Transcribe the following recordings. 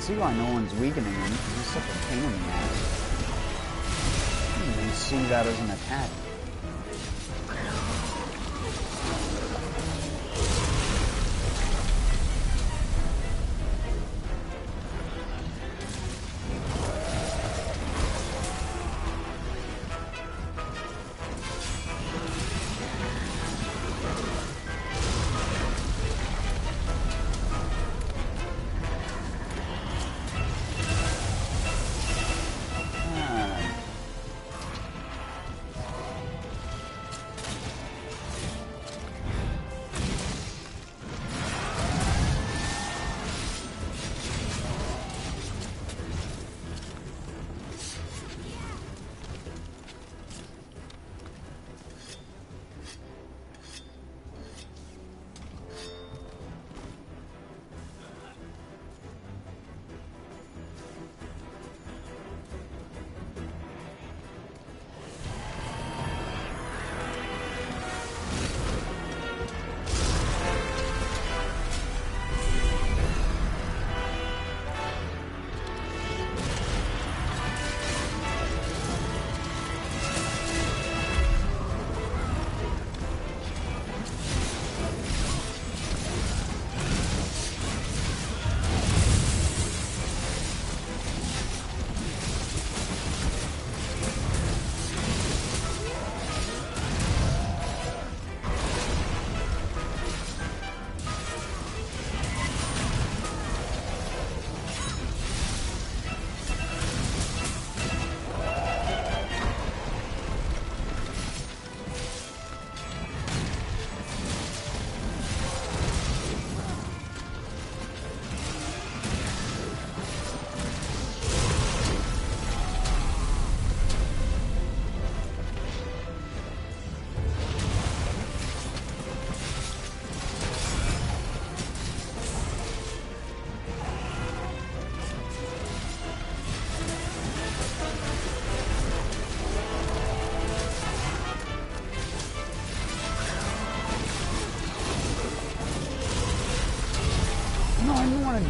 see why no one's weakening him, because he's such a pain in the ass. I didn't even see that as an attack.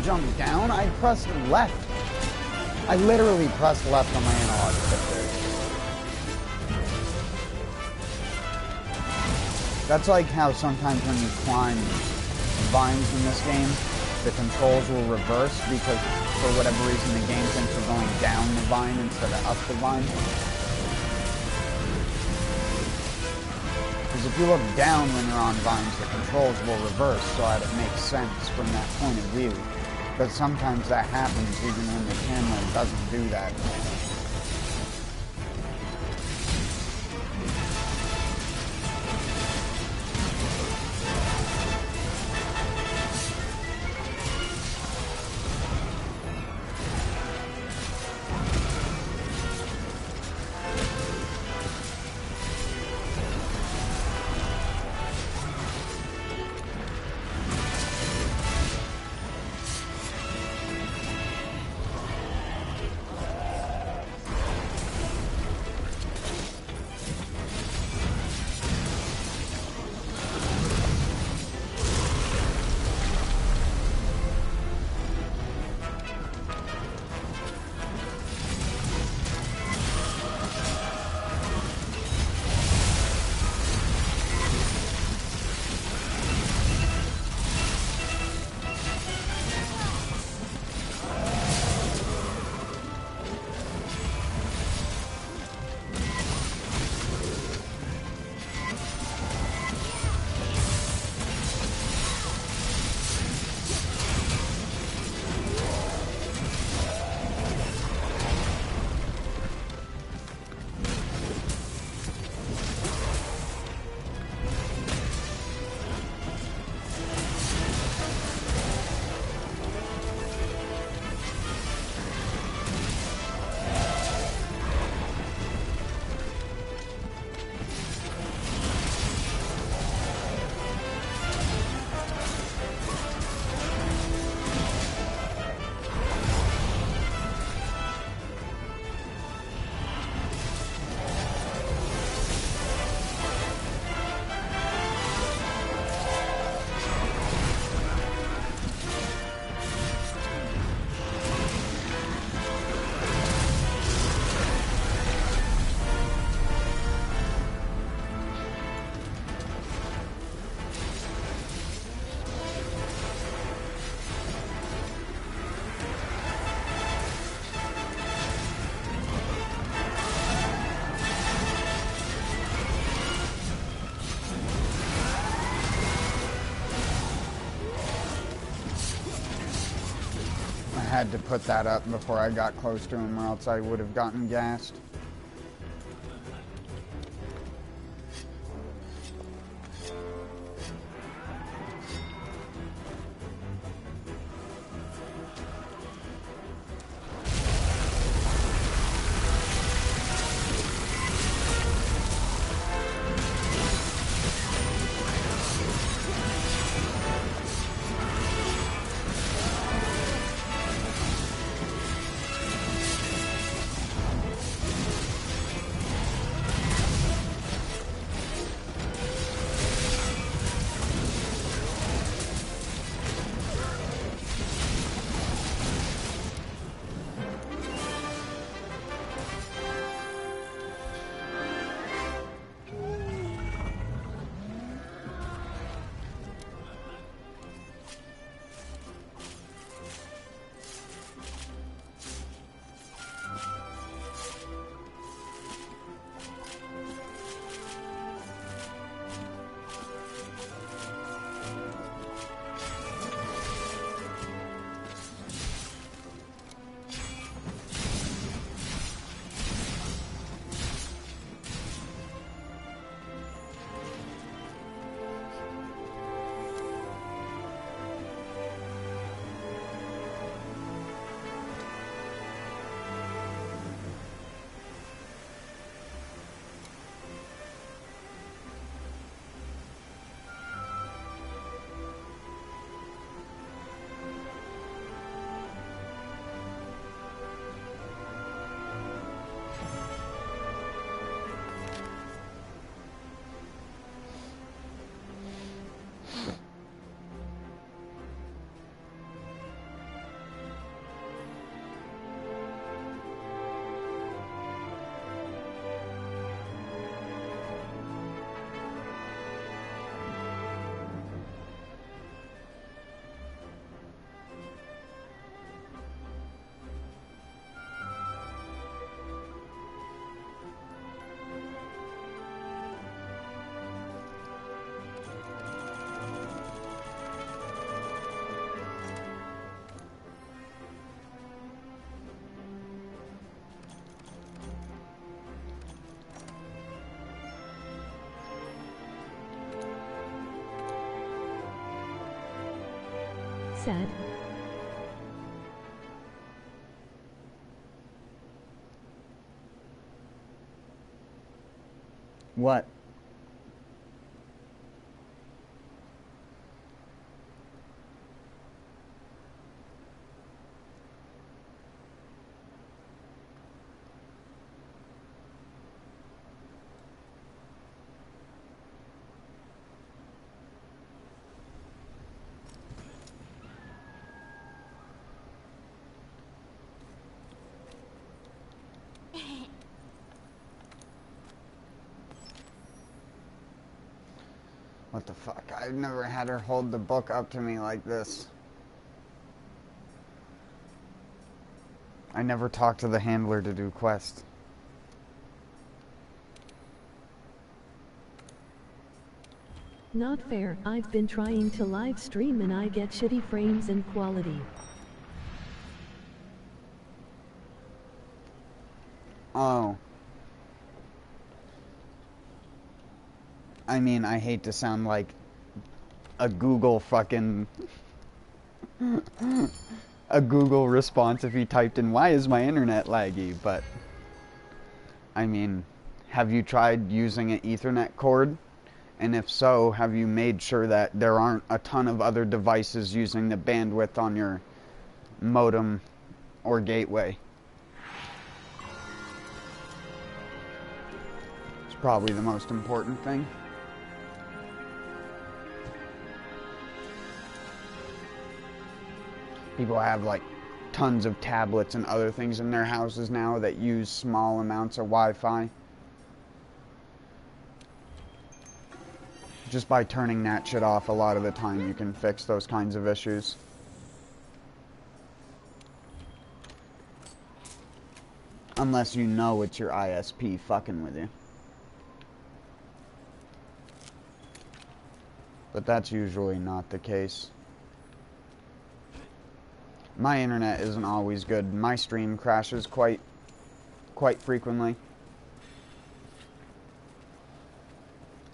Jump down, I pressed left. I literally pressed left on my analog stick there. That's like how sometimes when you climb vines in this game, the controls will reverse because for whatever reason the game thinks you're going down the vine instead of up the vine. Because if you look down when you're on vines, the controls will reverse, so that it makes sense from that point of view. But sometimes that happens even when the camera doesn't do that. had to put that up before I got close to him, or else I would have gotten gassed. Sad. What? What the fuck? I've never had her hold the book up to me like this. I never talked to the handler to do quests. Not fair. I've been trying to live stream and I get shitty frames and quality. Oh. I mean, I hate to sound like a Google fucking... a Google response if you typed in, why is my internet laggy? But, I mean, have you tried using an Ethernet cord? And if so, have you made sure that there aren't a ton of other devices using the bandwidth on your modem or gateway? It's probably the most important thing. People have like tons of tablets and other things in their houses now that use small amounts of Wi-Fi. Just by turning that shit off a lot of the time, you can fix those kinds of issues. Unless you know it's your ISP fucking with you. But that's usually not the case. My internet isn't always good. My stream crashes quite frequently.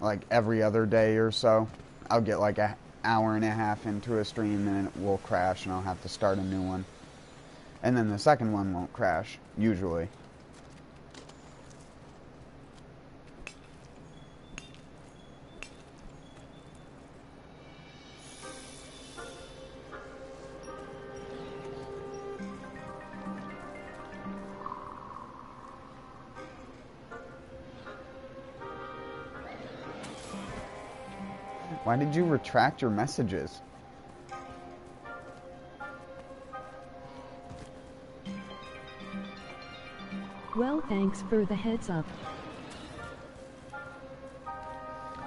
Like every other day or so. I'll get like an hour and a half into a stream and it will crash and I'll have to start a new one. And then the second one won't crash, usually. Why did you retract your messages? Well, thanks for the heads up.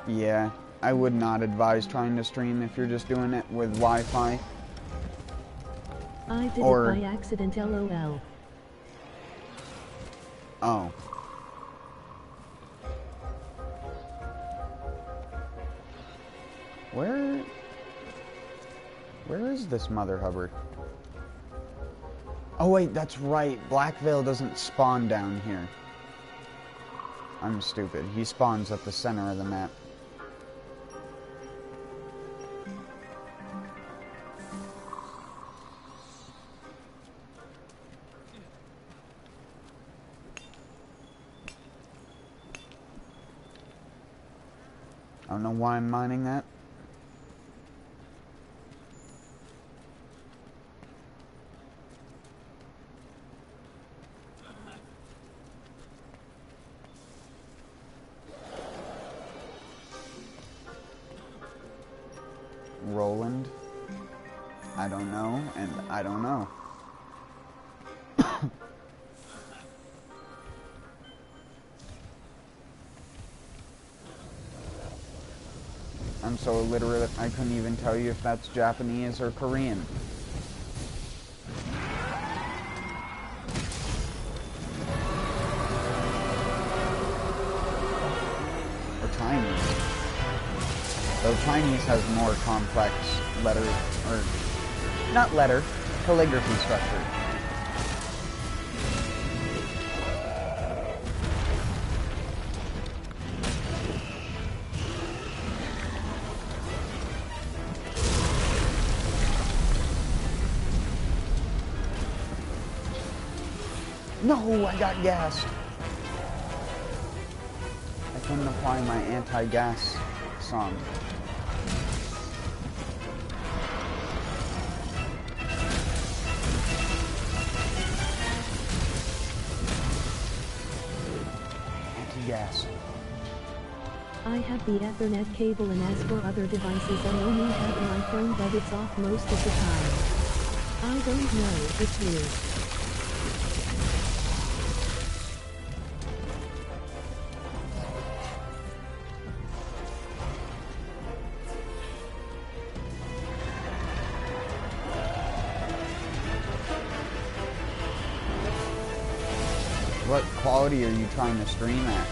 Yeah, I would not advise trying to stream if you're just doing it with Wi-Fi. I did it by accident, LOL. Oh. Where is this Mother Hubbard? Oh wait, that's right. Blackvale doesn't spawn down here. I'm stupid. He spawns at the center of the map. I don't know why I'm mining that. Roland? I don't know, and I don't know. I'm so illiterate, I couldn't even tell you if that's Japanese or Korean. Or Chinese. Though Chinese has more complex letter, or not letter, calligraphy structure. No, I got gassed. I couldn't apply my anti-gas song. Anti-gas. I have the Ethernet cable, and as for other devices, I only have my phone, but it's off most of the time. I don't know, it's weird. What quality are you trying to stream at?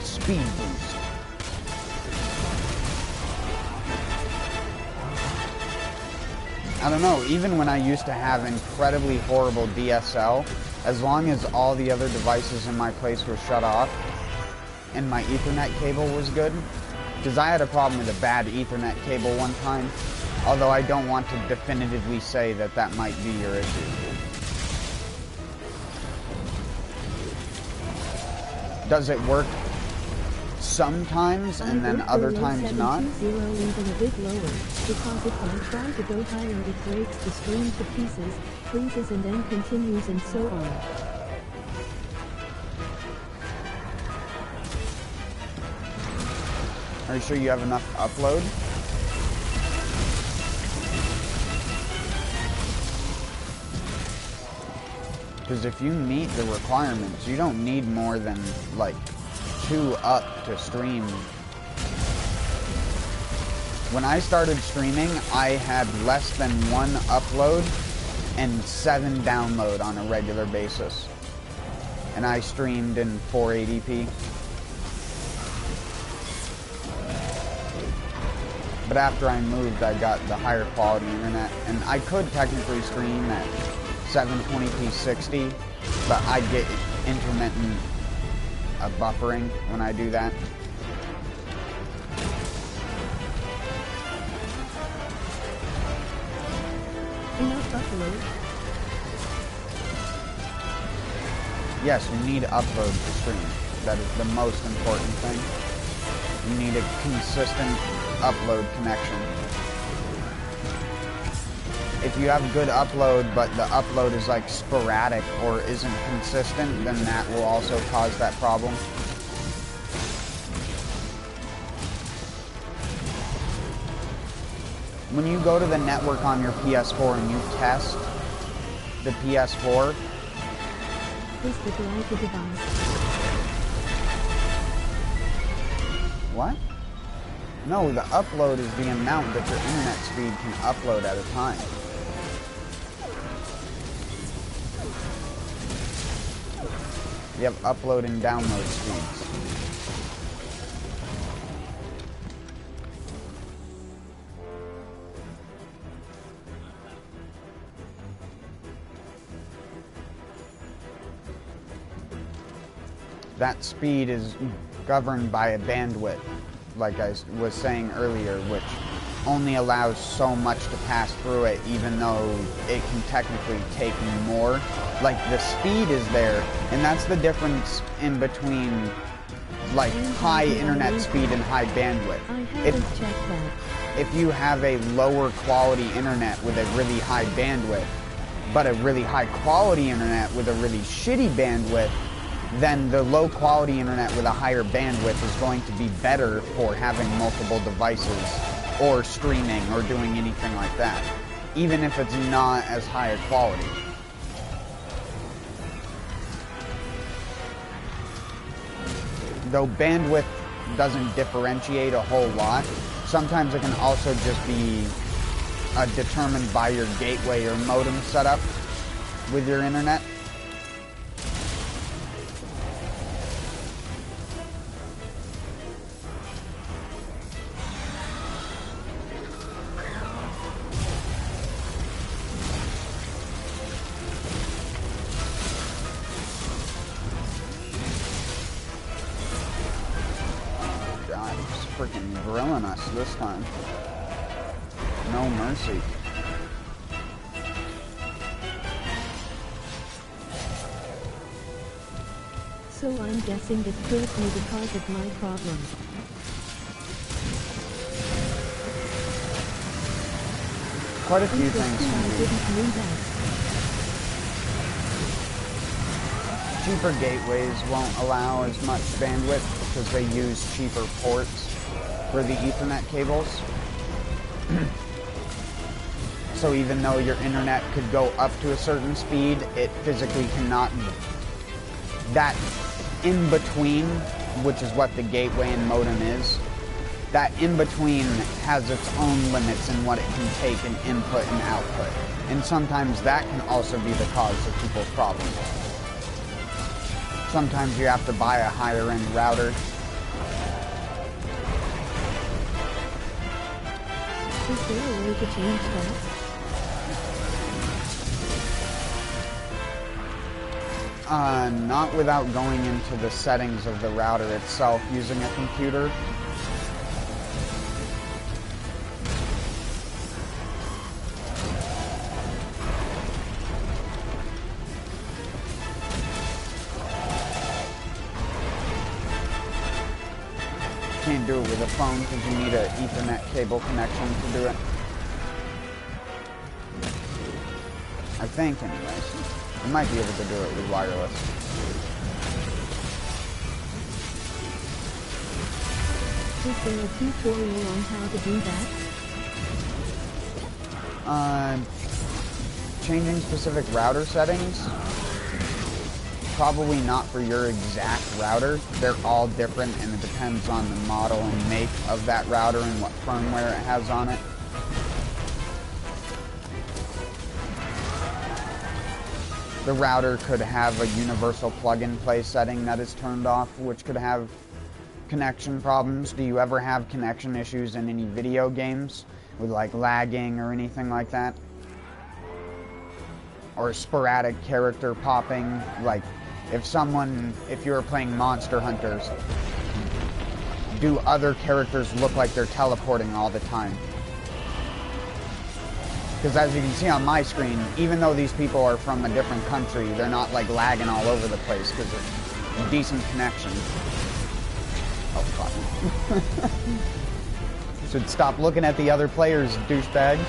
Speed boost. I don't know, even when I used to have incredibly horrible DSL, as long as all the other devices in my place were shut off and my Ethernet cable was good, because I had a problem with a bad Ethernet cable one time, although I don't want to definitively say that that might be your issue. Does it work sometimes and then other times not? Even a bit lower, because if I try to go higher it breaks the stream to pieces, freezes and then continues and so on. Are you sure you have enough upload? Because if you meet the requirements, you don't need more than, like, 2 up to stream. When I started streaming, I had less than 1 upload and 7 download on a regular basis. And I streamed in 480p. But after I moved, I got the higher quality internet. And I could technically stream at 720p 60, but I get intermittent buffering when I do that. Enough upload? Yes, you need upload to stream. That is the most important thing. You need a consistent upload connection. If you have good upload, but the upload is like sporadic or isn't consistent, then that will also cause that problem. When you go to the network on your PS4 and you test the PS4, Is the drive the device? what? No, the upload is the amount that your internet speed can upload at a time. You have upload and download speeds. That speed is governed by a bandwidth, like I was saying earlier, which only allows so much to pass through it, even though it can technically take more. Like, the speed is there, and that's the difference in between, like, high internet speed and high bandwidth. I haven't checked that. If you have a lower quality internet with a really high bandwidth, but a really high quality internet with a really shitty bandwidth, then the low quality internet with a higher bandwidth is going to be better for having multiple devices or streaming or doing anything like that, even if it's not as high a quality. Though bandwidth doesn't differentiate a whole lot, sometimes it can also just be determined by your gateway or modem setup with your internet. Freaking grilling us this time. No mercy. So I'm guessing it killed me because of my problem. Quite a few things I can be. didn't know that. Cheaper gateways won't allow as much bandwidth because they use cheaper ports for the Ethernet cables. So even though your internet could go up to a certain speed, it physically cannot. That in between, which is what the gateway and modem is, that in between has its own limits in what it can take in input and output. And sometimes that can also be the cause of people's problems. Sometimes you have to buy a higher end router. Is there a way to change that? Not without going into the settings of the router itself using a computer. Can't do it with a phone because you need an Ethernet cable connection to do it. I think, anyways. You might be able to do it with wireless. Is there a tutorial on how to do that? Changing specific router settings? Probably not for your exact router. They're all different, and it depends on the model and make of that router and what firmware it has on it. The router could have a universal plug-and-play setting that is turned off, which could have connection problems. Do you ever have connection issues in any video games with like lagging or anything like that? Or sporadic character popping? Like if you were playing Monster Hunters, do other characters look like they're teleporting all the time? Because as you can see on my screen, even though these people are from a different country, they're not like lagging all over the place because of a decent connection. Oh, fuck. Should stop looking at the other players, douchebag.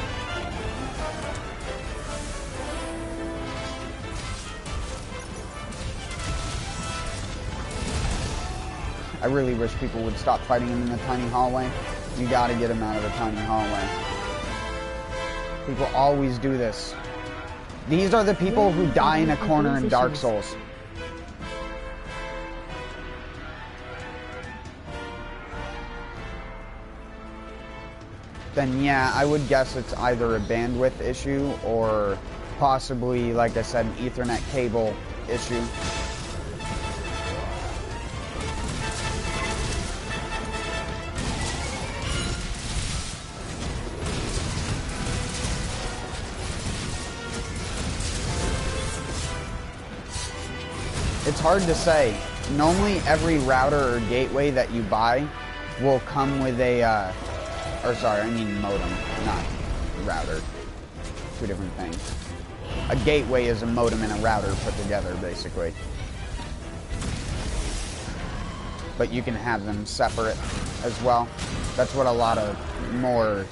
I really wish people would stop fighting him in the tiny hallway. You gotta get him out of the tiny hallway. People always do this. These are the people who die in a corner in Dark Souls. Then yeah, I would guess it's either a bandwidth issue or possibly, like I said, an Ethernet cable issue. It's hard to say. Normally every router or gateway that you buy will come with a, modem, not router. Two different things. A gateway is a modem and a router put together, basically. But you can have them separate as well. That's what a lot of more,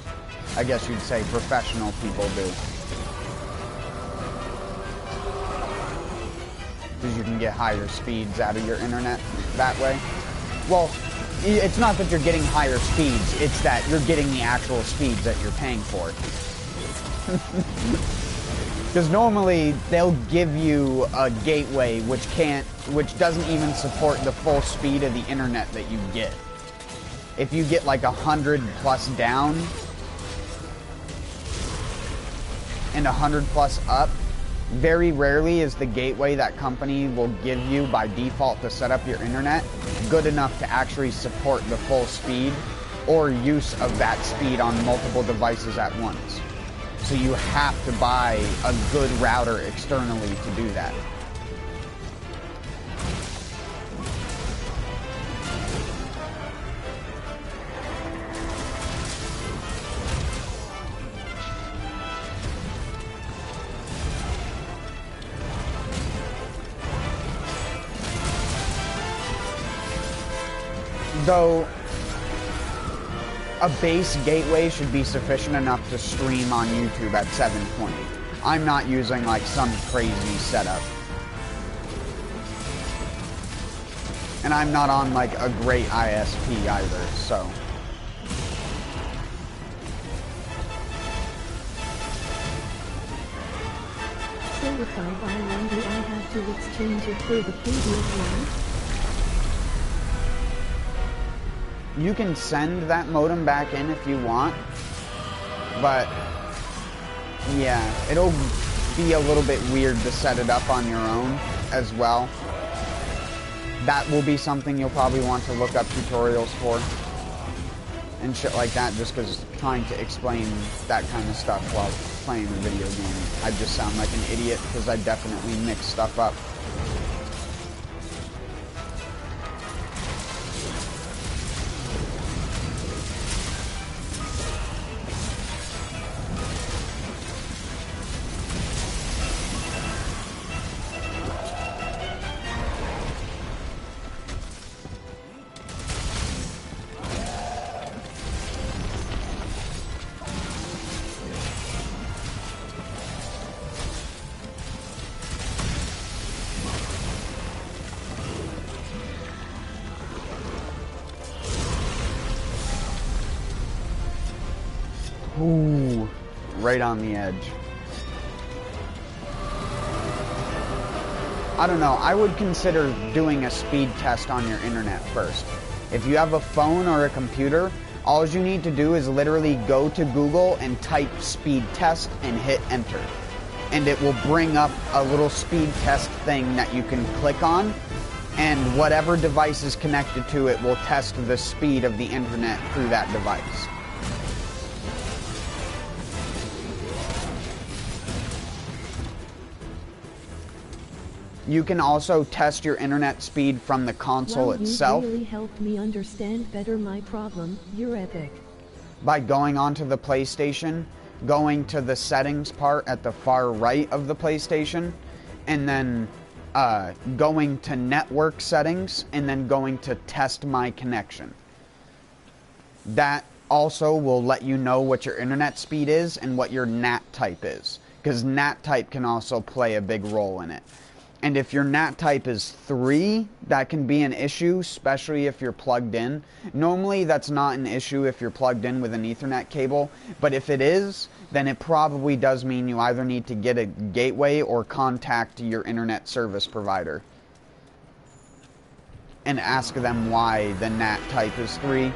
I guess you'd say, professional people do. Because you can get higher speeds out of your internet that way. Well, it's not that you're getting higher speeds, it's that you're getting the actual speeds that you're paying for. Because normally they'll give you a gateway which doesn't even support the full speed of the internet that you get. If you get like 100 plus down and 100 plus up, very rarely is the gateway that company will give you by default to set up your internet good enough to actually support the full speed or use of that speed on multiple devices at once. So you have to buy a good router externally to do that. Though a base gateway should be sufficient enough to stream on YouTube at 720. I'm not using like some crazy setup. And I'm not on like a great ISP either, so. So if I buy one, do I have to exchange it for the previous one? You can send that modem back in if you want, but yeah, it'll be a little bit weird to set it up on your own as well. That will be something you'll probably want to look up tutorials for and shit like that, just because trying to explain that kind of stuff while playing a video game, I just sound like an idiot because I definitely mix stuff up. Ooh, right on the edge. I don't know, I would consider doing a speed test on your internet first. If you have a phone or a computer, all you need to do is literally go to Google and type speed test and hit enter. And it will bring up a little speed test thing that you can click on, and whatever device is connected to it will test the speed of the internet through that device. You can also test your internet speed from the console itself. You really helped me understand better my problem. You're epic. By going onto the PlayStation, going to the settings part at the far right of the PlayStation, and then going to network settings, and then going to test my connection. That also will let you know what your internet speed is and what your NAT type is, because NAT type can also play a big role in it. And if your NAT type is 3, that can be an issue, especially if you're plugged in. Normally, that's not an issue if you're plugged in with an Ethernet cable, but if it is, then it probably does mean you either need to get a gateway or contact your internet service provider and ask them why the NAT type is 3.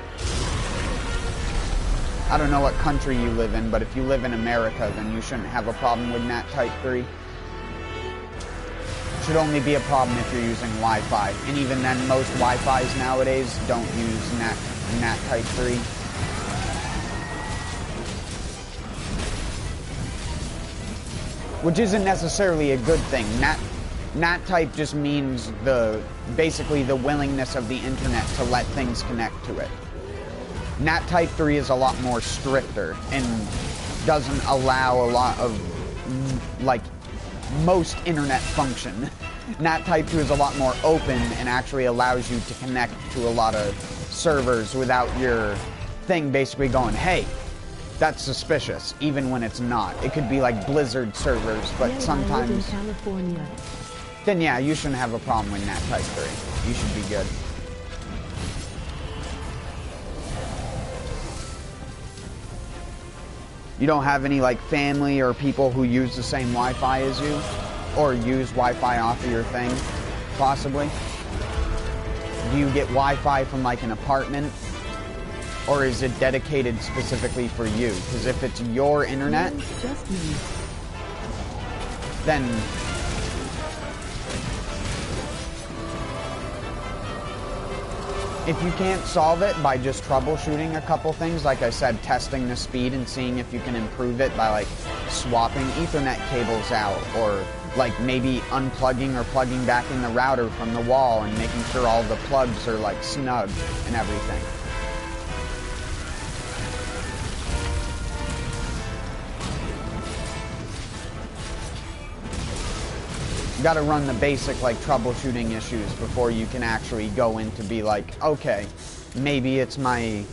I don't know what country you live in, but if you live in America, then you shouldn't have a problem with NAT type 3. Should only be a problem if you're using Wi-Fi, and even then most Wi-Fis nowadays don't use NAT type 3. Which isn't necessarily a good thing. NAT type just means basically the willingness of the internet to let things connect to it. NAT type 3 is a lot more stricter and doesn't allow a lot of like most internet function. NAT type 2 is a lot more open and actually allows you to connect to a lot of servers without your thing basically going, hey, that's suspicious, even when it's not. It could be like Blizzard servers, but yeah, sometimes... I live in California. Then yeah, you shouldn't have a problem with NAT type 3. You should be good. You don't have any like family or people who use the same Wi-Fi as you? Or use Wi-Fi off of your thing, possibly? Do you get Wi-Fi from like an apartment? Or is it dedicated specifically for you? Because if it's your internet, no, it's just me. Then if you can't solve it by just troubleshooting a couple things, like I said, testing the speed and seeing if you can improve it by like swapping Ethernet cables out, or like maybe unplugging or plugging back in the router from the wall and making sure all the plugs are like snug and everything. You gotta run the basic like troubleshooting issues before you can actually go in to be like, okay, maybe it's my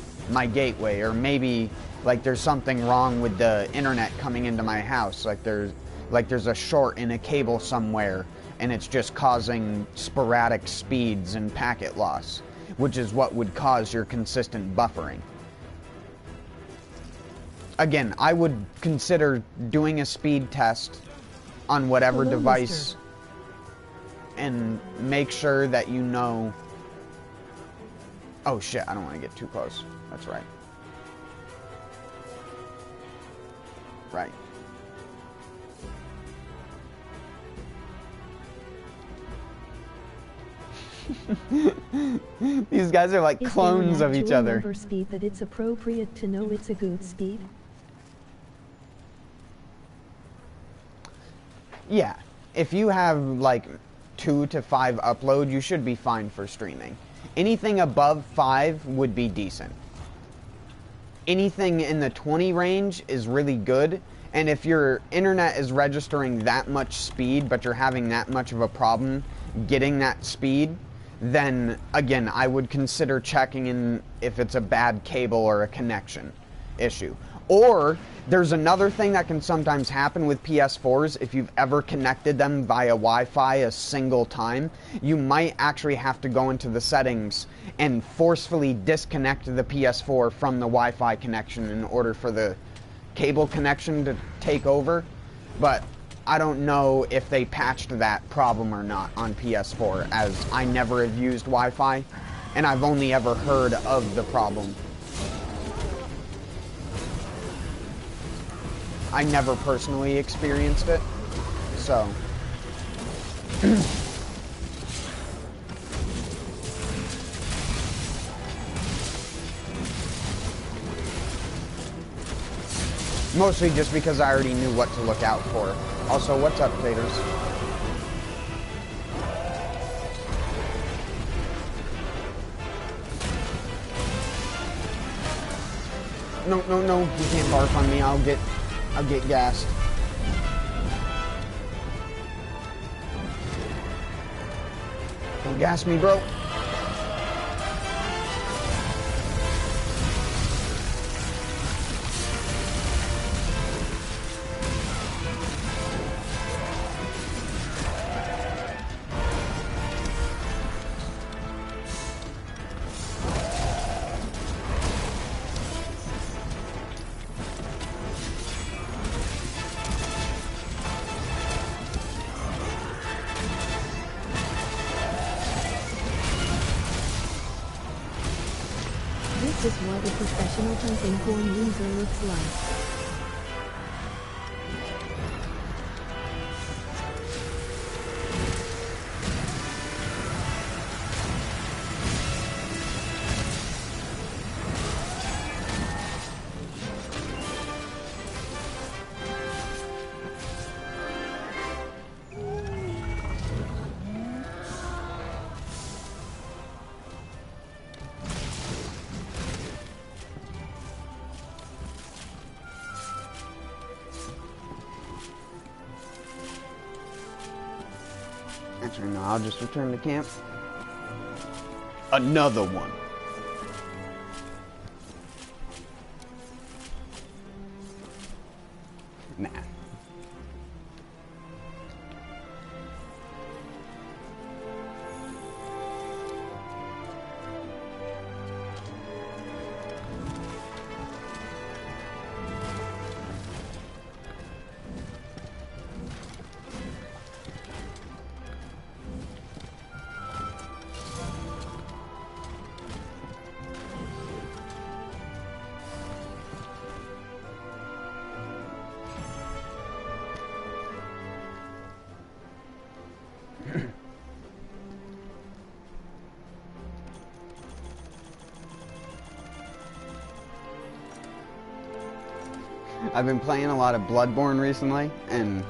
gateway, or maybe like there's something wrong with the internet coming into my house, like there's a short in a cable somewhere and it's just causing sporadic speeds and packet loss, which is what would cause your consistent buffering. Again, I would consider doing a speed test on whatever device, and make sure that you know... Oh shit, I don't want to get too close. That's right. Right. These guys are like clones of each other. Number speed that it's appropriate to know it's a good speed? Yeah. If you have like 2 to 5 upload, you should be fine for streaming. Anything above 5 would be decent. Anything in the 20 range is really good, and if your internet is registering that much speed but you're having that much of a problem getting that speed, then again I would consider checking in if it's a bad cable or a connection issue. Or there's another thing that can sometimes happen with PS4s. If you've ever connected them via Wi-Fi a single time, you might actually have to go into the settings and forcefully disconnect the PS4 from the Wi-Fi connection in order for the cable connection to take over, but I don't know if they patched that problem or not on PS4, as I never have used Wi-Fi, and I've only ever heard of the problem. I never personally experienced it, so... Mostly just because I already knew what to look out for. Also, what's up, Taters? No, no, no, you can't barf on me. I'll get gassed. Don't gas me, bro. This is what a professional hunting horn user looks like. Actually, no, I'll just return to camp. Another one. Nah. I've been playing a lot of Bloodborne recently, and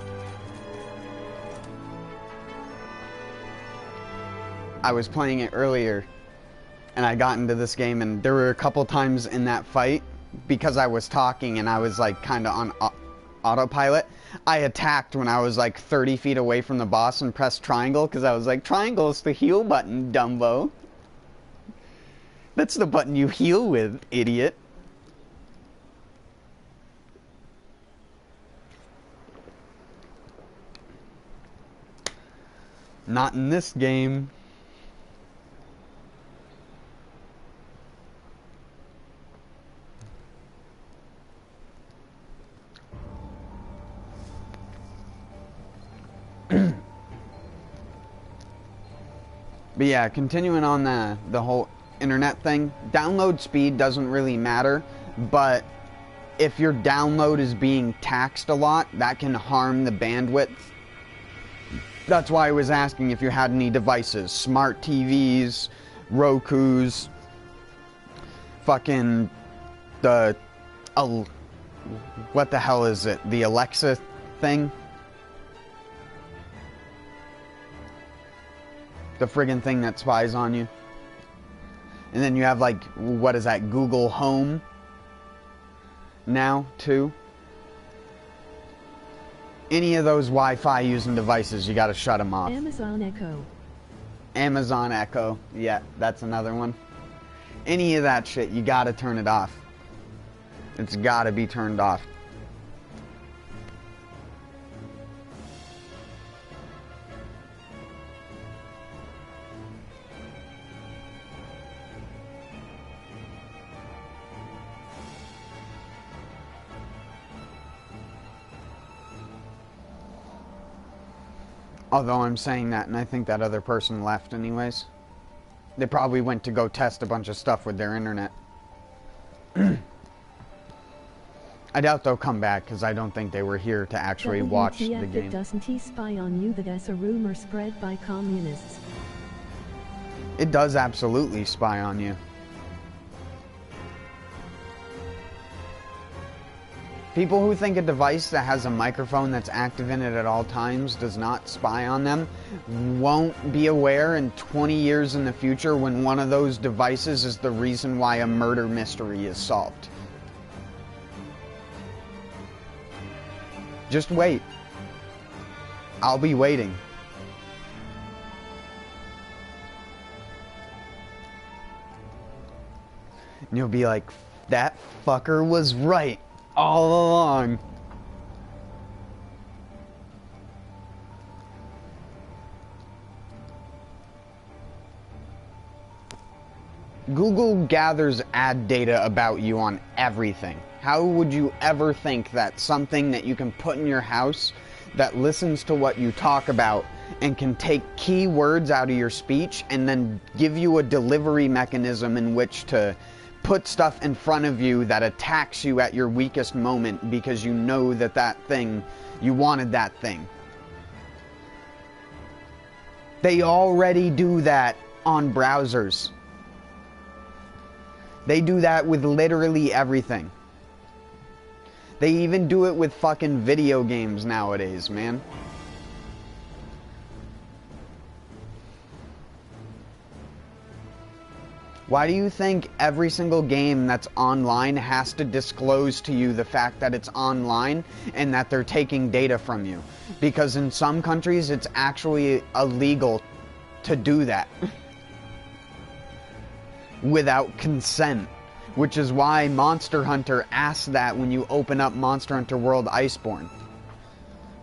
I was playing it earlier, and I got into this game, and there were a couple times in that fight, because I was talking and I was like kind of on autopilot, I attacked when I was like 30 feet away from the boss and pressed triangle, because I was like, triangle is the heal button, Dumbo. That's the button you heal with, idiot. Not in this game. But yeah, continuing on the whole internet thing, download speed doesn't really matter, but if your download is being taxed a lot, that can harm the bandwidth. That's why I was asking if you had any devices, smart TVs, Rokus, fucking what the hell is it? The Alexa thing? The friggin' thing that spies on you. And then you have like, what is that, Google Home now, too. Any of those Wi-Fi using devices, you gotta shut them off. Amazon Echo. Amazon Echo, yeah, that's another one. Any of that shit, you gotta turn it off. It's gotta be turned off. Although I'm saying that, and I think that other person left anyways. They probably went to go test a bunch of stuff with their internet. I doubt they'll come back, because I don't think they were here to actually watch the game. Doesn't he spy on you? That's a rumor spread by communists. It does absolutely spy on you. People who think a device that has a microphone that's active in it at all times does not spy on them won't be aware in 20 years in the future when one of those devices is the reason why a murder mystery is solved. Just wait. I'll be waiting. And you'll be like, that fucker was right all along. Google gathers ad data about you on everything. How would you ever think that something that you can put in your house that listens to what you talk about and can take key words out of your speech and then give you a delivery mechanism in which to put stuff in front of you that attacks you at your weakest moment because you know that that thing, you wanted that thing. They already do that on browsers. They do that with literally everything. They even do it with fucking video games nowadays, man. Why do you think every single game that's online has to disclose to you the fact that it's online and that they're taking data from you? Because in some countries it's actually illegal to do that without consent. Which is why Monster Hunter asks that when you open up Monster Hunter World Iceborne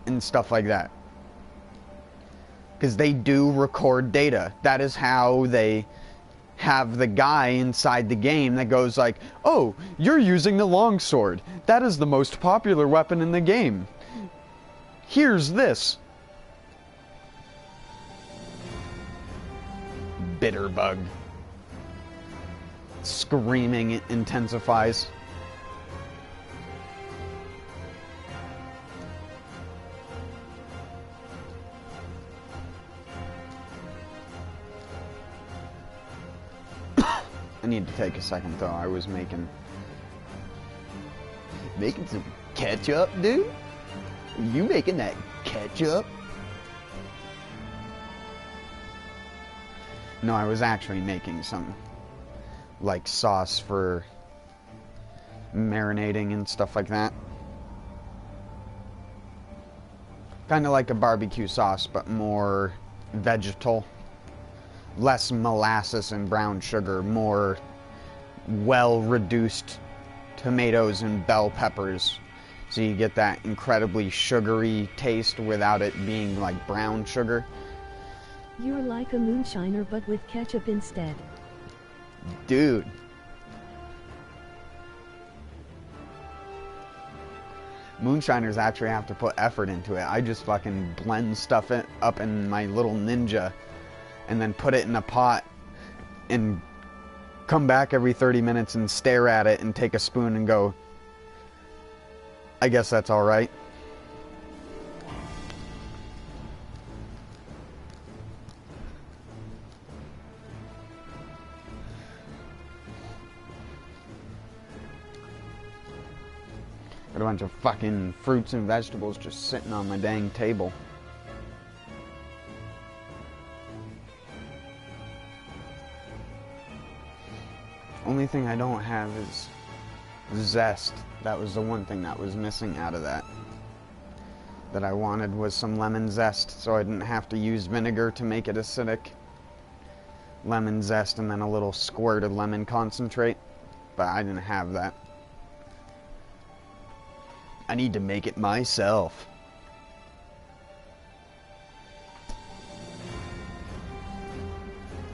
and stuff like that. Because they do record data. That is how they have the guy inside the game that goes like, oh, you're using the longsword. That is the most popular weapon in the game. Here's this. Bitterbug. Screaming intensifies. I need to take a second though. I was making some ketchup, dude? You making that ketchup? No, I was actually making some like sauce for marinating and stuff like that. Kind of like a barbecue sauce, but more vegetal. Less molasses and brown sugar, more well-reduced tomatoes and bell peppers. So you get that incredibly sugary taste without it being like brown sugar. You're like a moonshiner but with ketchup instead. Dude. Moonshiners actually have to put effort into it. I just fucking blend stuff up in my little Ninja and then put it in a pot and come back every 30 minutes and stare at it and take a spoon and go, I guess that's alright. Got a bunch of fucking fruits and vegetables just sitting on my dang table. Only thing I don't have is zest. That was the one thing that was missing out of that. That I wanted was some lemon zest, so I didn't have to use vinegar to make it acidic. Lemon zest and then a little squirt of lemon concentrate. But I didn't have that. I need to make it myself.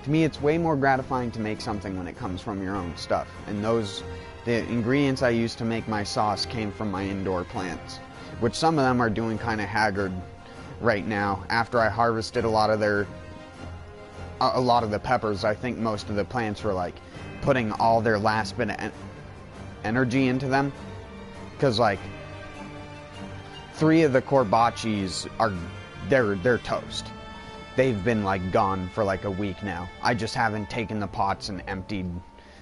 To me, it's way more gratifying to make something when it comes from your own stuff. And the ingredients I used to make my sauce came from my indoor plants. Which some of them are doing kind of haggard right now. After I harvested a lot of the peppers, I think most of the plants were like putting all their last bit of energy into them. Because like 3 of the corbachis they're toast. They've been like gone for like a week now. I just haven't taken the pots and emptied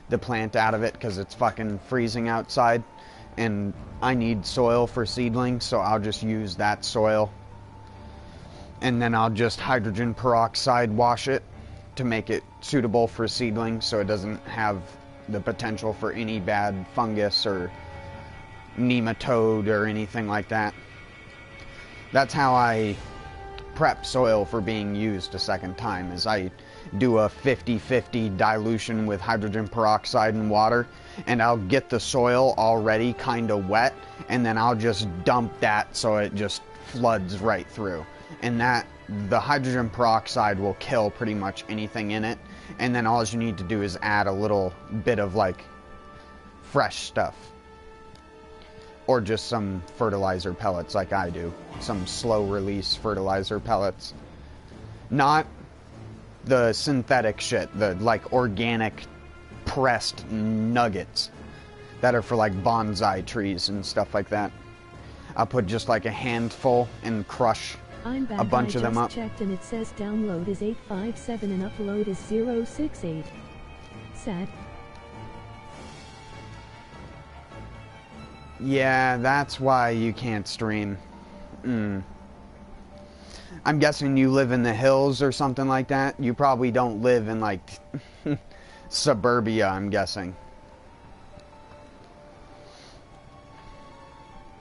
the plant out of it because it's fucking freezing outside and I need soil for seedlings, so I'll just use that soil and then I'll just hydrogen peroxide wash it to make it suitable for seedlings so it doesn't have the potential for any bad fungus or nematode or anything like that. That's how I prep soil for being used a second time, is I do a 50-50 dilution with hydrogen peroxide and water, and I'll get the soil already kind of wet, and then I'll just dump that so it just floods right through. And that, the hydrogen peroxide will kill pretty much anything in it, and then all you need to do is add a little bit of like fresh stuff. Or just some fertilizer pellets like I do. Some slow release fertilizer pellets. Not the synthetic shit, the like organic pressed nuggets that are for like bonsai trees and stuff like that. I'll put just like a handful and crush a bunch of them up. I just checked and it says download is 857 and upload is 068. Sad. Yeah, that's why you can't stream. I'm guessing you live in the hills or something like that. You probably don't live in like suburbia, I'm guessing.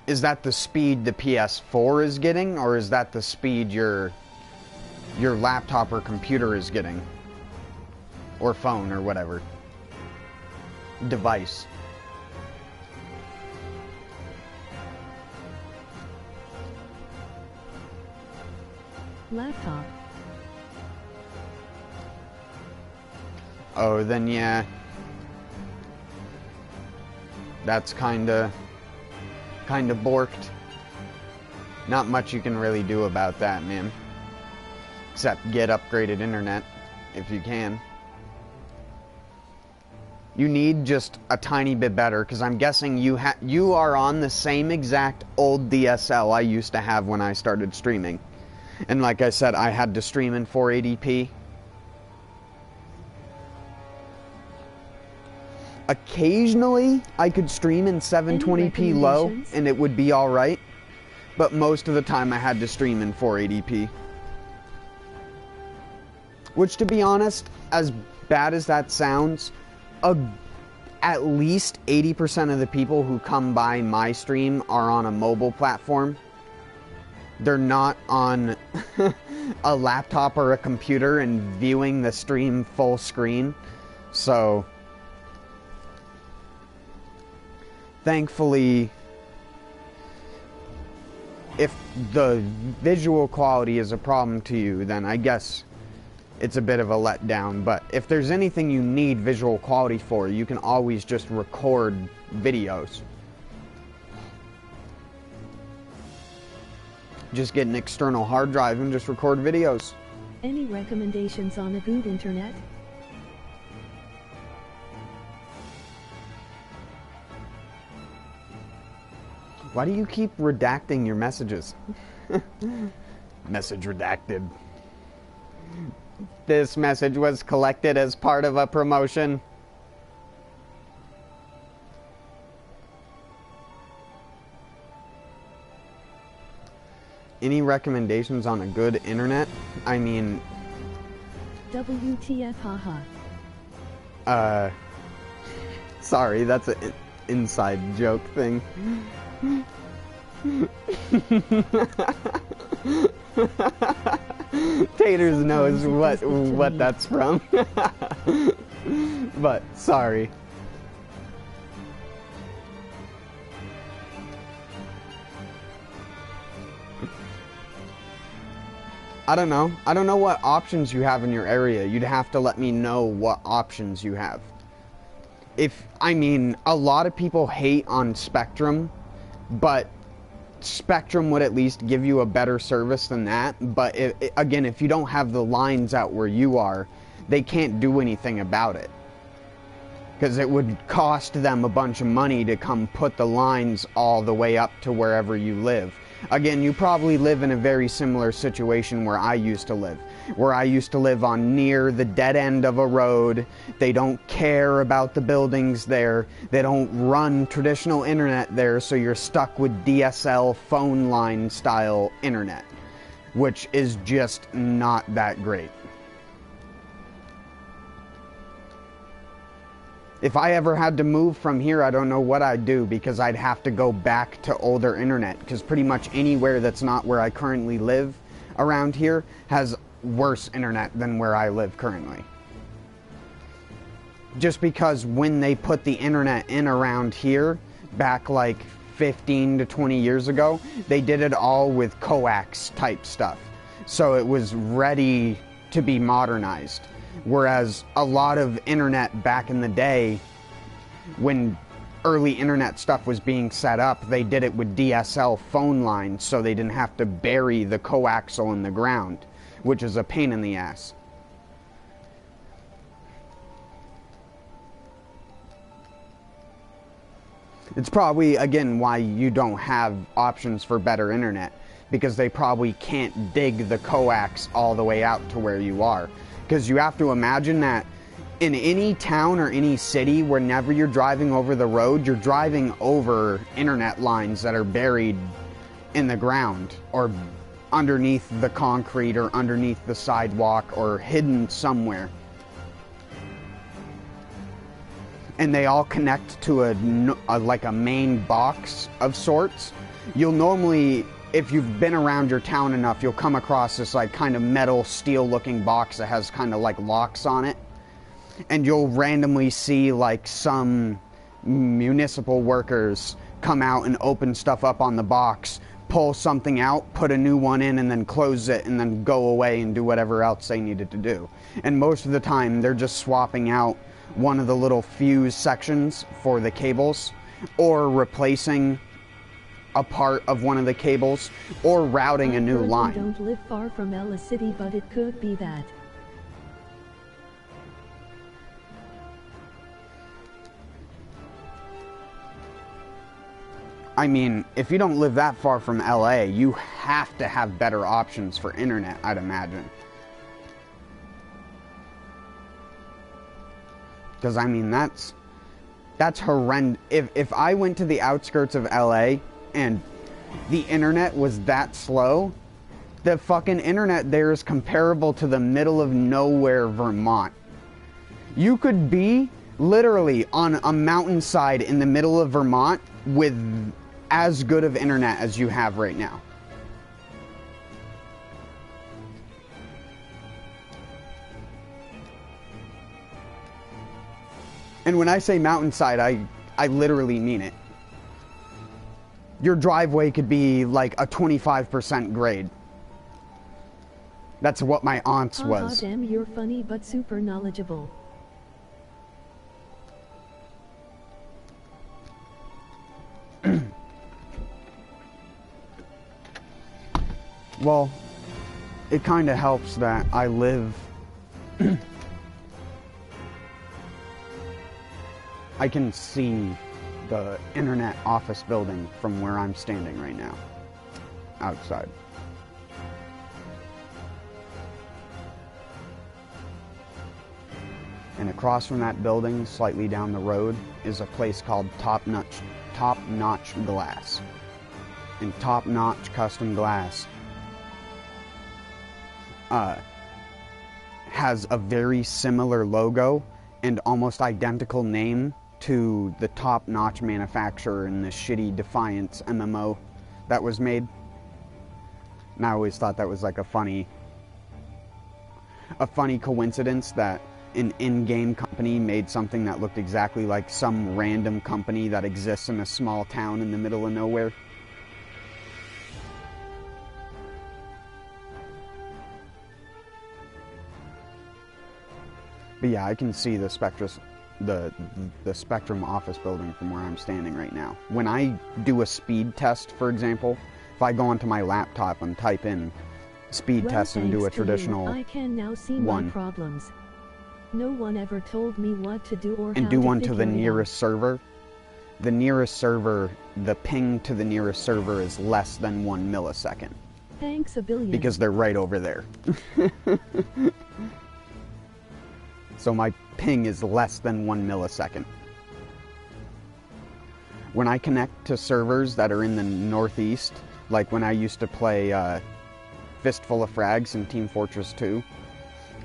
Is that the speed the PS4 is getting, or is that the speed your laptop or computer is getting? Or phone or whatever device. Laptop. Oh, then yeah. That's kinda borked. Not much you can really do about that, man. Except get upgraded internet, if you can. You need just a tiny bit better, because I'm guessing you are on the same exact old DSL I used to have when I started streaming. And like I said, I had to stream in 480p. Occasionally, I could stream in 720p low, and it would be alright. But most of the time, I had to stream in 480p. Which, to be honest, as bad as that sounds, at least 80% of the people who come by my stream are on a mobile platform. They're not on a laptop or a computer and viewing the stream full screen. So, thankfully, if the visual quality is a problem to you, then I guess it's a bit of a letdown. But if there's anything you need visual quality for, you can always just record videos. Just get an external hard drive and just record videos. Any recommendations on a good internet? Why do you keep redacting your messages? Message redacted. This message was collected as part of a promotion. Any recommendations on a good internet? I mean... WTF, haha. Sorry, that's an inside joke thing. Taters knows what that's from. But, sorry. I don't know. I don't know what options you have in your area. You'd have to let me know what options you have. I mean, a lot of people hate on Spectrum, but Spectrum would at least give you a better service than that, but again, if you don't have the lines out where you are, they can't do anything about it. Because it would cost them a bunch of money to come put the lines all the way up to wherever you live. Again, you probably live in a very similar situation where I used to live. Where I used to live on near the dead end of a road. They don't care about the buildings there. They don't run traditional internet there, so you're stuck with DSL phone line style internet, which is just not that great. If I ever had to move from here, I don't know what I'd do, because I'd have to go back to older internet, because pretty much anywhere that's not where I currently live around here has worse internet than where I live currently. Just because when they put the internet in around here, back like 15 to 20 years ago, they did it all with coax type stuff. So it was ready to be modernized. Whereas a lot of internet back in the day, when early internet stuff was being set up, they did it with DSL phone lines, so they didn't have to bury the coaxial in the ground, which is a pain in the ass. It's probably, again, why you don't have options for better internet, because they probably can't dig the coax all the way out to where you are. Because you have to imagine that in any town or any city, whenever you're driving over the road, you're driving over internet lines that are buried in the ground or underneath the concrete or underneath the sidewalk or hidden somewhere. And they all connect to like a main box of sorts. You'll normally, if you've been around your town enough, you'll come across this like kind of metal steel looking box that has kind of like locks on it. And you'll randomly see like some municipal workers come out and open stuff up on the box, pull something out, put a new one in, and then close it, and then go away and do whatever else they needed to do. And most of the time they're just swapping out one of the little fuse sections for the cables, or replacing a part of one of the cables, or routing a new line. I don't live far from Ella City, but it could be that. I mean, if you don't live that far from LA, you have to have better options for internet, I'd imagine. Because, I mean, that's horrendous. If I went to the outskirts of LA and the internet was that slow, the fucking internet there is comparable to the middle of nowhere Vermont. You could be literally on a mountainside in the middle of Vermont with as good of internet as you have right now. And when I say mountainside, I literally mean it. Your driveway could be like a 25% grade. That's what my aunt's was. Damn, you're funny but super knowledgeable. Well, it kind of helps that I live... I can see the internet office building from where I'm standing right now, outside. And across from that building, slightly down the road, is a place called Top Notch Glass. And Top Notch Custom Glass has a very similar logo and almost identical name to the Top Notch manufacturer in the shitty Defiance MMO that was made. And I always thought that was like a funny coincidence that an in-game company made something that looked exactly like some random company that exists in a small town in the middle of nowhere. But yeah, I can see the Spectra the Spectrum office building from where I'm standing right now. When I do a speed test, for example, if I go onto my laptop and type in speed test and do a traditional I can now see one, my problems. No one ever told me what to do or and how do to one to the figure it nearest out. server, the nearest server, the ping to the nearest server is less than 1 millisecond. Thanks a billion. Because they're right over there. So my ping is less than 1 millisecond. When I connect to servers that are in the Northeast, like when I used to play Fistful of Frags in Team Fortress 2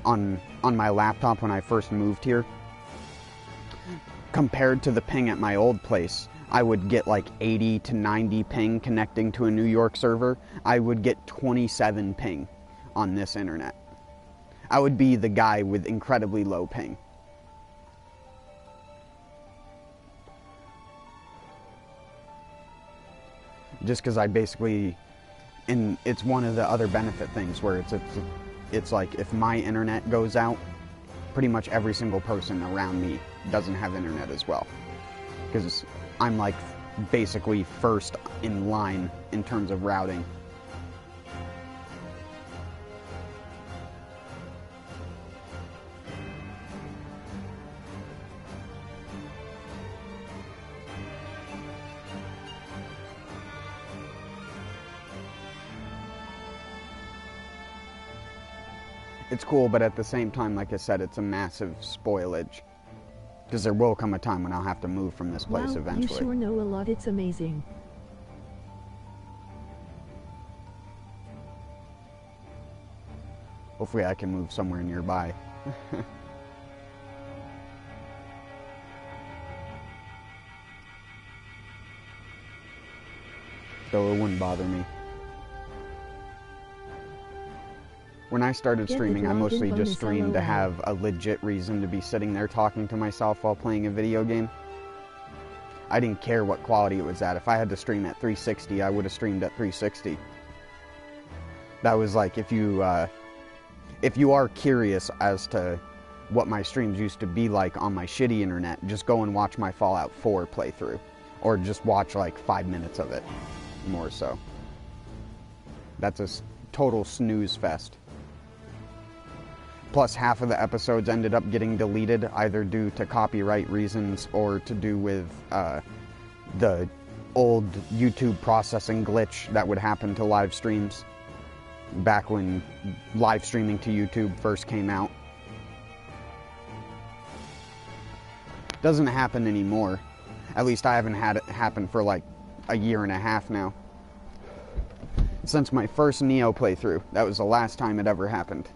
on my laptop when I first moved here, compared to the ping at my old place, I would get like 80 to 90 ping connecting to a New York server. I would get 27 ping on this internet. I would be the guy with incredibly low ping. Just because I basically, and it's one of the other benefit things where it's like if my internet goes out, pretty much every single person around me doesn't have internet as well. Because I'm like basically first in line in terms of routing. It's cool, but at the same time, like I said, it's a massive spoilage. Because there will come a time when I'll have to move from this place eventually. You sure know a lot, it's amazing. Hopefully I can move somewhere nearby. Though it wouldn't bother me. When I started streaming, I mostly just streamed to have a legit reason to be sitting there talking to myself while playing a video game. I didn't care what quality it was at. If I had to stream at 360, I would have streamed at 360. That was like, if you are curious as to what my streams used to be like on my shitty internet, just go and watch my Fallout 4 playthrough. Or just watch like 5 minutes of it, more so. That's a total snooze fest. Plus, half of the episodes ended up getting deleted, either due to copyright reasons or to do with the old YouTube processing glitch that would happen to live streams back when live streaming to YouTube first came out. Doesn't happen anymore. At least I haven't had it happen for like a year and a half now. Since my first Neo playthrough, that was the last time it ever happened.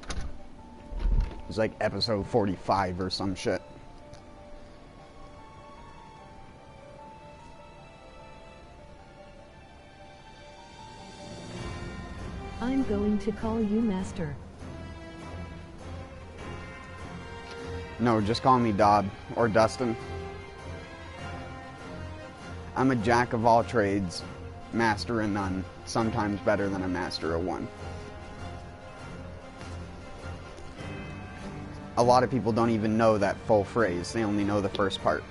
It was like episode 45 or some shit. I'm going to call you Master. No, just call me Dob or Dustin. I'm a jack of all trades, master of none, sometimes better than a master of one. A lot of people don't even know that full phrase. They only know the first part.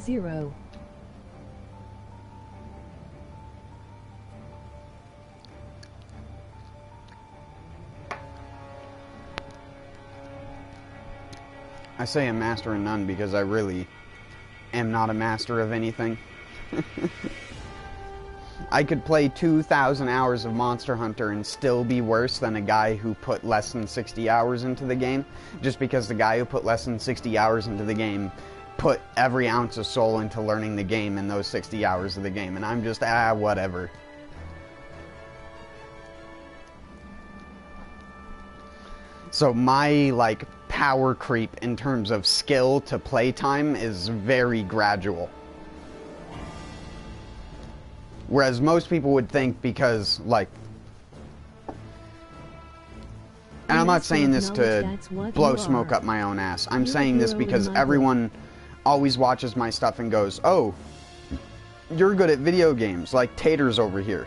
Zero. I say a master of none because I really am not a master of anything. I could play 2,000 hours of Monster Hunter and still be worse than a guy who put less than 60 hours into the game, just because the guy who put less than 60 hours into the game put every ounce of soul into learning the game in those 60 hours of the game, and I'm just, whatever. So my, like, power creep in terms of skill to playtime is very gradual. Whereas most people would think, because, like, And I'm not saying this to blow smoke up my own ass. I'm saying this because everyone always watches my stuff and goes, oh, you're good at video games, like Tater's over here.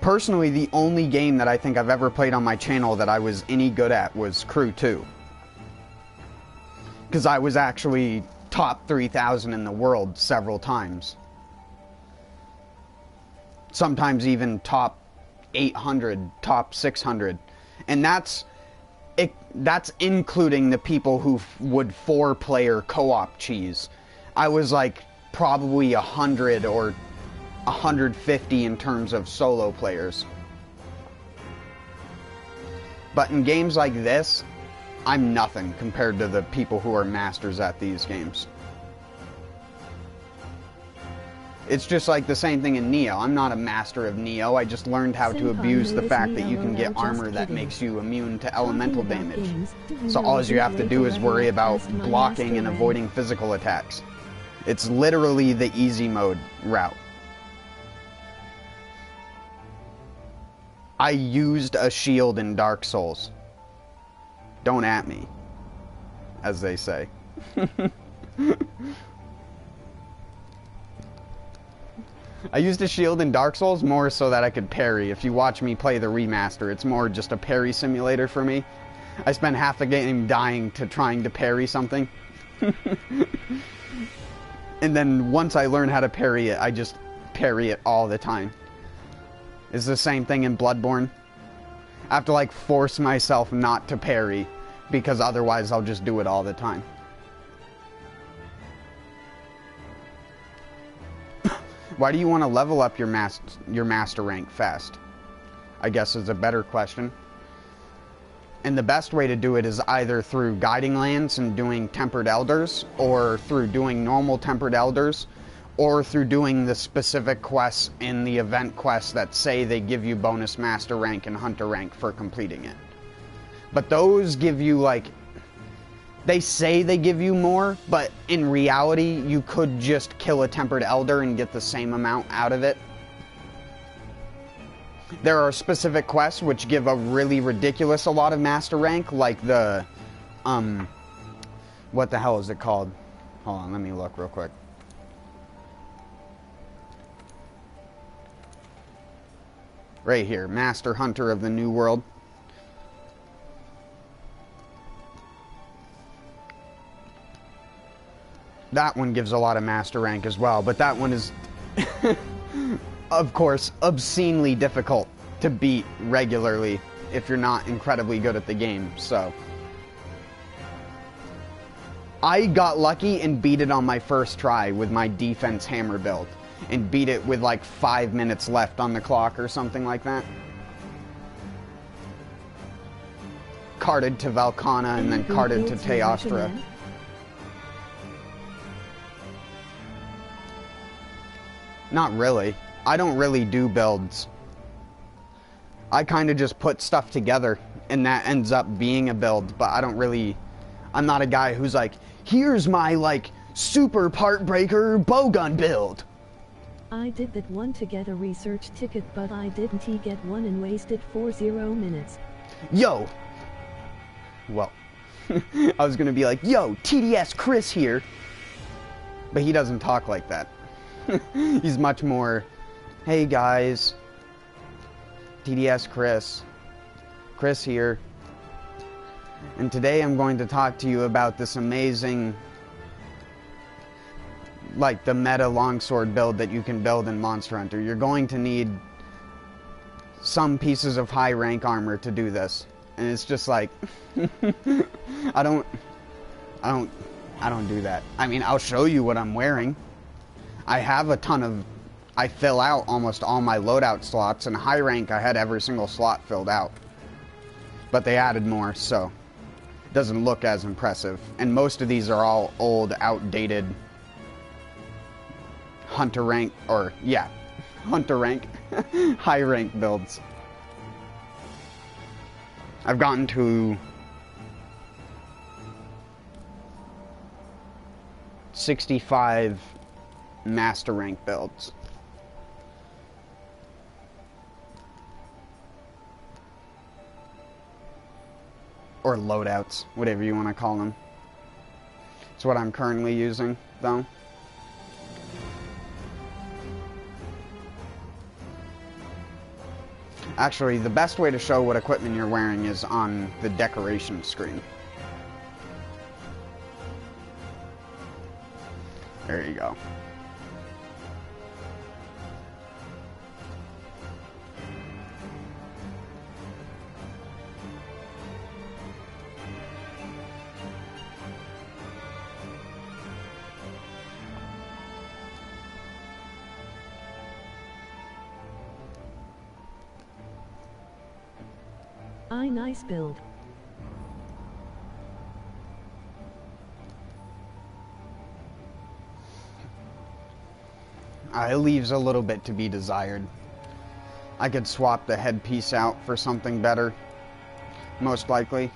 Personally, the only game that I think I've ever played on my channel that I was any good at was Crew 2. Because I was actually top 3,000 in the world several times. Sometimes even top 800, top 600. And that's including the people who would 4-player co-op cheese. I was like probably 100 or 150 in terms of solo players. But in games like this, I'm nothing compared to the people who are masters at these games. It's just like the same thing in Neo. I'm not a master of Neo. I just learned how to abuse the fact that you can get armor that makes you immune to elemental damage. So all you have to do is worry about blocking and avoiding physical attacks. It's literally the easy mode route. I used a shield in Dark Souls. Don't at me, as they say. I used a shield in Dark Souls more so that I could parry. If you watch me play the remaster, it's more just a parry simulator for me. I spent half the game dying to trying to parry something. And then once I learn how to parry it, I just parry it all the time. It's the same thing in Bloodborne. I have to like force myself not to parry because otherwise I'll just do it all the time. Why do you want to level up your master rank fast? I guess is a better question. And the best way to do it is either through guiding lands and doing tempered elders, or through doing normal tempered elders, or through doing the specific quests in the event quests that say they give you bonus master rank and hunter rank for completing it. But those give you like, they say they give you more, but in reality you could just kill a tempered elder and get the same amount out of it. There are specific quests which give a really ridiculous a lot of master rank, like the, what the hell is it called? Hold on, let me look real quick. Right here, Master Hunter of the New World. That one gives a lot of master rank as well, but that one is, of course, obscenely difficult to beat regularly if you're not incredibly good at the game, so. I got lucky and beat it on my first try with my defense hammer build, and beat it with like 5 minutes left on the clock or something like that. Carted to Valkana and then carted to Teostra. Not really. I don't really do builds. I kind of just put stuff together and that ends up being a build, but I don't really, I'm not a guy who's like, here's my like super part breaker bowgun build. I did that one to get a research ticket, but I didn't get one and wasted 40 minutes. Yo! Well, I was gonna be like, yo, TDS Chris here. But he doesn't talk like that. He's much more, hey guys, TDS Chris here. And today I'm going to talk to you about this amazing, like the meta longsword build that you can build in Monster Hunter. You're going to need some pieces of high rank armor to do this. And it's just like, I don't do that. I mean, I'll show you what I'm wearing. I have a ton of, I fill out almost all my loadout slots, and high rank I had every single slot filled out. But they added more, so it doesn't look as impressive. And most of these are all old, outdated hunter rank, or yeah, hunter rank, high rank builds. I've gotten to 65 master rank builds. Or loadouts, whatever you want to call them. It's what I'm currently using, though. Actually, the best way to show what equipment you're wearing is on the decoration screen. There you go. Nice build. It leaves a little bit to be desired. I could swap the headpiece out for something better, most likely.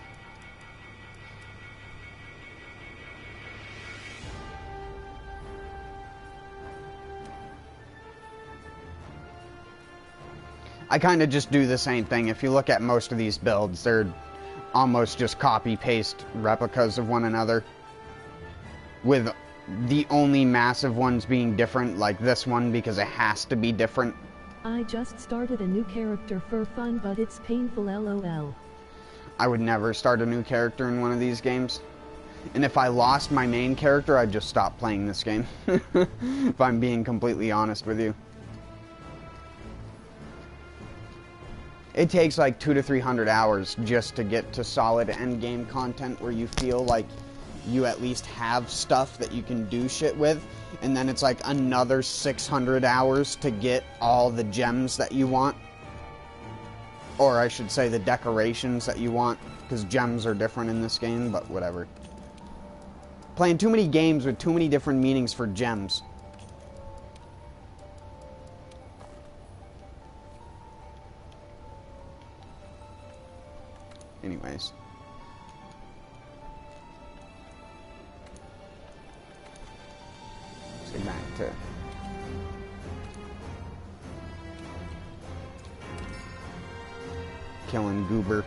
I kind of just do the same thing. If you look at most of these builds, they're almost just copy-paste replicas of one another, with the only massive ones being different, like this one, because it has to be different. I just started a new character for fun, but it's painful, lol. I would never start a new character in one of these games. And if I lost my main character, I'd just stop playing this game. If I'm being completely honest with you. It takes like 200 to 300 hours just to get to solid endgame content where you feel like you at least have stuff that you can do shit with, and then it's like another 600 hours to get all the gems that you want. Or I should say the decorations that you want, because gems are different in this game, but whatever. Playing too many games with too many different meanings for gems. Anyways. Let's get back to... killing Goober.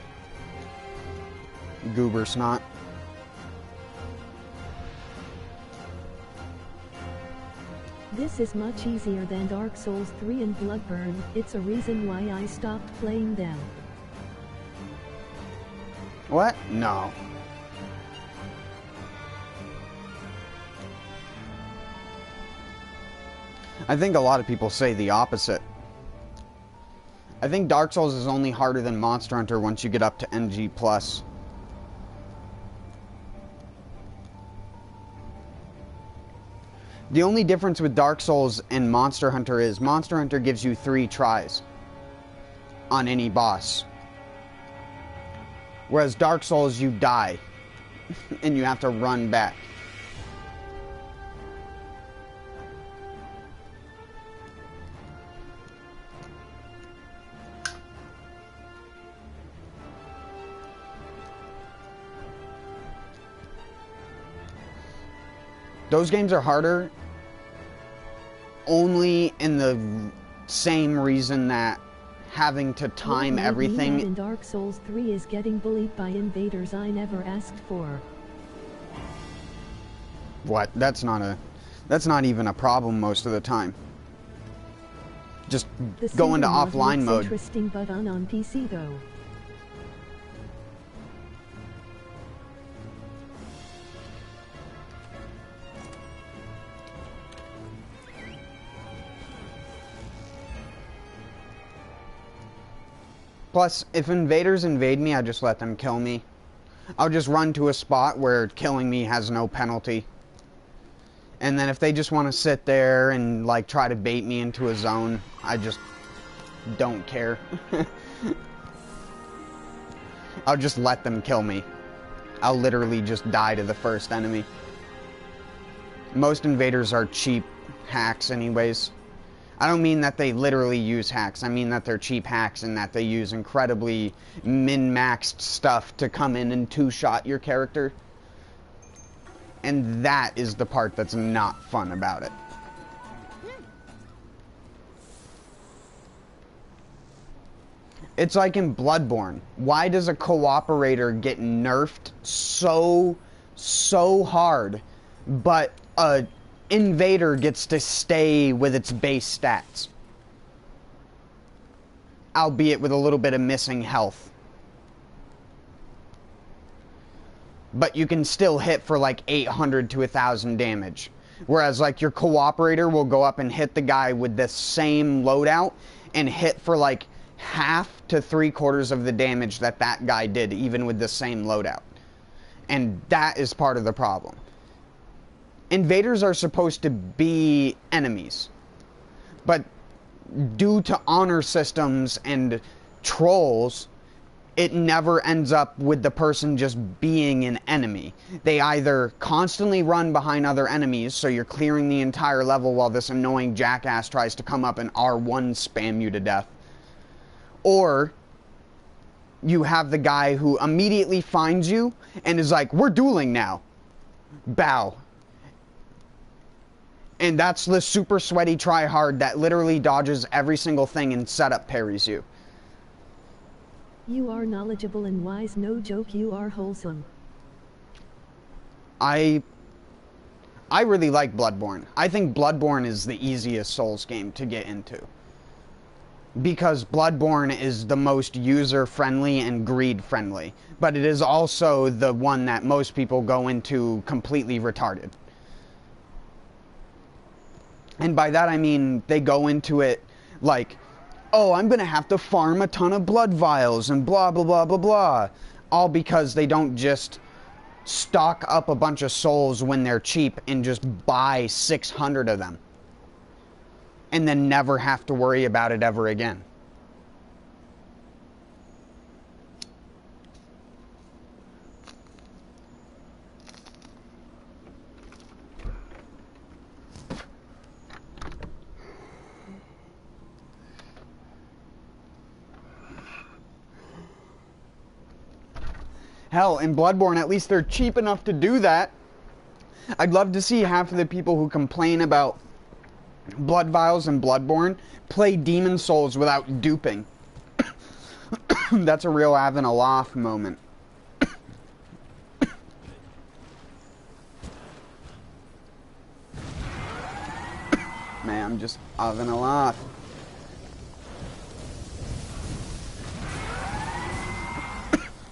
Goober snot. This is much easier than Dark Souls 3 and Bloodborne. It's a reason why I stopped playing them. What? No. I think a lot of people say the opposite. I think Dark Souls is only harder than Monster Hunter once you get up to NG+. The only difference with Dark Souls and Monster Hunter is Monster Hunter gives you 3 tries on any boss. Whereas Dark Souls, you die, and you have to run back. Those games are harder only in the same reason that having to time everything in Dark Souls 3 is getting bullied by invaders I never asked for. What? That's not even a problem most of the time. Just go into offline mode. Interesting, but on PC though. Plus, if invaders invade me, I just let them kill me. I'll just run to a spot where killing me has no penalty. And then if they just want to sit there and, like, try to bait me into a zone, I just don't care. I'll just let them kill me. I'll literally just die to the first enemy. Most invaders are cheap hacks anyways. I don't mean that they literally use hacks. I mean that they're cheap hacks and that they use incredibly min-maxed stuff to come in and two-shot your character. And that is the part that's not fun about it. It's like in Bloodborne. Why does a cooperator get nerfed so hard, but a invader gets to stay with its base stats? Albeit with a little bit of missing health. But you can still hit for like 800 to 1,000 damage. Whereas like your cooperator will go up and hit the guy with the same loadout and hit for like half to 3/4 of the damage that that guy did, even with the same loadout. And that is part of the problem. Invaders are supposed to be enemies. But due to honor systems and trolls, it never ends up with the person just being an enemy. They either constantly run behind other enemies, so you're clearing the entire level while this annoying jackass tries to come up and R1 spam you to death. Or you have the guy who immediately finds you and is like, we're dueling now. Bow. And that's the super sweaty tryhard that literally dodges every single thing and setup parries you. You are knowledgeable and wise, no joke, you are wholesome. I really like Bloodborne. I think Bloodborne is the easiest Souls game to get into. Because Bloodborne is the most user-friendly and greed-friendly. But it is also the one that most people go into completely retarded. And by that I mean they go into it like, oh, I'm gonna have to farm a ton of blood vials and blah, blah, blah, blah, blah. All because they don't just stock up a bunch of souls when they're cheap and just buy 600 of them. And then never have to worry about it ever again. Hell, in Bloodborne, at least they're cheap enough to do that. I'd love to see half of the people who complain about blood vials and Bloodborne play Demon Souls without duping. That's a real Avanaloth moment. Man, I'm just Avanaloth.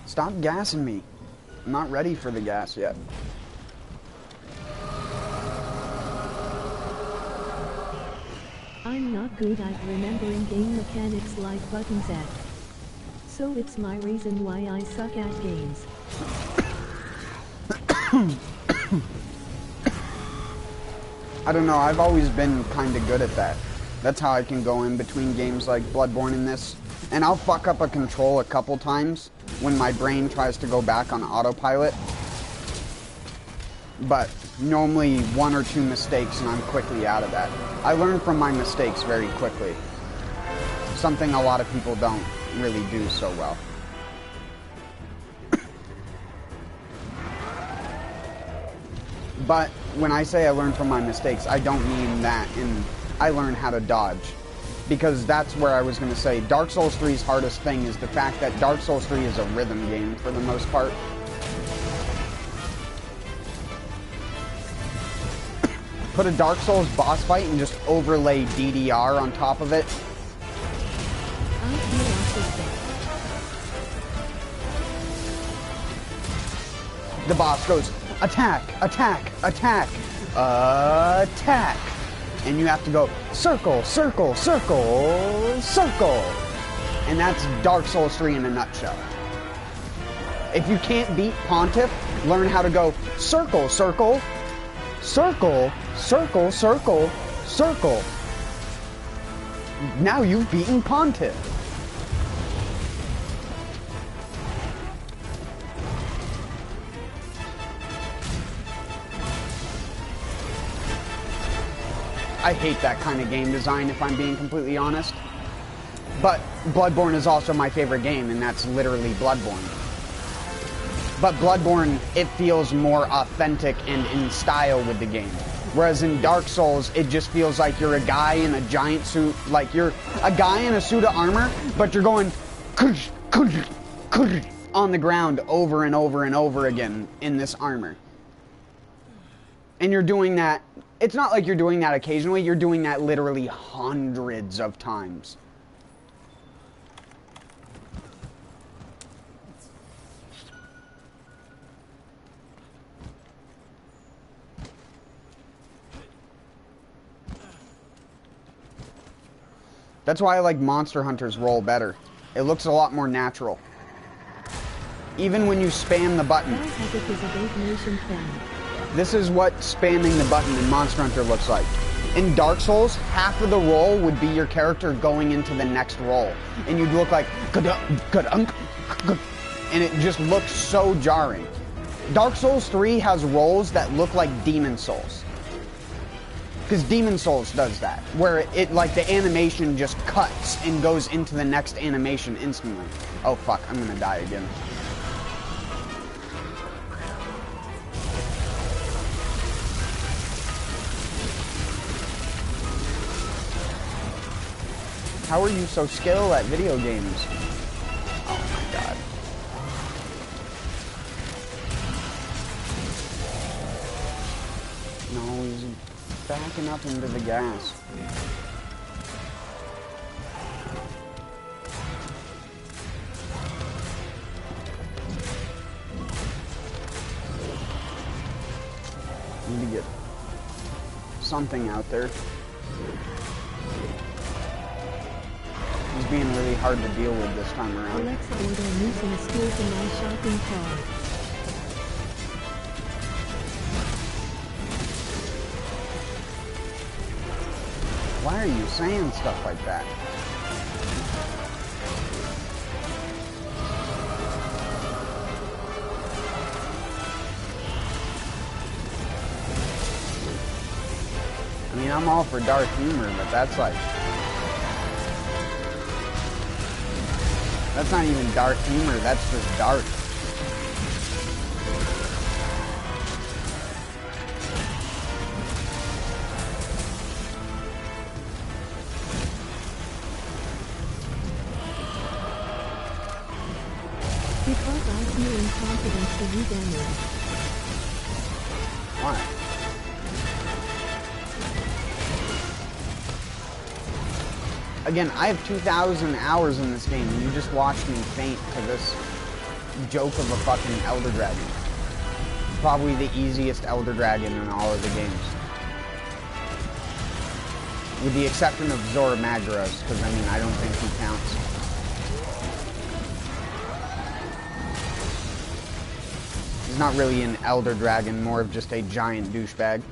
Stop gassing me. I'm not ready for the gas yet. I'm not good at remembering game mechanics like buttons at. So it's my reason why I suck at games. I don't know, I've always been kinda good at that. That's how I can go in between games like Bloodborne and this. And I'll fuck up a control a couple times when my brain tries to go back on autopilot. But normally 1 or 2 mistakes and I'm quickly out of that. I learn from my mistakes very quickly. Something a lot of people don't really do so well. But when I say I learn from my mistakes, I don't mean that in I learn how to dodge. Because that's where I was going to say, Dark Souls 3's hardest thing is the fact that Dark Souls 3 is a rhythm game for the most part. Put a Dark Souls boss fight and just overlay DDR on top of it. The boss goes, attack, attack, attack, attack. And you have to go, circle, circle, circle, circle. And that's Dark Souls 3 in a nutshell. If you can't beat Pontiff, learn how to go, circle, circle, circle, circle, circle, circle. Now you've beaten Pontiff. I hate that kind of game design, if I'm being completely honest. But Bloodborne is also my favorite game, and that's literally Bloodborne. But Bloodborne, it feels more authentic and in style with the game. Whereas in Dark Souls, it just feels like you're a guy in a giant suit, like you're a guy in a suit of armor, but you're going on the ground over and over and over again in this armor. And you're doing that, it's not like you're doing that occasionally, you're doing that literally hundreds of times. That's why I like Monster Hunter's roll better. It looks a lot more natural. Even when you spam the button. This is what spamming the button in Monster Hunter looks like. In Dark Souls, half of the roll would be your character going into the next roll. And you'd look like, and it just looks so jarring. Dark Souls 3 has rolls that look like Demon Souls. Because Demon Souls does that, where it, like, the animation just cuts and goes into the next animation instantly. Oh fuck, I'm gonna die again. How are you so skilled at video games? Oh my god. No, he's backing up into the gas. Need to get something out there. He's being really hard to deal with this time around. Alexa, order missing skills in my shopping cart. Why are you saying stuff like that? I mean, I'm all for dark humor, but that's like... That's not even dark humor, that's just dark. Because I feel inconfident to you damage. Why? Again, I have 2,000 hours in this game, and you just watched me faint to this joke of a fucking Elder Dragon. Probably the easiest Elder Dragon in all of the games. With the exception of Zora Magdaros, because, I mean, I don't think he counts. He's not really an Elder Dragon, more of just a giant douchebag.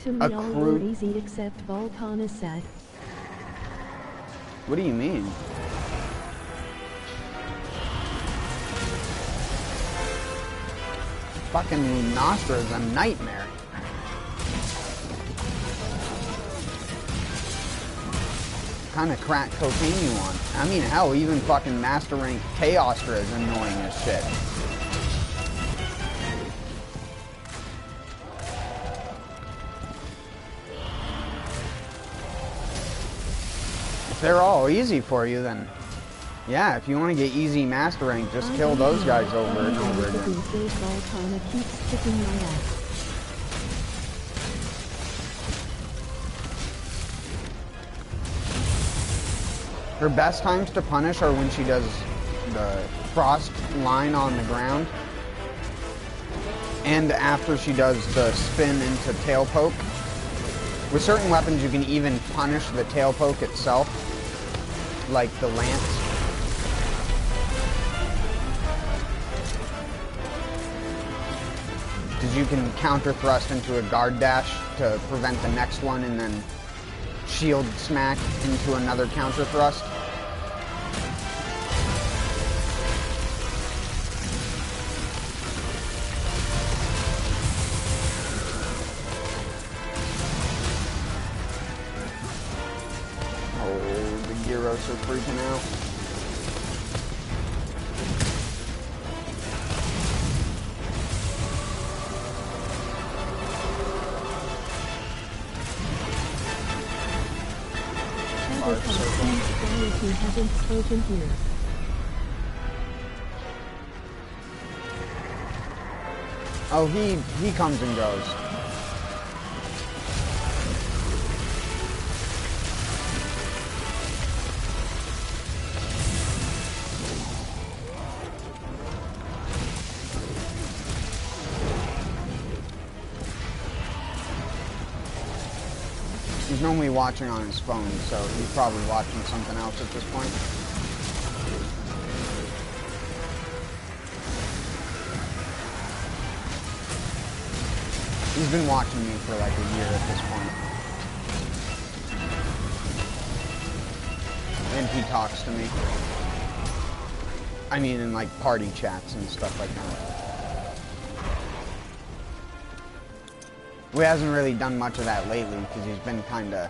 To me, all were easy except Volcana set. What do you mean? Fucking Lunastra is a nightmare. What kind of crack cocaine you on? I mean, hell, even fucking Master Rank Chaostra is annoying as shit. If they're all easy for you, then yeah, if you want to get easy Master Rank, just kill those guys over and over again. Volcana keeps kicking my ass. Her best times to punish are when she does the frost line on the ground, and after she does the spin into tail poke. With certain weapons, you can even punish the tail poke itself, like the lance. Because you can counter thrust into a guard dash to prevent the next one, and then shield smack into another counter thrust. are freaking out. We haven't spoken here. Oh, he comes and goes. He's normally watching on his phone, so he's probably watching something else at this point. He's been watching me for like a year at this point. And he talks to me. I mean, in like party chats and stuff like that. We hasn't really done much of that lately because he's been kinda...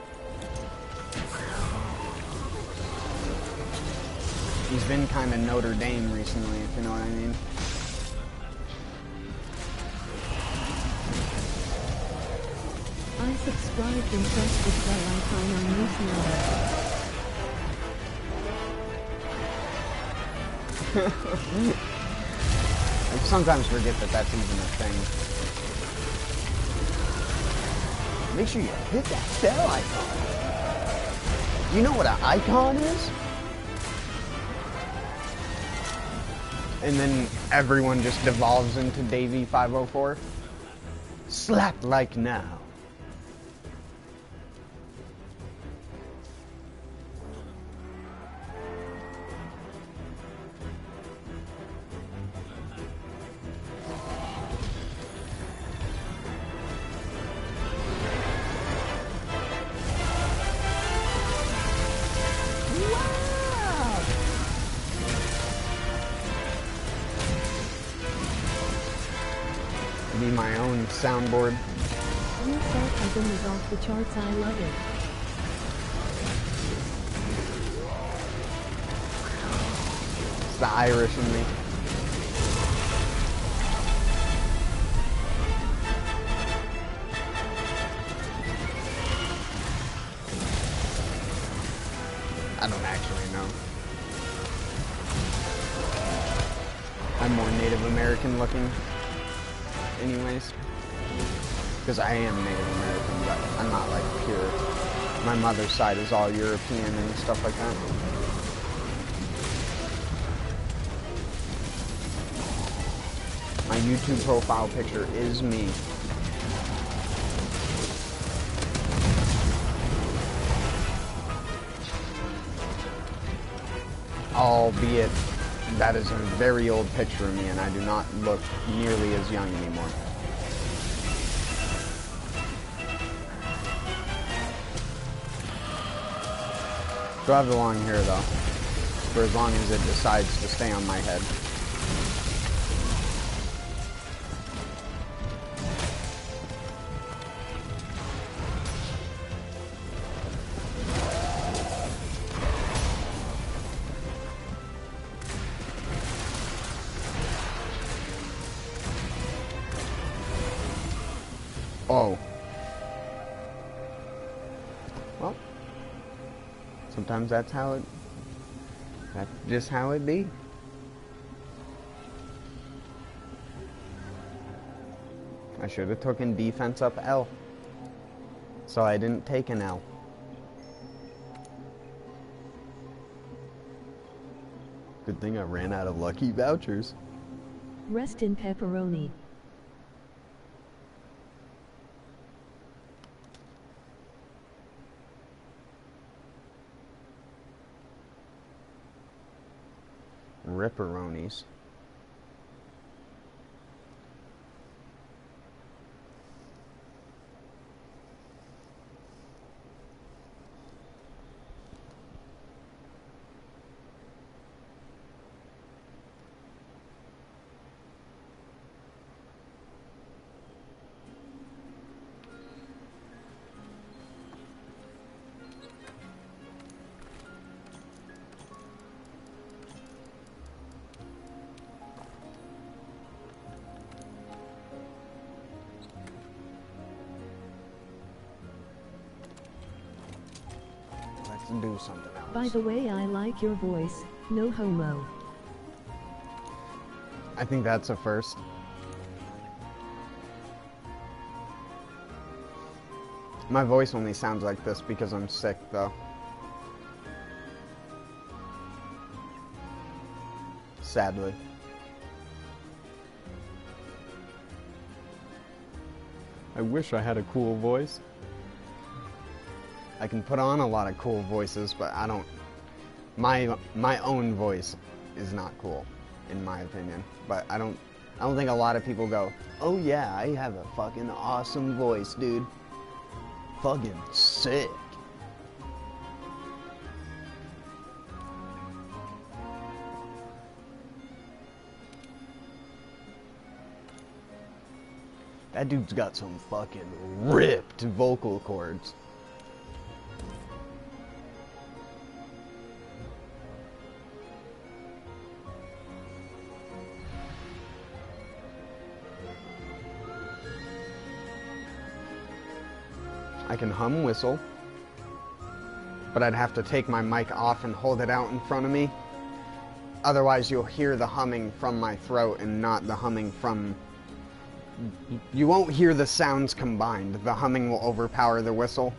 He's been kinda Notre Dame recently, if you know what I mean. I subscribed and pressed the bell icon on newsletter. I sometimes forget that that's even a thing. Make sure you hit that bell icon. You know what an icon is? And then everyone just devolves into Davey504. Slap like now. Be my own soundboard. Your sarcasm is off the charts, I love it. It's the Irish in me. I don't actually know. I'm more Native American looking. Anyways, because I am Native American, but I'm not like pure. My mother's side is all European and stuff like that. My YouTube profile picture is me. Albeit, that is a very old picture of me, and I do not look nearly as young anymore. Still have the long hair, though, for as long as it decides to stay on my head. Oh. Well, sometimes that's just how it be. I should have taken defense up L. So I didn't take an L. Good thing I ran out of lucky vouchers. Rest in pepperoni. Ripperonis. do something else. By the way, I like your voice. No homo. I think that's a first. My voice only sounds like this because I'm sick, though. Sadly. I wish I had a cool voice. I can put on a lot of cool voices, but I don't... My own voice is not cool, in my opinion. But I don't think a lot of people go, oh yeah, I have a fucking awesome voice, dude. Fucking sick. That dude's got some fucking ripped vocal cords. I can hum whistle, but I'd have to take my mic off and hold it out in front of me. Otherwise, you'll hear the humming from my throat and not the humming from... You won't hear the sounds combined. The humming will overpower the whistle.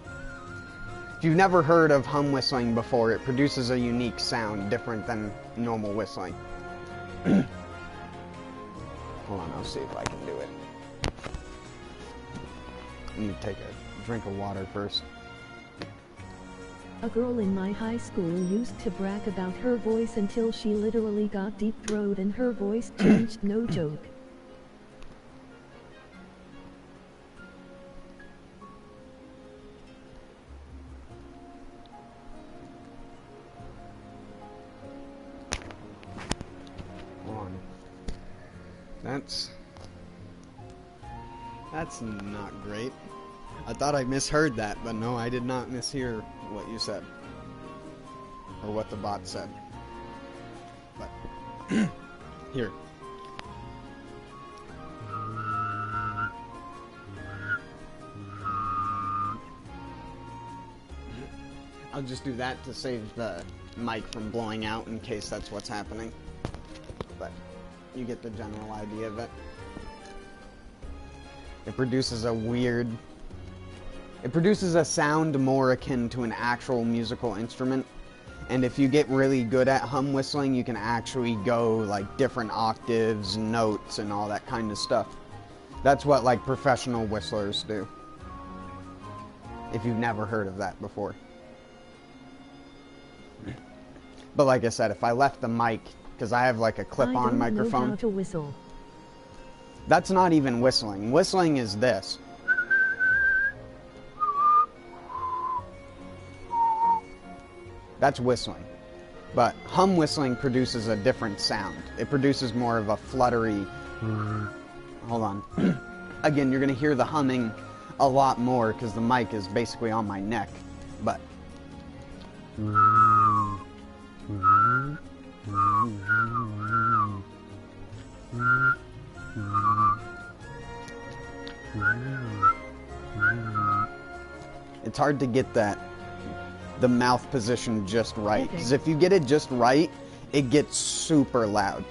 If you've never heard of hum whistling before, it produces a unique sound different than normal whistling. Hold on, I'll see if I can do it. I need to take a drink of water first. A girl in my high school used to brag about her voice until she literally got deep throat and her voice changed, no joke. That's not great. I thought I misheard that, but no, I did not mishear what you said. Or what the bot said. But, here. I'll just do that to save the mic from blowing out in case that's what's happening. But you get the general idea of it. It produces a sound more akin to an actual musical instrument. And if you get really good at hum whistling, you can actually go like different octaves, notes, and all that kind of stuff. That's what like professional whistlers do. If you've never heard of that before. But like I said, if I left the mic, because I have like a clip-on microphone. I don't know how to whistle. That's not even whistling. Whistling is this. That's whistling. But hum whistling produces a different sound. It produces more of a fluttery... Hold on. Again, you're going to hear the humming a lot more because the mic is basically on my neck. But... It's hard to get the mouth position just right. Because if you get it just right, it gets super loud.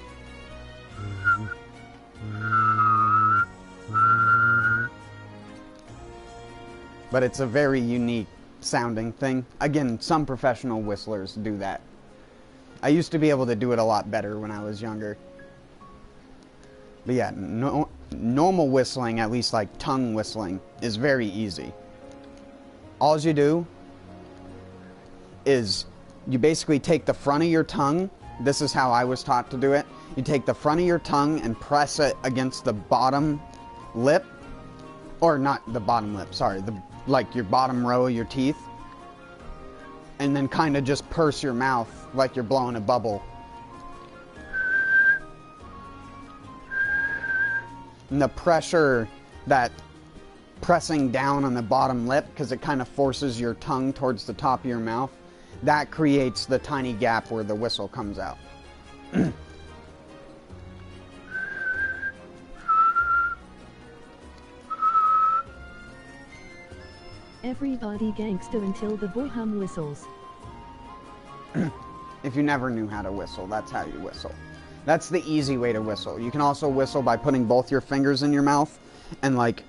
But it's a very unique sounding thing. Again, some professional whistlers do that. I used to be able to do it a lot better when I was younger. But yeah, normal whistling, at least like tongue whistling, is very easy. All you do is you basically take the front of your tongue. This is how I was taught to do it. You take the front of your tongue and press it against the bottom lip. Or not the bottom lip, sorry. Like your bottom row of your teeth. And then kind of just purse your mouth like you're blowing a bubble. And the pressure that pressing down on the bottom lip, because it kind of forces your tongue towards the top of your mouth, that creates the tiny gap where the whistle comes out. Everybody gangsta until the boy hum whistles. If you never knew how to whistle, that's how you whistle. That's the easy way to whistle. You can also whistle by putting both your fingers in your mouth and, like,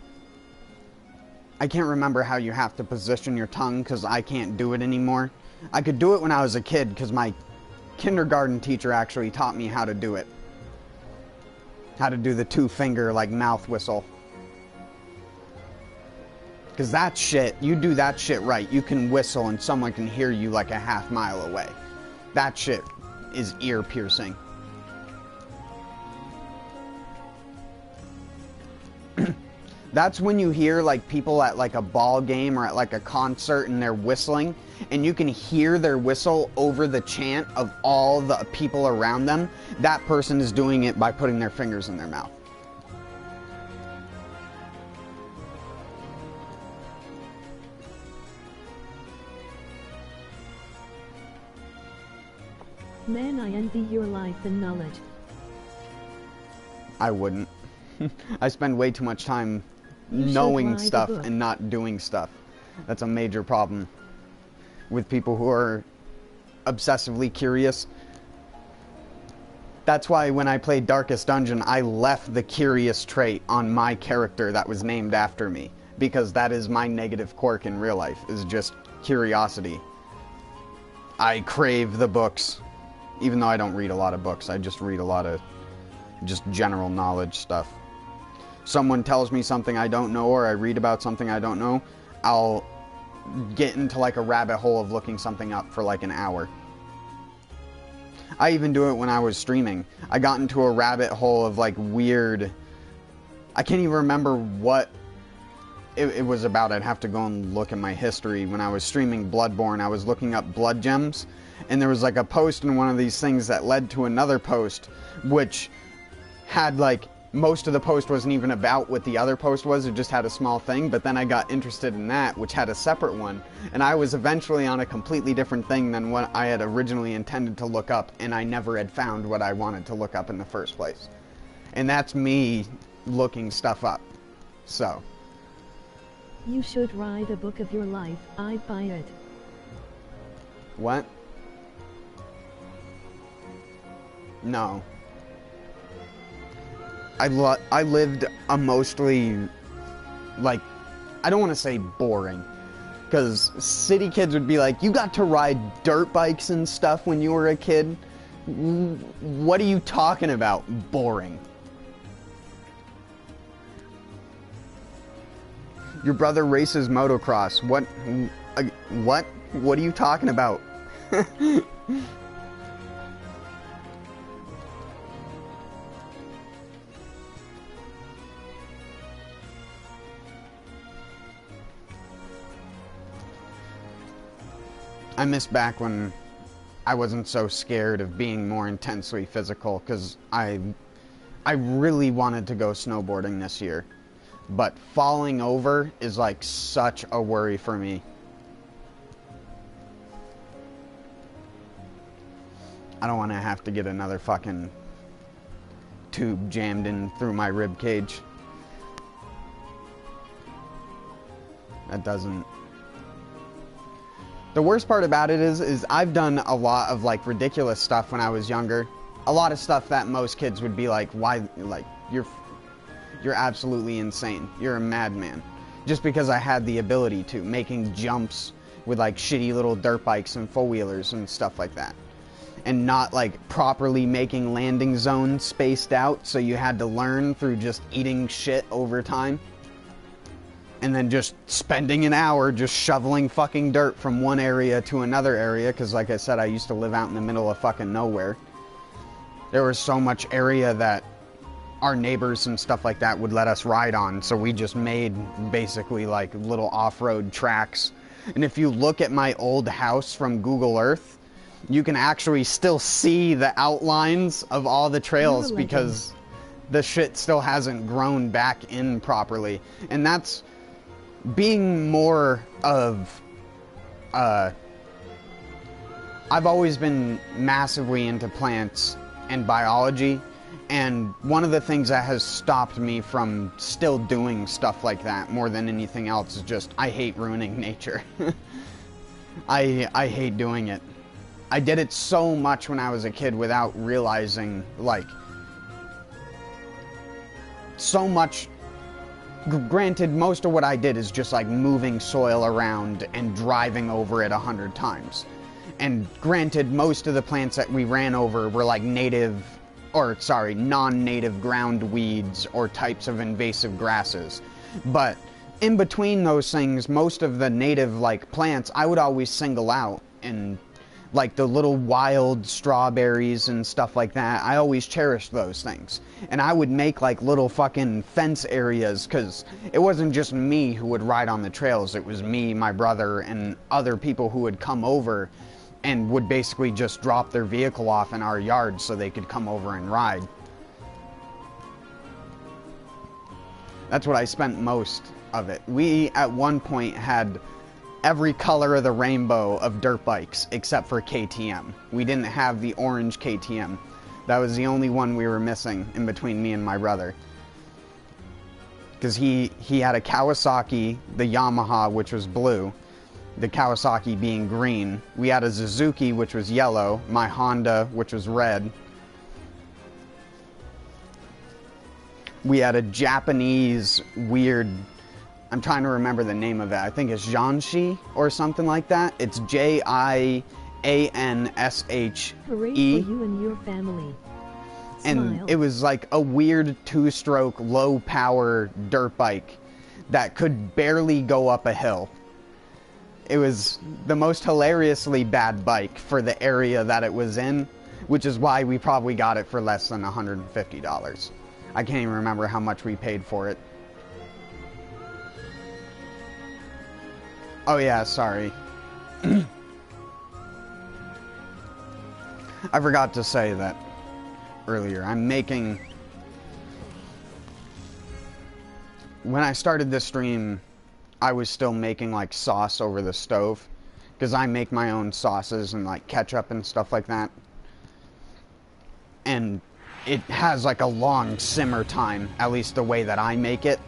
I can't remember how you have to position your tongue because I can't do it anymore. I could do it when I was a kid because my kindergarten teacher actually taught me how to do it. How to do the 2-finger, like, mouth whistle. Because that shit, you do that shit right, you can whistle and someone can hear you like a half-mile away. That shit is ear-piercing. That's when you hear, like, people at, like, a ball game or at, like, a concert and they're whistling, and you can hear their whistle over the chant of all the people around them. That person is doing it by putting their fingers in their mouth. Man, I envy your life and knowledge. I wouldn't. I spend way too much time You should knowing write a stuff book. and not doing stuff. That's a major problem with people who are obsessively curious. That's why when I played Darkest Dungeon, I left the curious trait on my character that was named after me. Because that is my negative quirk in real life, is just curiosity. I crave the books. Even though I don't read a lot of books, I just read a lot of just general knowledge stuff. Someone tells me something I don't know, or I read about something I don't know, I'll get into like a rabbit hole of looking something up for like an hour. I even do it when I was streaming. I got into a rabbit hole of like weird... I can't even remember what it was about. I'd have to go and look at my history. When I was streaming Bloodborne, I was looking up blood gems, and there was like a post in one of these things that led to another post, which had like... most of the post wasn't even about what the other post was, it just had a small thing, but then I got interested in that, which had a separate one, and I was eventually on a completely different thing than what I had originally intended to look up, and I never had found what I wanted to look up in the first place. And that's me looking stuff up. So. You should write a book of your life. I'd buy it. What? No. I lived a mostly, like, I don't want to say boring, because city kids would be like, you got to ride dirt bikes and stuff when you were a kid? What are you talking about, boring? Your brother races motocross. What? What? What are you talking about? I miss back when I wasn't so scared of being more intensely physical, because I really wanted to go snowboarding this year. But falling over is like such a worry for me. I don't want to have to get another fucking tube jammed in through my rib cage. That doesn't... The worst part about it is I've done a lot of like ridiculous stuff when I was younger. A lot of stuff that most kids would be like, why, like, you're absolutely insane. You're a madman. Just because I had the ability to, making jumps with like shitty little dirt bikes and four-wheelers and stuff like that. And not like properly making landing zones spaced out, so you had to learn through just eating shit over time. And then just spending an hour just shoveling fucking dirt from one area to another area, because like I said, I used to live out in the middle of fucking nowhere. There was so much area that our neighbors and stuff like that would let us ride on, so we just made basically like little off-road tracks. And if you look at my old house from Google Earth, you can actually still see the outlines of all the trails because the shit still hasn't grown back in properly. And that's being more of I've always been massively into plants and biology, and one of the things that has stopped me from still doing stuff like that more than anything else is just I hate ruining nature. I hate doing it. I did it so much when I was a kid without realizing, like, so much. Granted, most of what I did is just like moving soil around and driving over it 100 times. And granted, most of the plants that we ran over were like non-native ground weeds or types of invasive grasses. But in between those things, most of the native like plants I would always single out, and like the little wild strawberries and stuff like that, I always cherished those things. And I would make like little fucking fence areas, because it wasn't just me who would ride on the trails, it was me, my brother, and other people who would come over and would basically just drop their vehicle off in our yard so they could come over and ride. That's what I spent most of it. We at one point had every color of the rainbow of dirt bikes except for KTM. We didn't have the orange KTM. That was the only one we were missing in between me and my brother. Because he had a Kawasaki, the Yamaha, which was blue, the Kawasaki being green. We had a Suzuki, which was yellow, my Honda, which was red. We had a Japanese weird, I'm trying to remember the name of it. I think it's Janshi or something like that. It's Jansze. Hooray for you and your family. And Smile. it was like a weird two-stroke, low-power dirt bike that could barely go up a hill. It was the most hilariously bad bike for the area that it was in, which is why we probably got it for less than $150. I can't even remember how much we paid for it. Oh yeah, sorry. I forgot to say that earlier. When I started this stream, I was still making like sauce over the stove, because I make my own sauces and like ketchup and stuff like that. And it has like a long simmer time, at least the way that I make it.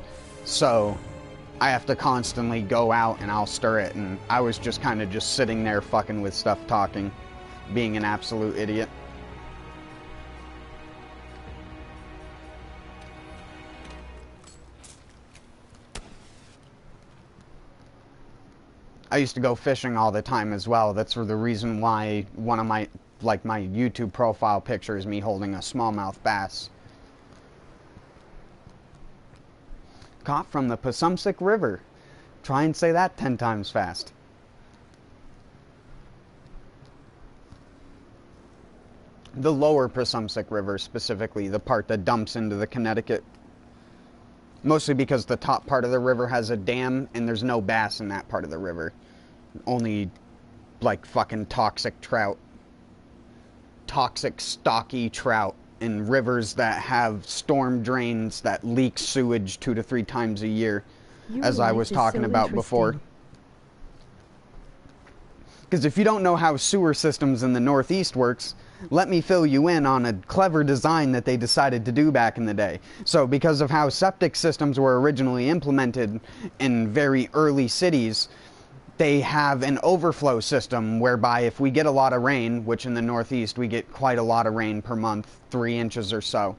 So I have to constantly go out and I'll stir it, and I was just kind of just sitting there fucking with stuff, talking, being an absolute idiot. I used to go fishing all the time as well. That's the reason why one of my YouTube profile picture is me holding a smallmouth bass. Caught from the Passumpsic River. Try and say that 10 times fast. The lower Passumpsic River, specifically, the part that dumps into the Connecticut. Mostly because the top part of the river has a dam, and there's no bass in that part of the river. Only, like, fucking toxic trout. Toxic, stocky trout in rivers that have storm drains that leak sewage 2 to 3 times a year, as I was talking about before. Because if you don't know how sewer systems in the Northeast works, let me fill you in on a clever design that they decided to do back in the day. So because of how septic systems were originally implemented in very early cities, they have an overflow system whereby if we get a lot of rain, which in the Northeast we get quite a lot of rain per month, 3 inches or so,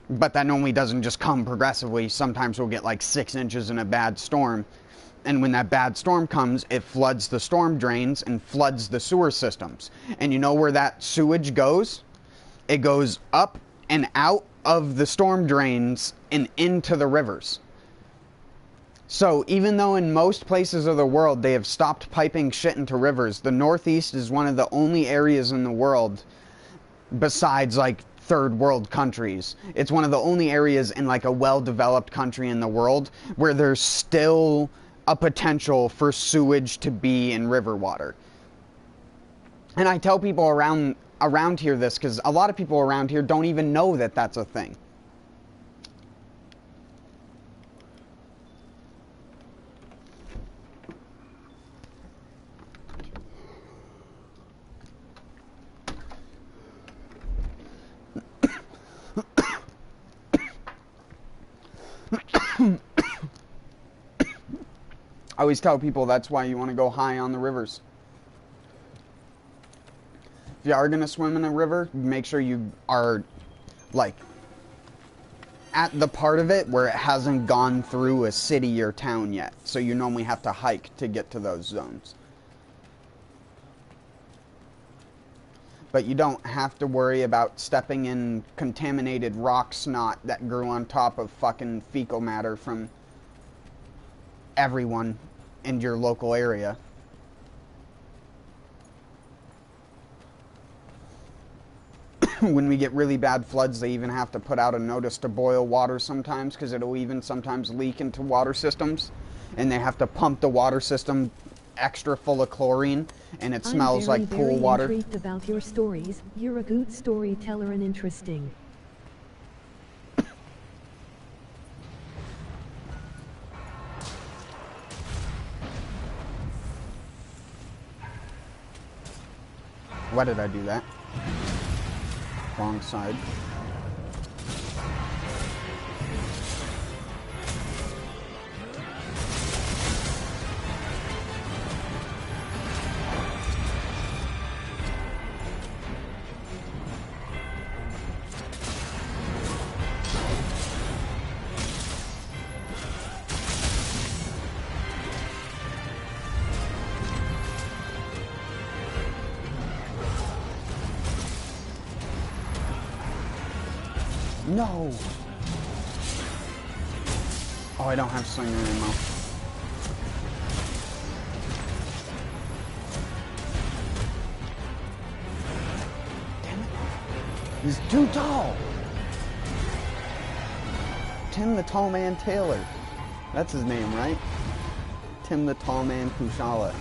but that normally doesn't just come progressively. Sometimes we'll get like 6 inches in a bad storm. And when that bad storm comes, it floods the storm drains and floods the sewer systems. And you know where that sewage goes? It goes up and out of the storm drains and into the rivers. So even though in most places of the world they have stopped piping shit into rivers, the Northeast is one of the only areas in the world, besides like third world countries, it's one of the only areas in like a well-developed country in the world where there's still a potential for sewage to be in river water. And I tell people around here this because a lot of people around here don't even know that that's a thing. I always tell people that's why you want to go high on the rivers. If you are going to swim in a river, make sure you are, like, at the part of it where it hasn't gone through a city or town yet. So you normally have to hike to get to those zones. But you don't have to worry about stepping in contaminated rock snot that grew on top of fucking fecal matter from everyone in your local area. When we get really bad floods, they even have to put out a notice to boil water sometimes, because it'll even sometimes leak into water systems, and they have to pump the water system extra full of chlorine, and it smells like pool water. I'm very intrigued about your stories. You're a good storyteller and interesting. Why did I do that? Wrong side. No! Oh, I don't have slinger ammo. Damn it. He's too tall! Tim the Tall Man Taylor. That's his name, right? Tim the Tall Man Kushala.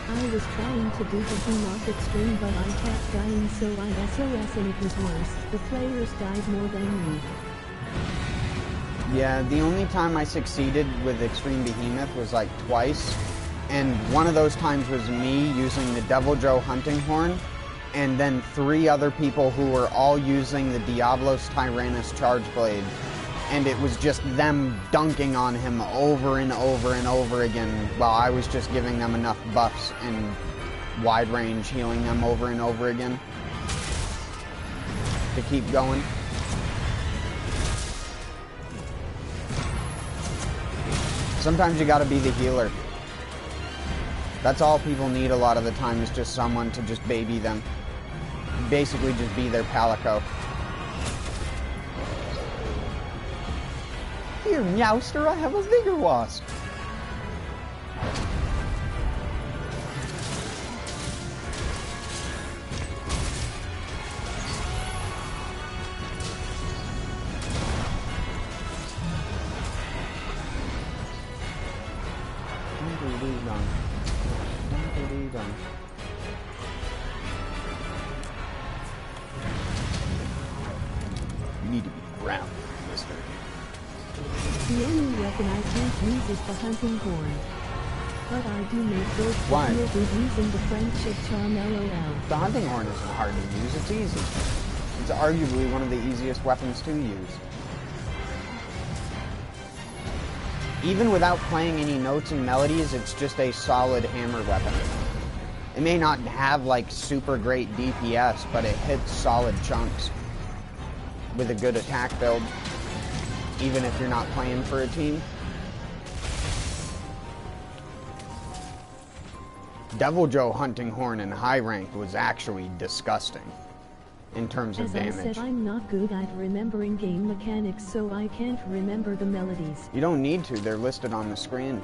I was trying to do the Behemoth Extreme, but I kept dying, so I SOS, and it was worse. The players died more than me. Yeah, the only time I succeeded with Extreme Behemoth was like twice, and one of those times was me using the Devil Joe hunting horn, and then 3 other people who were all using the Diablos Tyrannus charge blade, and it was just them dunking on him over and over and over again, while I was just giving them enough buffs and wide range healing them over and over again to keep going. Sometimes you gotta be the healer. That's all people need a lot of the time, is just someone to just baby them. Basically just be their palico. Here, Meowster, I have a Vigor Wasp. You need to be grounded, mister. The only weapon I can't use is the hunting horn. But I do make good Why? feel good using the friendship charm, LOL. The hunting horn isn't hard to use, it's easy. It's arguably one of the easiest weapons to use. Even without playing any notes and melodies, it's just a solid hammer weapon. It may not have like super great DPS, but it hits solid chunks with a good attack build, even if you're not playing for a team. Devil Joe hunting horn in high rank was actually disgusting in terms of damage. As I said, I'm not good at remembering game mechanics, so I can't remember the melodies. You don't need to, they're listed on the screen.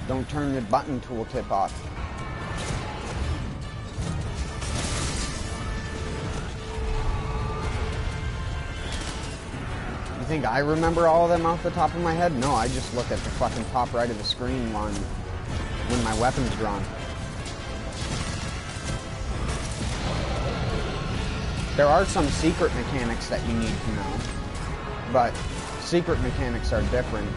Don't turn the button tooltip off. You think I remember all of them off the top of my head? No, I just look at the fucking top right of the screen when my weapon's drawn. There are some secret mechanics that you need to know, but secret mechanics are different.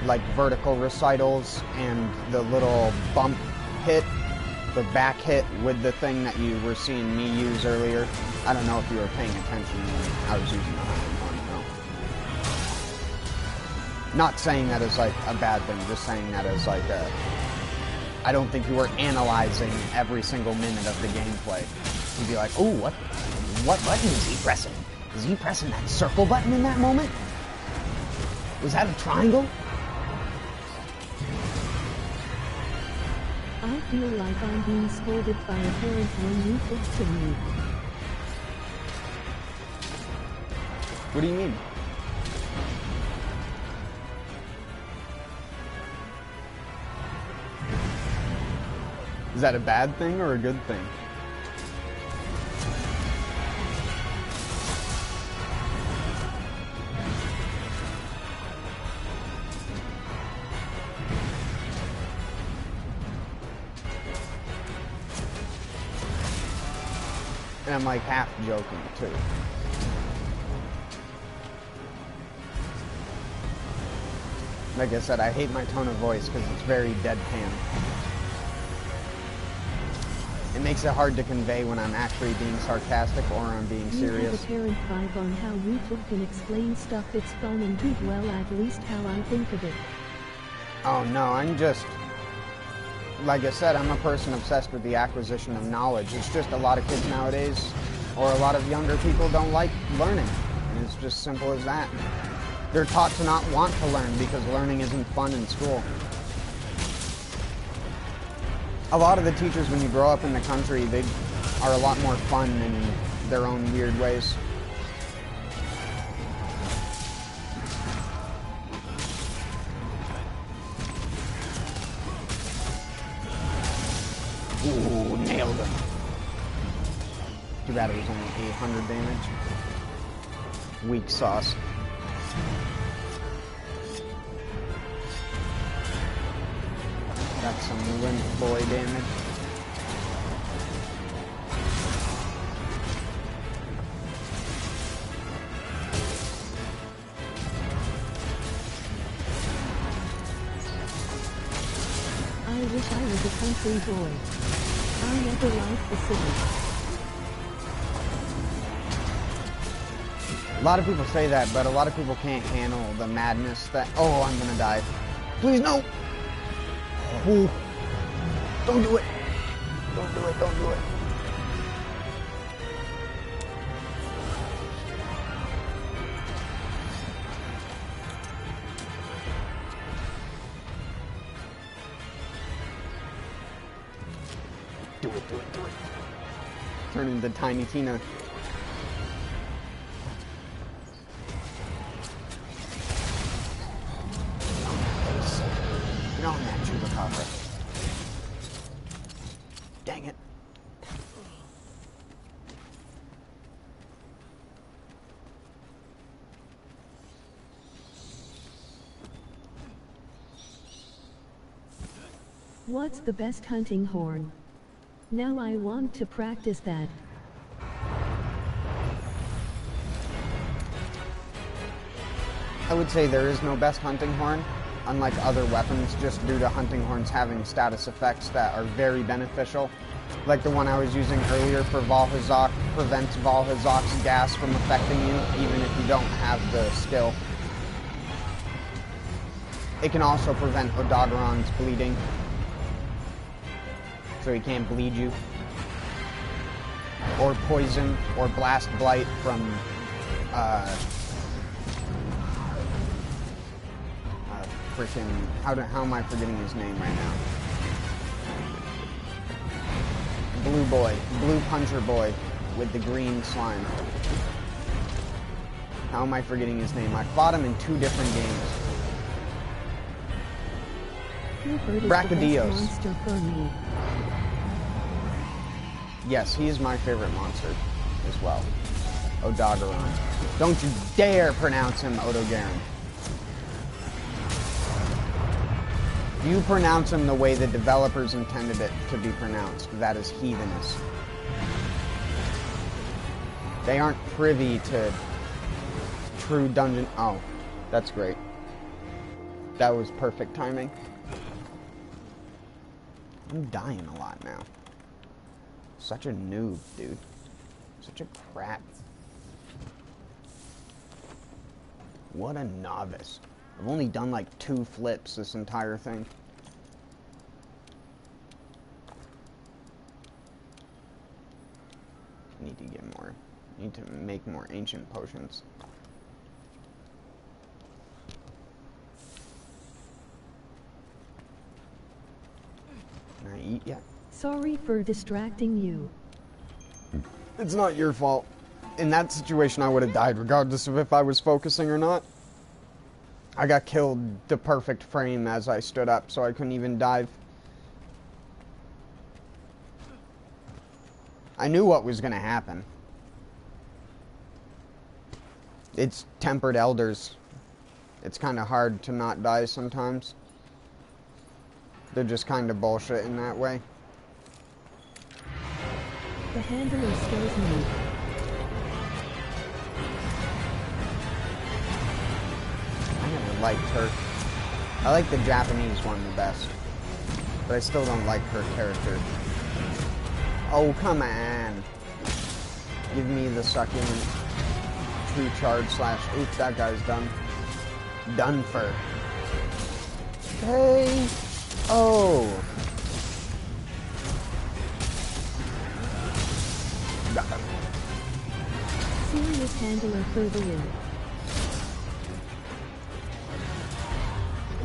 Like vertical recitals and the little bump hit, the back hit with the thing that you were seeing me use earlier. I don't know if you were paying attention when I was using the hunting horn, no. Not saying that as like a bad thing, just saying that as like a... I don't think you were analyzing every single minute of the gameplay. You'd be like, oh, what button is he pressing? Is he pressing that circle button in that moment? Was that a triangle? I feel like I'm being scolded by a parent when you talk to me. What do you mean? Is that a bad thing or a good thing? And I'm like half joking too. Like I said, I hate my tone of voice because it's very deadpan. It makes it hard to convey when I'm actually being sarcastic or I'm being serious. You have a parent vibe on how you talk and explain stuff. It's fun and good, well, at least how I think of it. Oh no, I'm just... Like I said, I'm a person obsessed with the acquisition of knowledge. It's just a lot of kids nowadays, or a lot of younger people, don't like learning. And it's just simple as that. They're taught to not want to learn because learning isn't fun in school. A lot of the teachers, when you grow up in the country, they are a lot more fun in their own weird ways. Ooh, nailed him. Too bad it was only 800 damage. Weak sauce. Got some limp boy damage. I wish I was a country boy. I never liked the city. A lot of people say that, but a lot of people can't handle the madness that... Oh, I'm gonna die. Please, no! Ooh. Don't do it! Don't do it, don't do it. Do it, do it, do it. Turn into Tiny Tina. Get on that chupacabra. Dang it. What's the best hunting horn? Now I want to practice that. I would say there is no best hunting horn, unlike other weapons, just due to hunting horns having status effects that are very beneficial. Like the one I was using earlier for Valhazak, prevents Valhazak's gas from affecting you, even if you don't have the skill. It can also prevent Odogaron's bleeding, so he can't bleed you. Or poison, or blast blight from, freaking, how am I forgetting his name right now? Blue boy, blue puncher boy with the green slime. How am I forgetting his name? I fought him in 2 different games. Brachydios. Yes, he is my favorite monster as well. Odogaron. Don't you dare pronounce him Odogaron. You pronounce him the way the developers intended it to be pronounced. That is heathenous. They aren't privy to true dungeon... Oh, that's great. That was perfect timing. I'm dying a lot now. Such a noob, dude. Such a crap. What a novice. I've only done like 2 flips this entire thing. Need to get more. Need to make more ancient potions. Can I eat yet? Sorry for distracting you. It's not your fault. In that situation, I would have died regardless of if I was focusing or not. I got killed the perfect frame as I stood up, so I couldn't even dive. I knew what was going to happen. It's tempered elders. It's kind of hard to not die sometimes. They're just kind of bullshit in that way. The handler scares me. I never liked her. I like the Japanese one the best. But I still don't like her character. Oh, come on. Give me the succulent true charge slash... Oops, that guy's done. Done for. Hey! Oh! Got him. Serious handler for the win.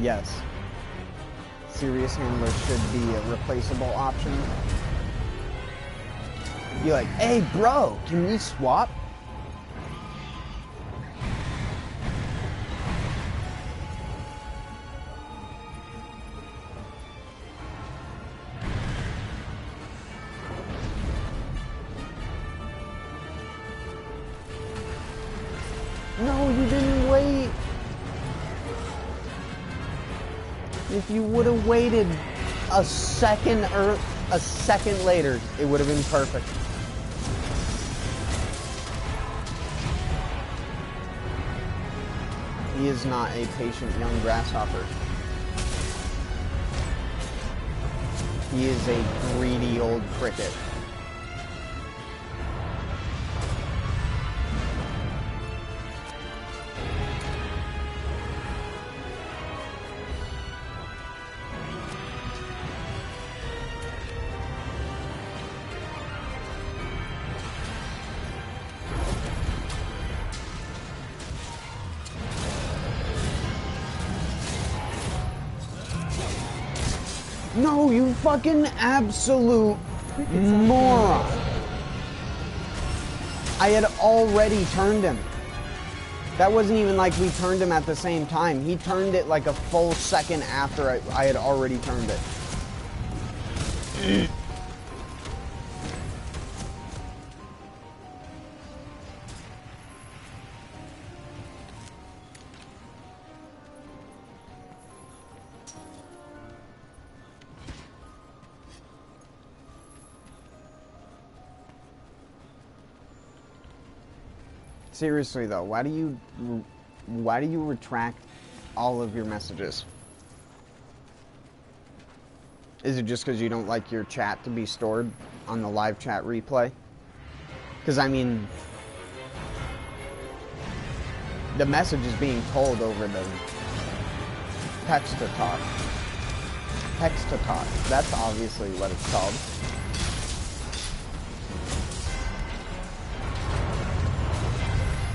Yes. Serious handler should be a replaceable option. Be like, hey bro, can we swap? No, you didn't wait. If you would have waited a second later, it would have been perfect. He is not a patient young grasshopper. He is a greedy old cricket. No, you fucking absolute moron. I had already turned him. That wasn't even like we turned him at the same time. He turned it like a full second after I had already turned it. Seriously though, why do you retract all of your messages? Is it just because you don't like your chat to be stored on the live chat replay? Because I mean, the message is being told over the text to talk. Text to talk. That's obviously what it's called.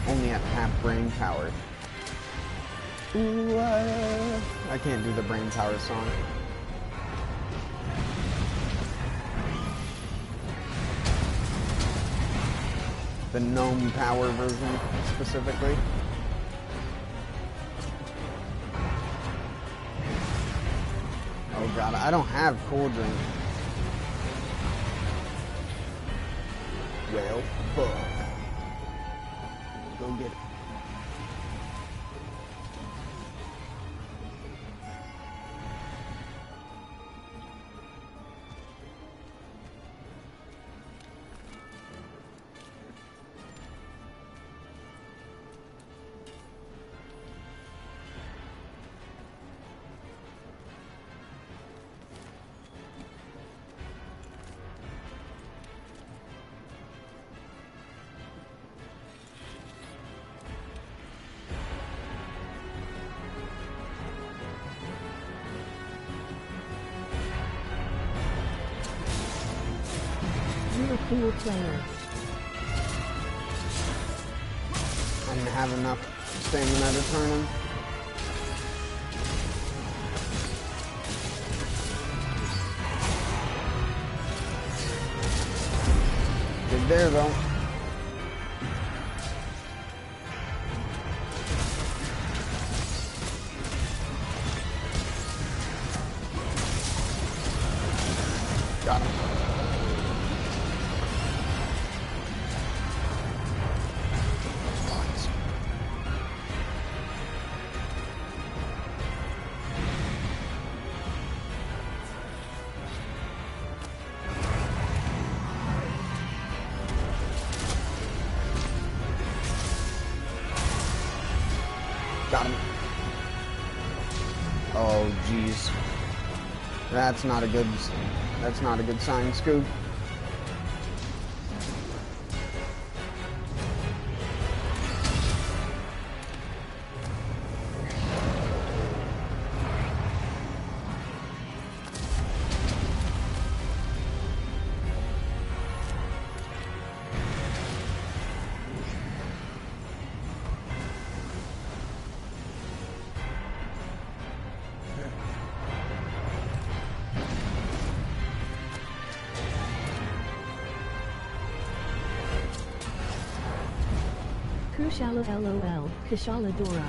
Only at half brain power. Ooh, I can't do the brain power song. The gnome power version, specifically. Oh god, I don't have cool drink. Well, fuck. Go get it. a cool player. I didn't have enough stamina to turn him. Good there, though. Got him. Got him. Oh, jeez. That's not a good sign, Scoop. Kushala LOL, Kushala Dora.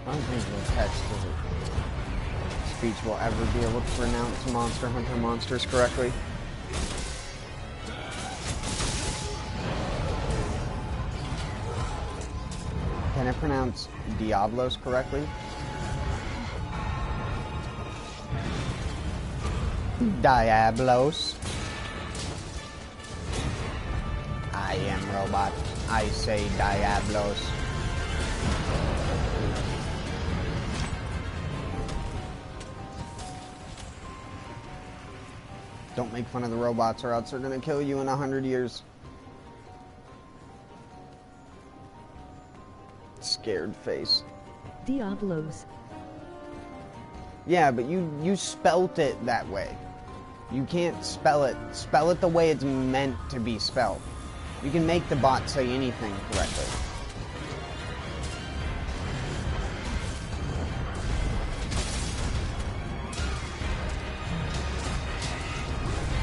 I don't think the text-to-speech will ever be able to pronounce Monster Hunter monsters correctly. Can it pronounce Diablos correctly? Diablos. I am robot. I say Diablos. Don't make fun of the robots or else they're gonna kill you in 100 years. Scared face. Diablos. Yeah, but you spelt it that way. You can't spell it. Spell it the way it's meant to be spelled. You can make the bot say anything correctly.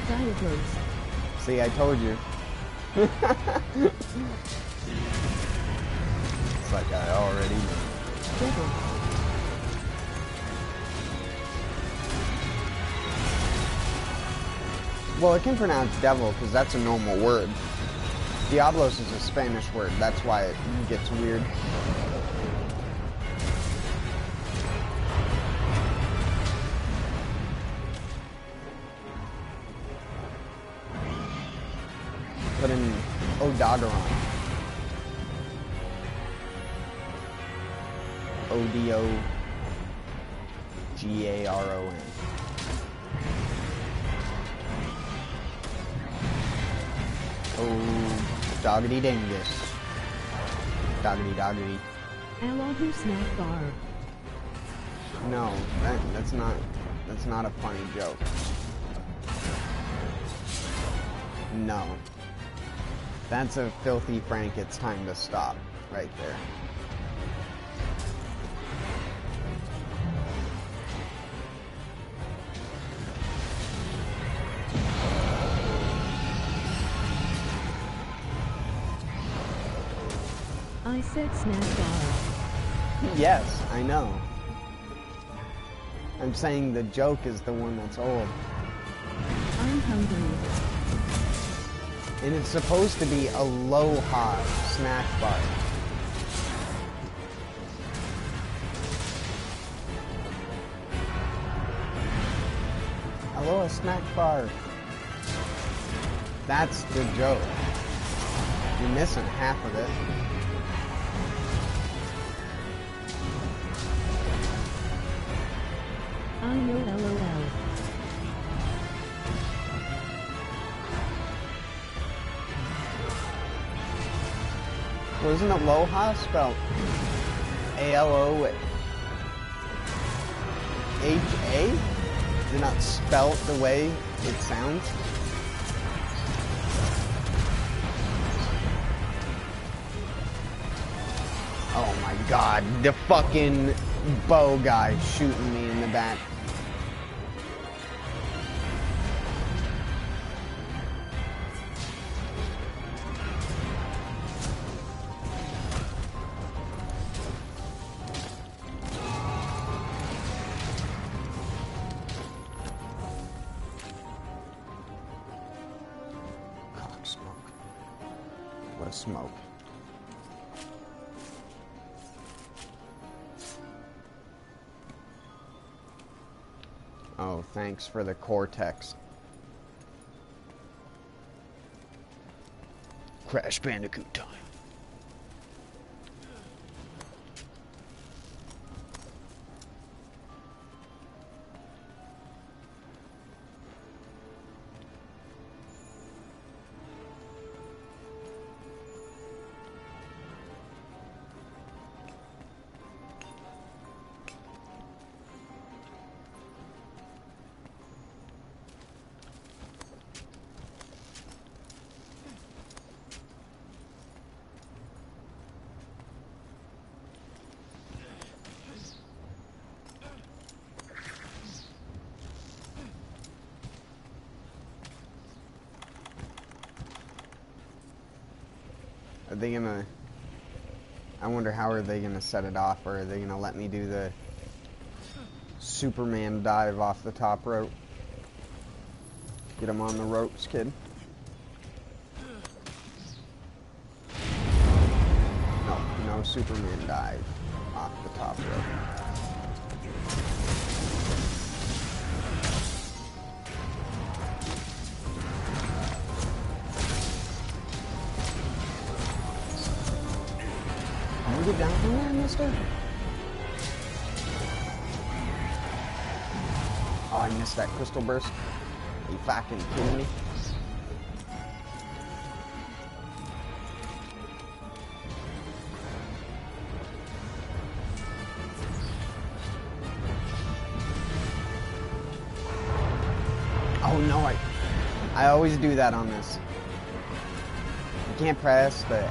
Diablos. See, I told you. It's like I already know. Devil. Well, it can pronounce devil because that's a normal word. Diablos is a Spanish word. That's why it gets weird. Put in Odogaron. O-D-O-G-A-R-O-N. Oh, doggity dingus. Doggity doggity. Allahu snack bar. No, that's not a funny joke. No. That's a filthy prank. It's time to stop right there. I said snack bar. Yes, I know. I'm saying the joke is the one that's old. I'm hungry. And it's supposed to be Aloha snack bar. Aloha snack bar. That's the joke. You're missing half of it. I know LOL. Well, isn't Aloha spelled A-L-O-H-A? Is it not spelt the way it sounds? Oh my god, the fucking bow guy shooting me in the back. Cock smoke. What a smoke. Oh, thanks for the Cortex. Crash Bandicoot time. Are they gonna... I wonder how are they gonna set it off, or are they gonna let me do the Superman dive off the top rope? Get him on the ropes, kid. No Superman dive off the top rope. Get down from there, mister? Oh, I missed that crystal burst. Are you fucking kidding me? Oh no, I always do that on this. You can't press the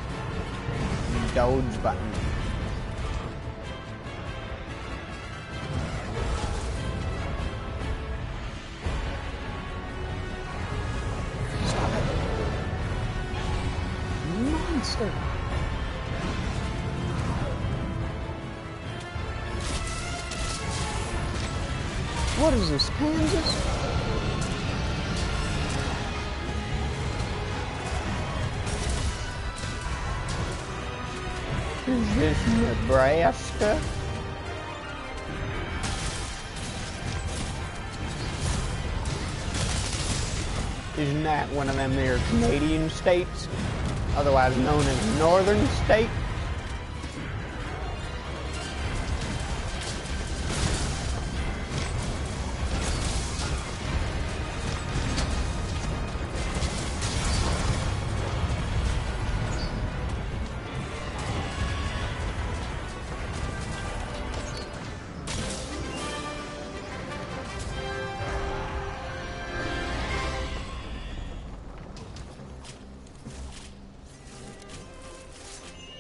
dodge button. Stop it. Monster. What is this, Kansas? Is this Nebraska? Isn't that one of them there Canadian states, otherwise known as Northern State?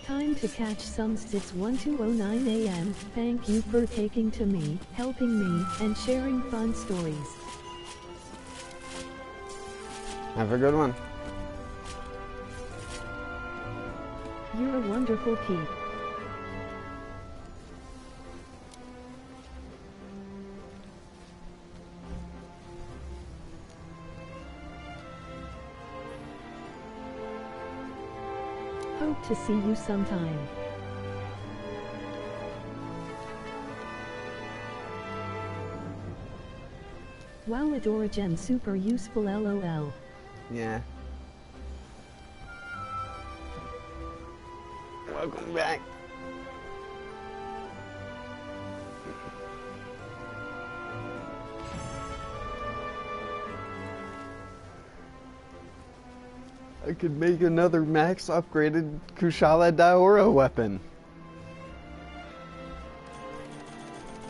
Time to catch some sits 1209 AM. Thank you for taking to me, helping me, and sharing fun stories. Have a good one. You're a wonderful peep. Hope to see you sometime. Wow, Adora Gem super useful LOL. Yeah. Welcome back. I could make another max upgraded Kushala Daora weapon.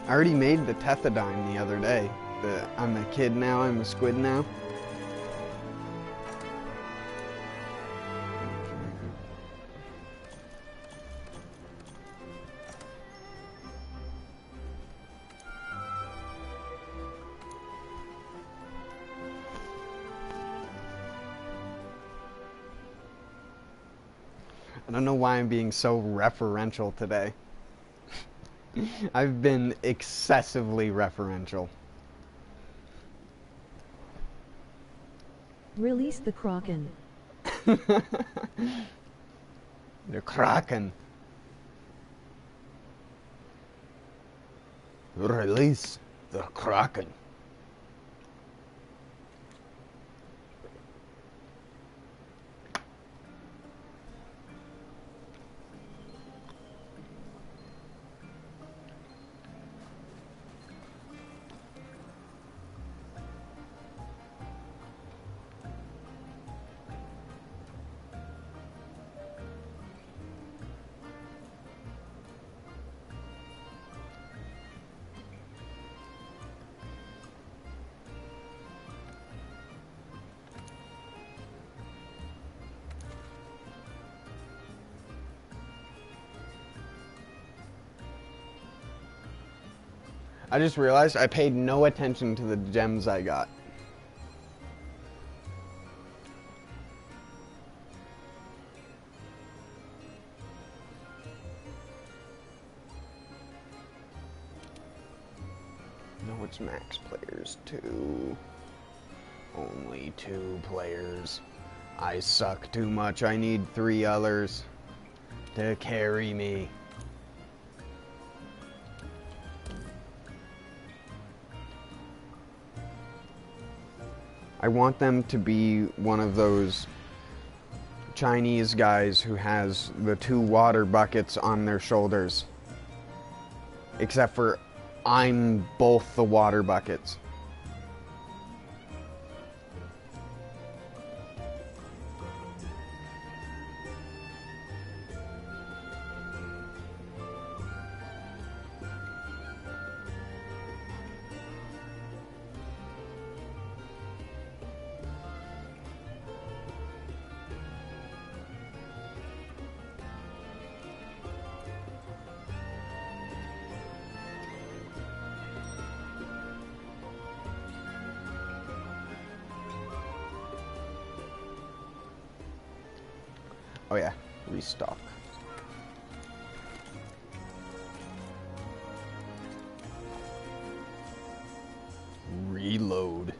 I already made the Tethodyne the other day. I'm a kid now, I'm a squid now. I don't know why I'm being so referential today. I've been excessively referential. Release the Kraken. The Kraken. Release the Kraken. I just realized I paid no attention to the gems I got. No, it's max players 2. Only 2 players. I suck too much. I need 3 others to carry me. I want them to be one of those Chinese guys who has the 2 water buckets on their shoulders. Except for I'm both the water buckets. Oh yeah, restock. Reload.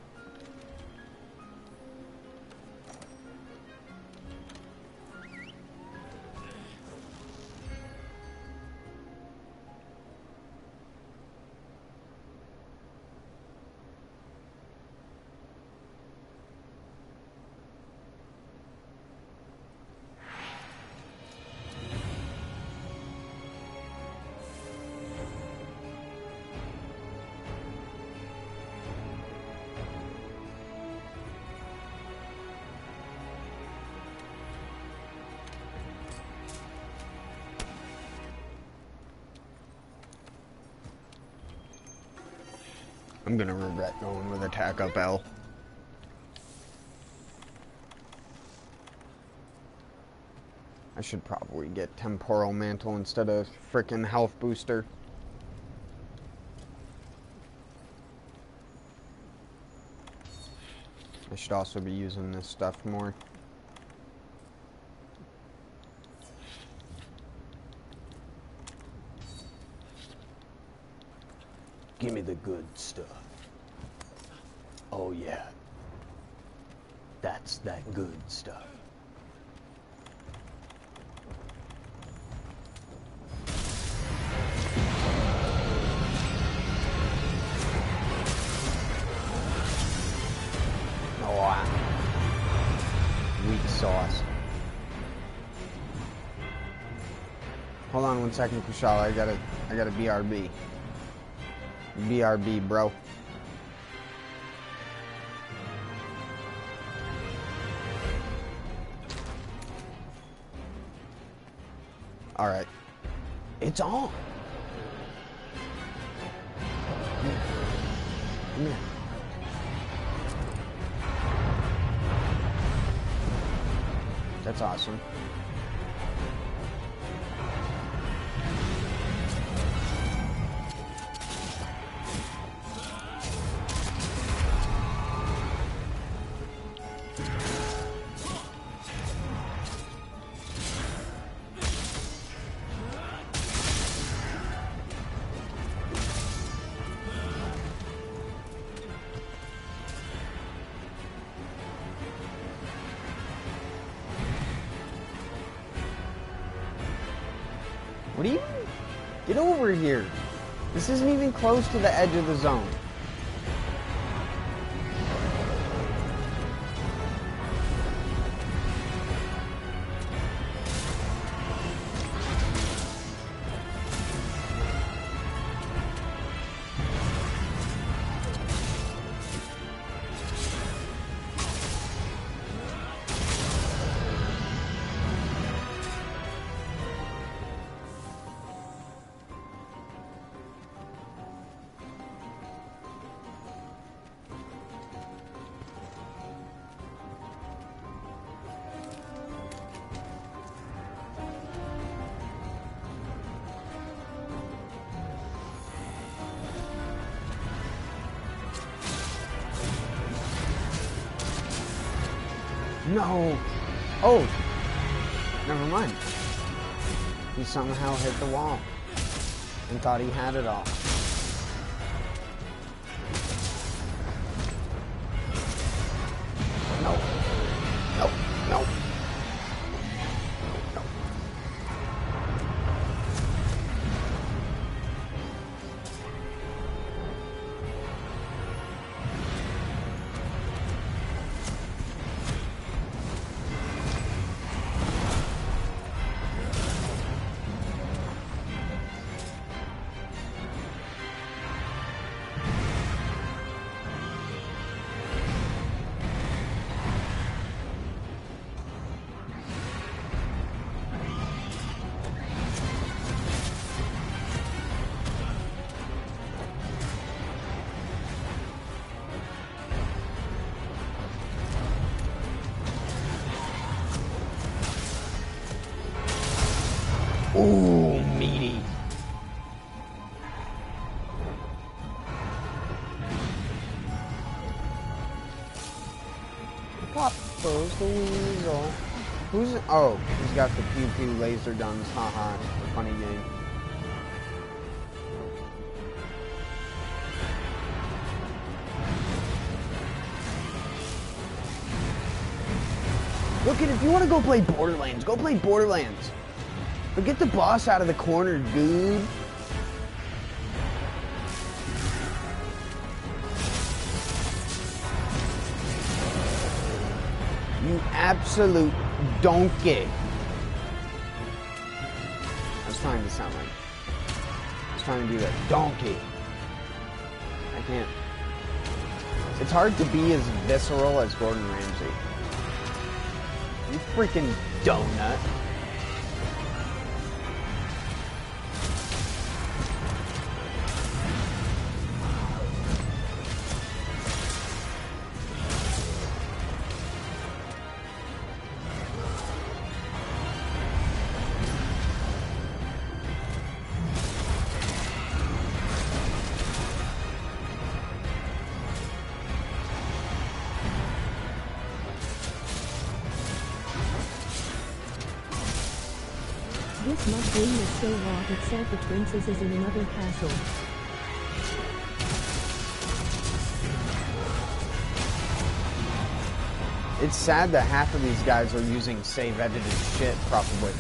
I'm gonna regret going with attack up L. I should probably get temporal mantle instead of frickin' health booster. I should also be using this stuff more. Give me the good stuff. Oh yeah. That's that good stuff. Oh, weak sauce. Hold on 1 second, Kushala. I gotta BRB. BRB, bro. Alright. It's on. Come here. That's awesome. What do you... Get over here. This isn't even close to the edge of the zone. No. Oh. Never mind. He somehow hit the wall and thought he had it all. No. No. No. No. Ooh, meaty. Pop goes the weasel. Who's... Oh, he's got the pew-pew laser guns. Haha, funny game. Look at, if you want to go play Borderlands, go play Borderlands. But get the boss out of the corner, dude. You absolute donkey. I was trying to sound like... I was trying to do that. Donkey. I can't... It's hard to be as visceral as Gordon Ramsay. You freaking donut. This mud green is so hot except the princess is in another castle. It's sad that half of these guys are using save edited shit, probably.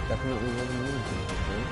Definitely wasn't easy, right?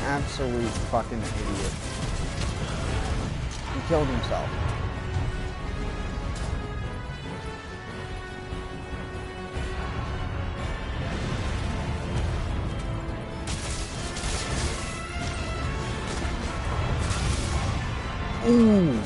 Absolute fucking idiot. He killed himself. Ooh.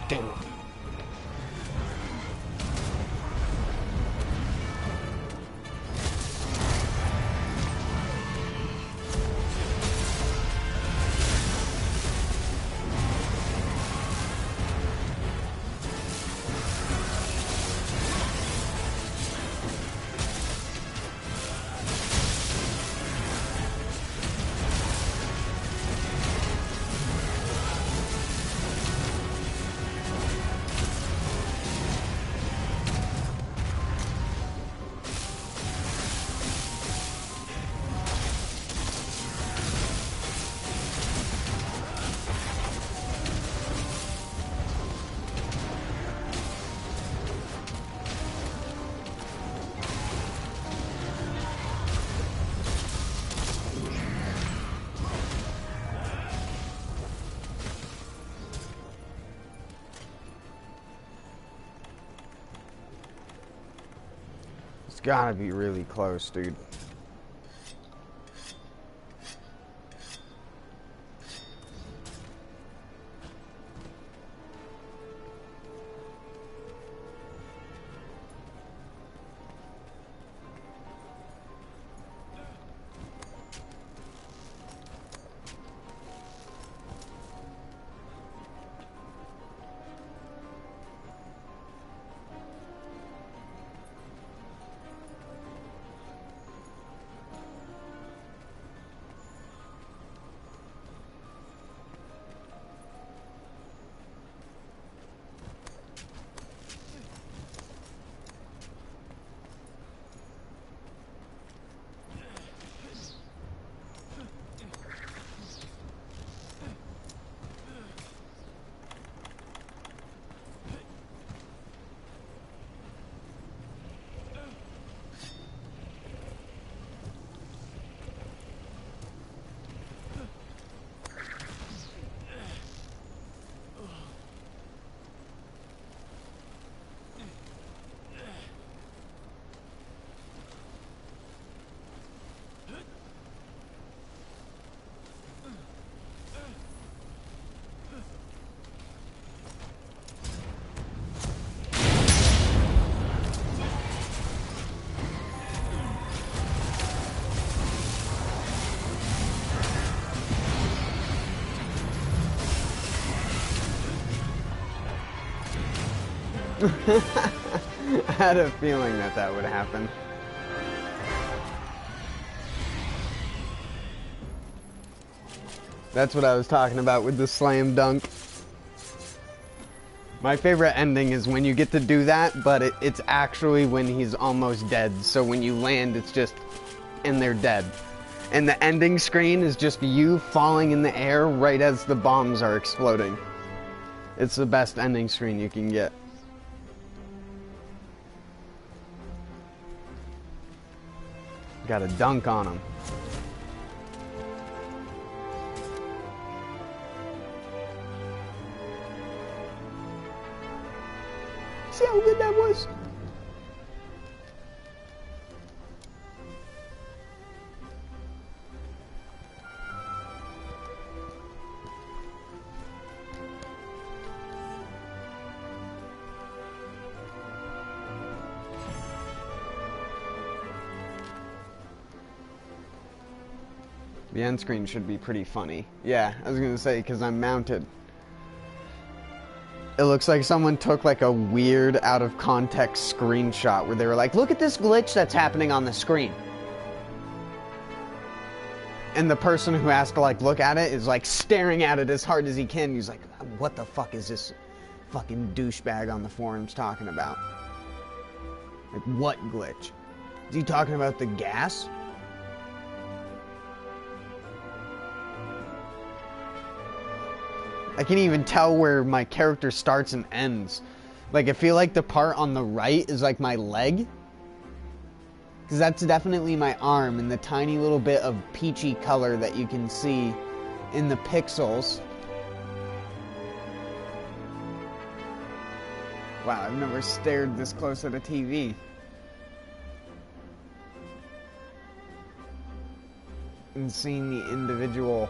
Damn it. It's gotta be really close, dude. I had a feeling that that would happen. That's what I was talking about with the slam dunk. My favorite ending is when you get to do that, but it's actually when he's almost dead. So when you land, it's just, and they're dead. And the ending screen is just you falling in the air right as the bombs are exploding. It's the best ending screen you can get. Got to dunk on him. See how good that was? The end screen should be pretty funny. Yeah, I was gonna say, because I'm mounted. It looks like someone took like a weird out of context screenshot where they were like, look at this glitch that's happening on the screen. And the person who has to like look at it is like staring at it as hard as he can. He's like, what the fuck is this fucking douchebag on the forums talking about? Like, what glitch? Is he talking about the gas? I can't even tell where my character starts and ends. Like, I feel like the part on the right is like my leg. Because that's definitely my arm, and the tiny little bit of peachy color that you can see in the pixels. Wow, I've never stared this close at a TV. And seen the individual...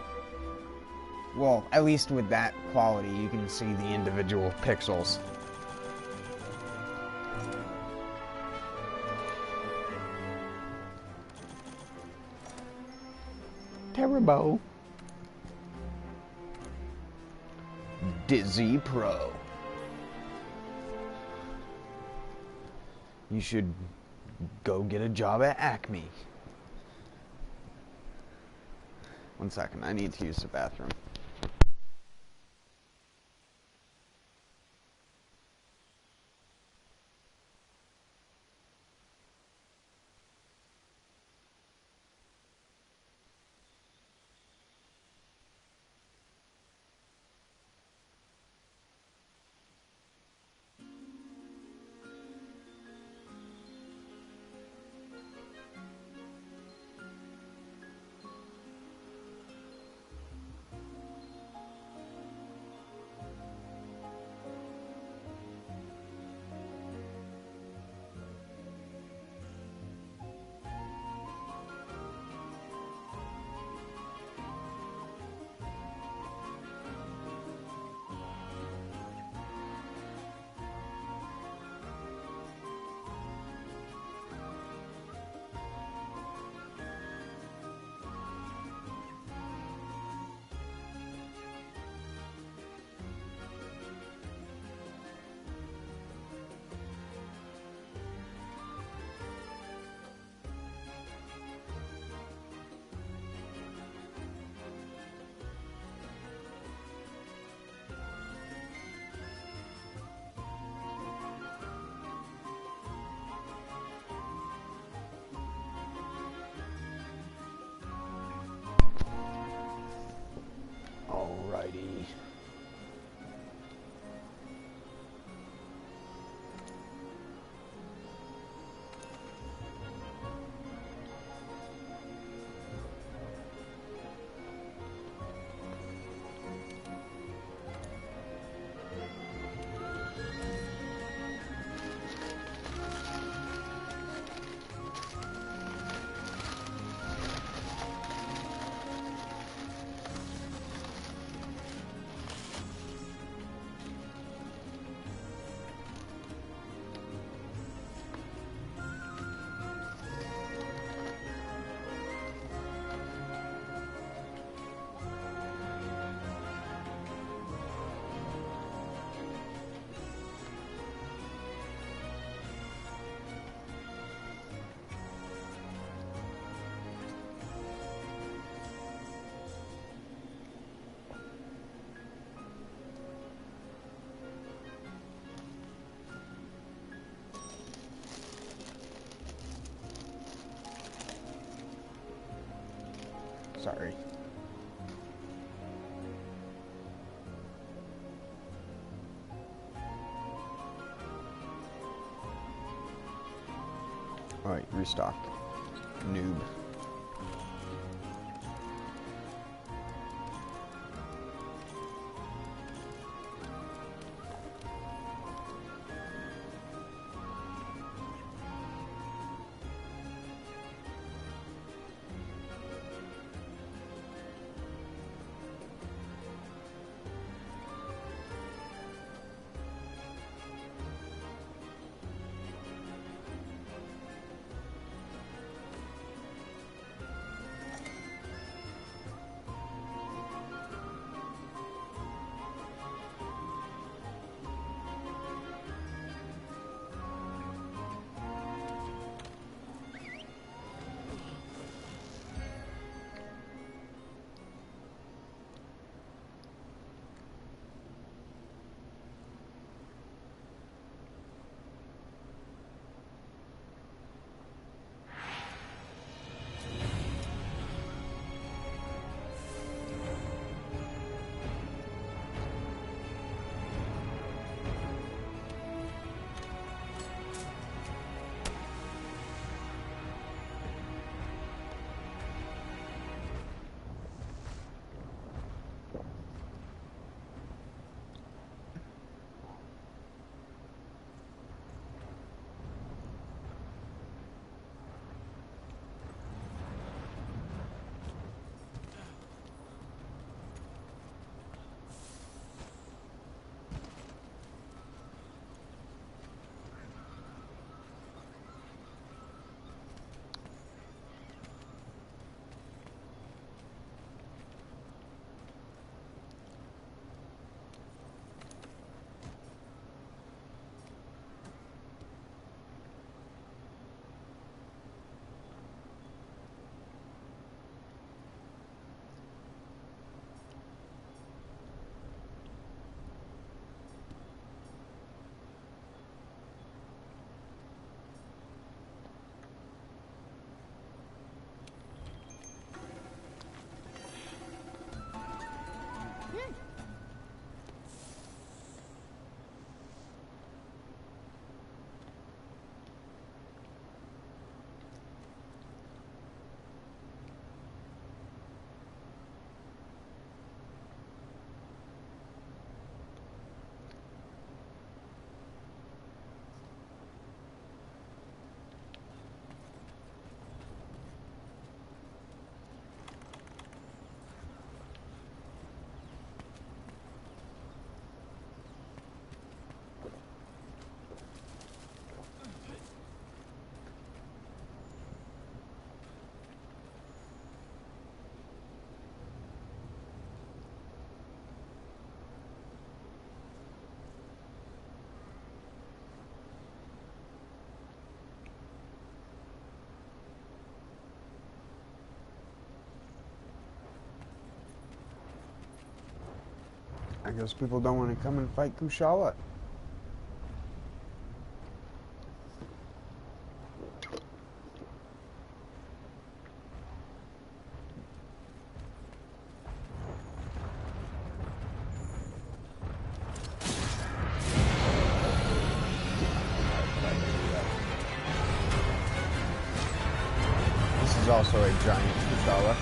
Well, at least with that quality, you can see the individual pixels. Terrible. Dizzy Pro. You should go get a job at Acme. One second, I need to use the bathroom. Alright, restock. Noob. I guess people don't want to come and fight Kushala. This is also a giant Kushala.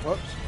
Whoops.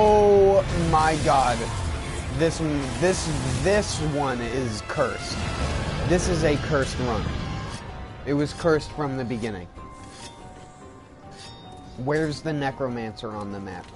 Oh my god. This one is cursed. This is a cursed run. It was cursed from the beginning. Where's the necromancer on the map?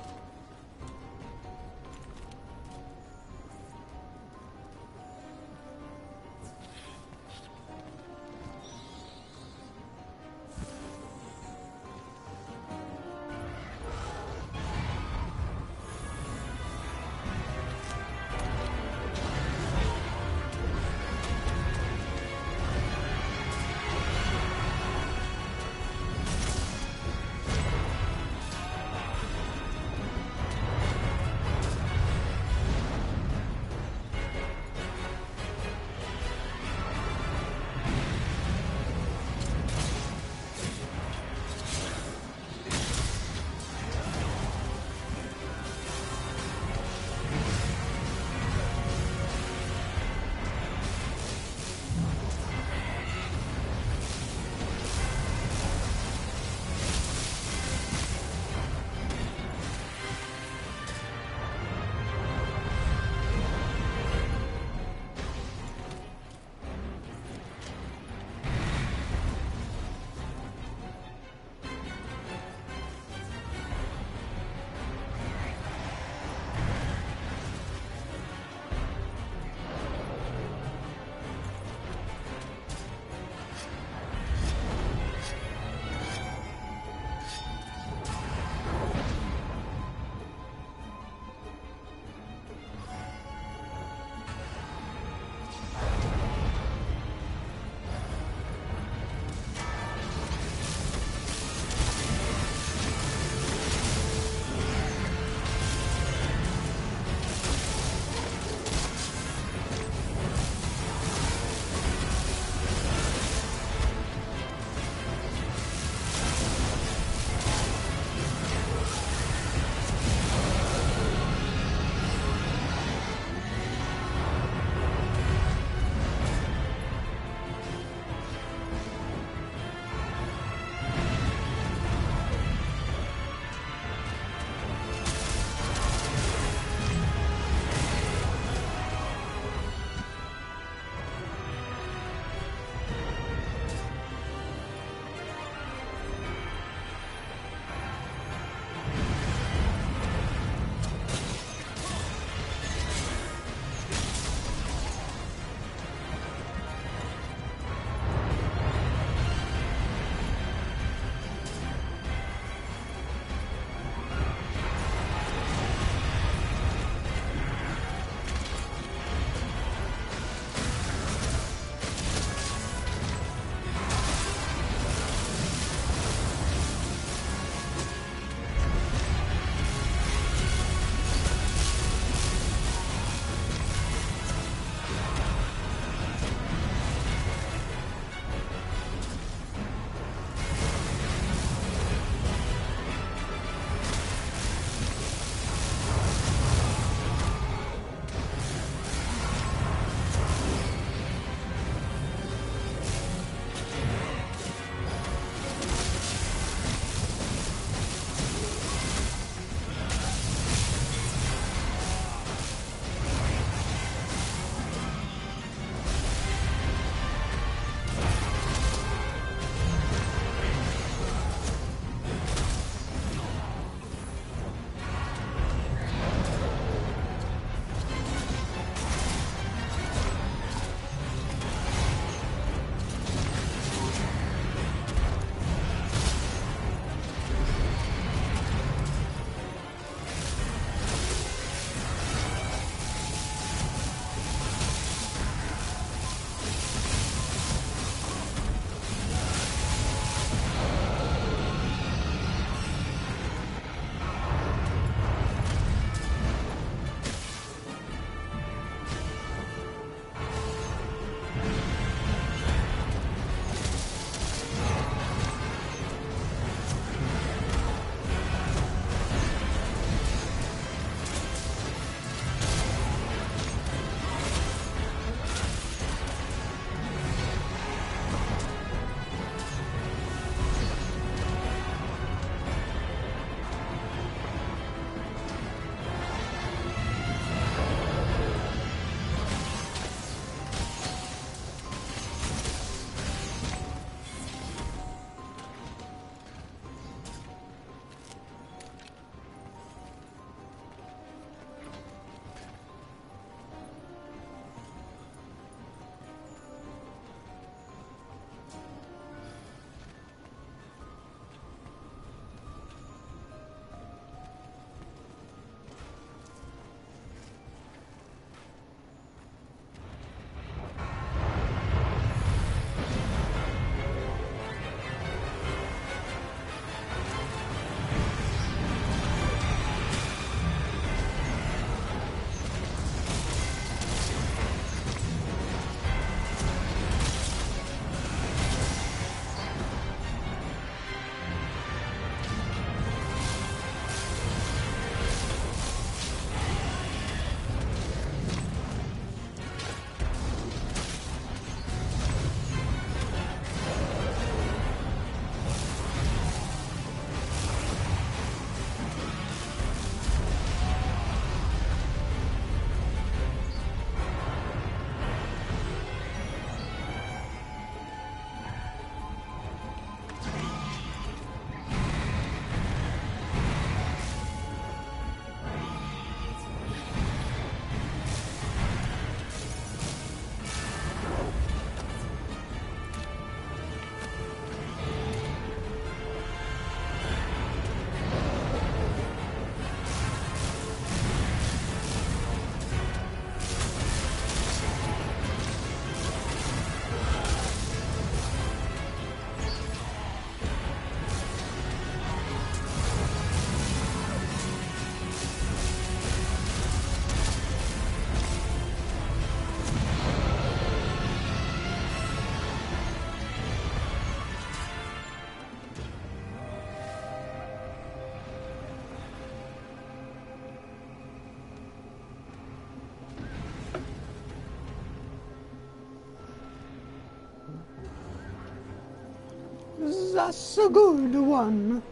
that's a good one.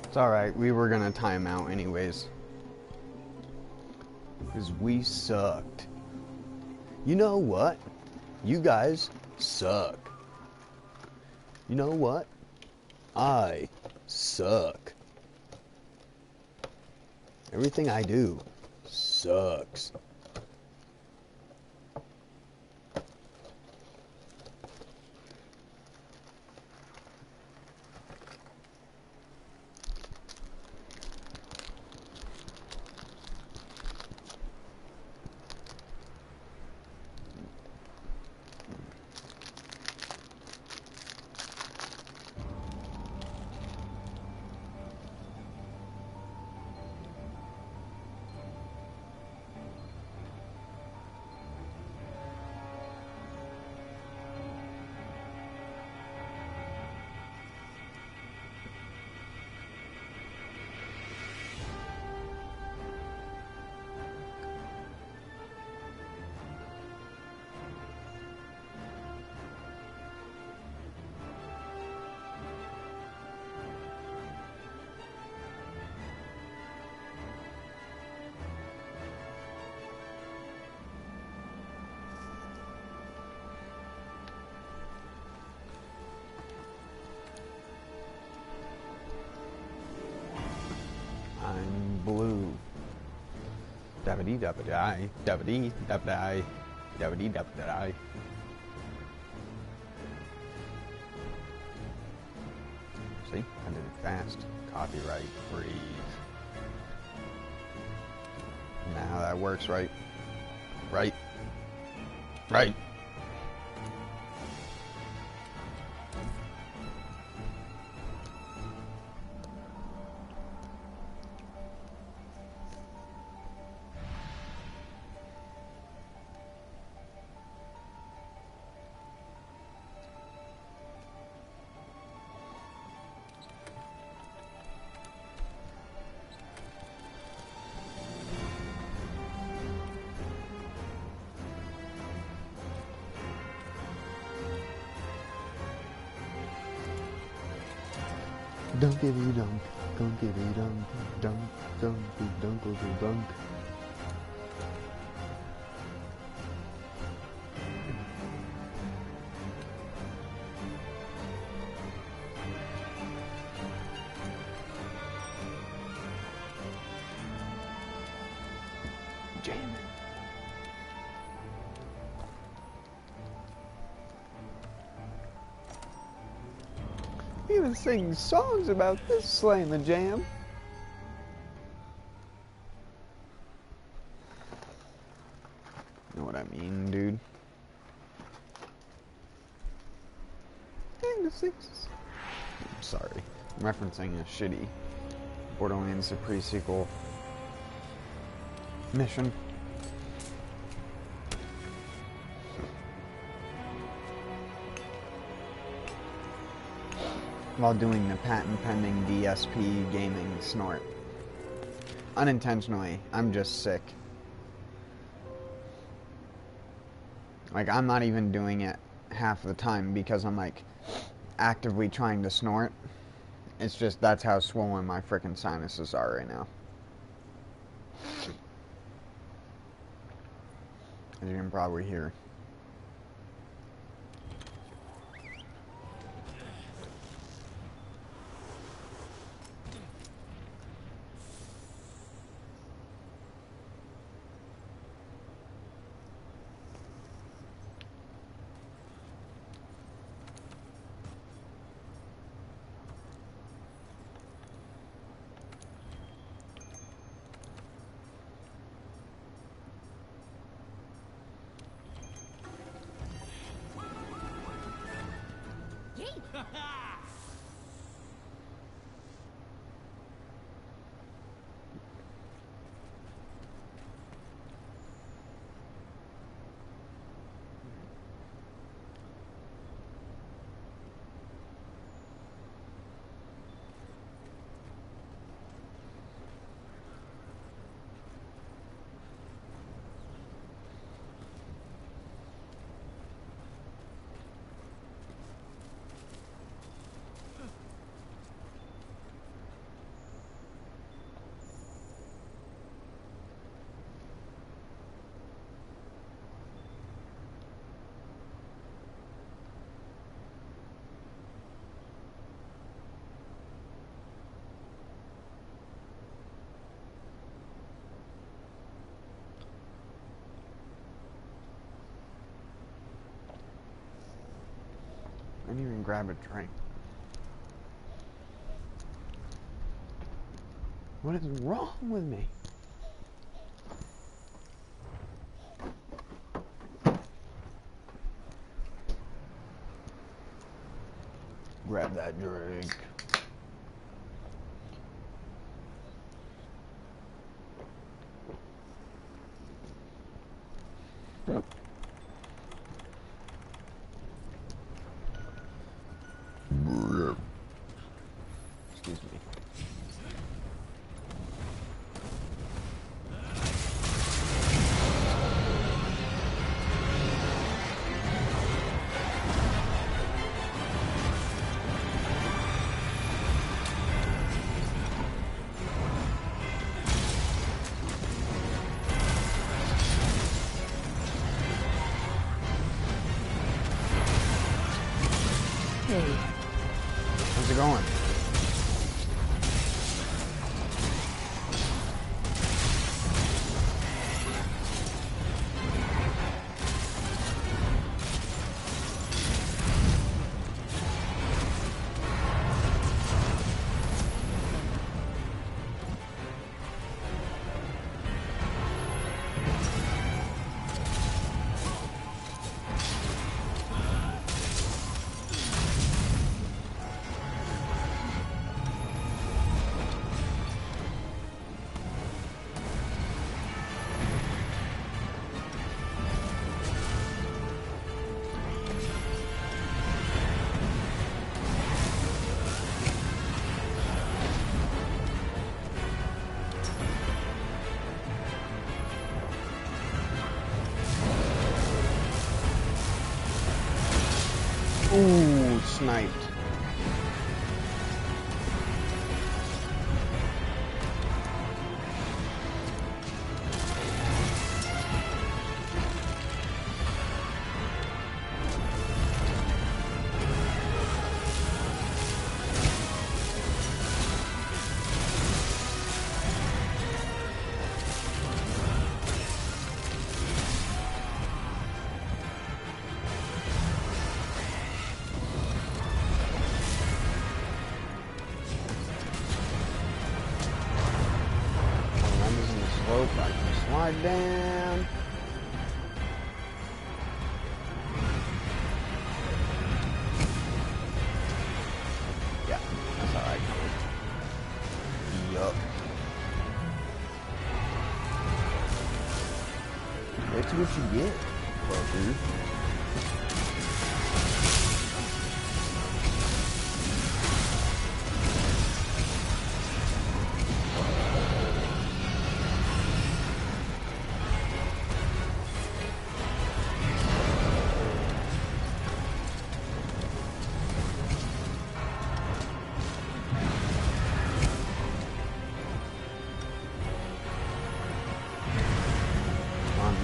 It's alright, we were gonna time out anyways. Because we sucked. You know what? You guys suck. You know what? I suck. Everything I do sucks. I'm blue. Dabba-dee dabba-die, dabba-dee dabba-die, dabba-dee dabba-die. See? I did it fast. Copyright free. Now that works, right? Right? Right. Dunkity dunk, dunkity dunk, dunk, dunky dunkity dunk. Jamming. Even sing songs about this slaying the jam. Know what I mean, dude? And the sixes. I'm sorry. I'm referencing a shitty Borderlands the pre-sequel mission. While doing the patent pending DSP gaming snort. Unintentionally, I'm just sick. Like, I'm not even doing it half the time because I'm like actively trying to snort. It's just that's how swollen my frickin' sinuses are right now. As you can probably hear. didn't even grab a drink. What is wrong with me? Grab that drink. Excuse me. Hey. How's it going? Ooh, sniped. Slope, I can slide down. Yeah, that's alright. Yup. That's what you get, fucker.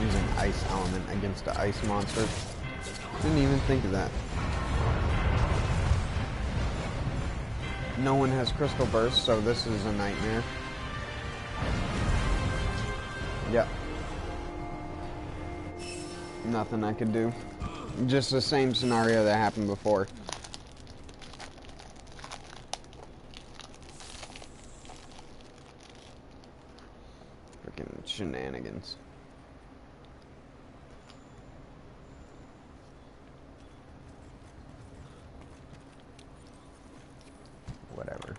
Using ice element against the ice monster. Didn't even think of that. No one has crystal burst, so this is a nightmare. Yep. Nothing I could do. Just the same scenario that happened before. Freaking shenanigans. Whatever.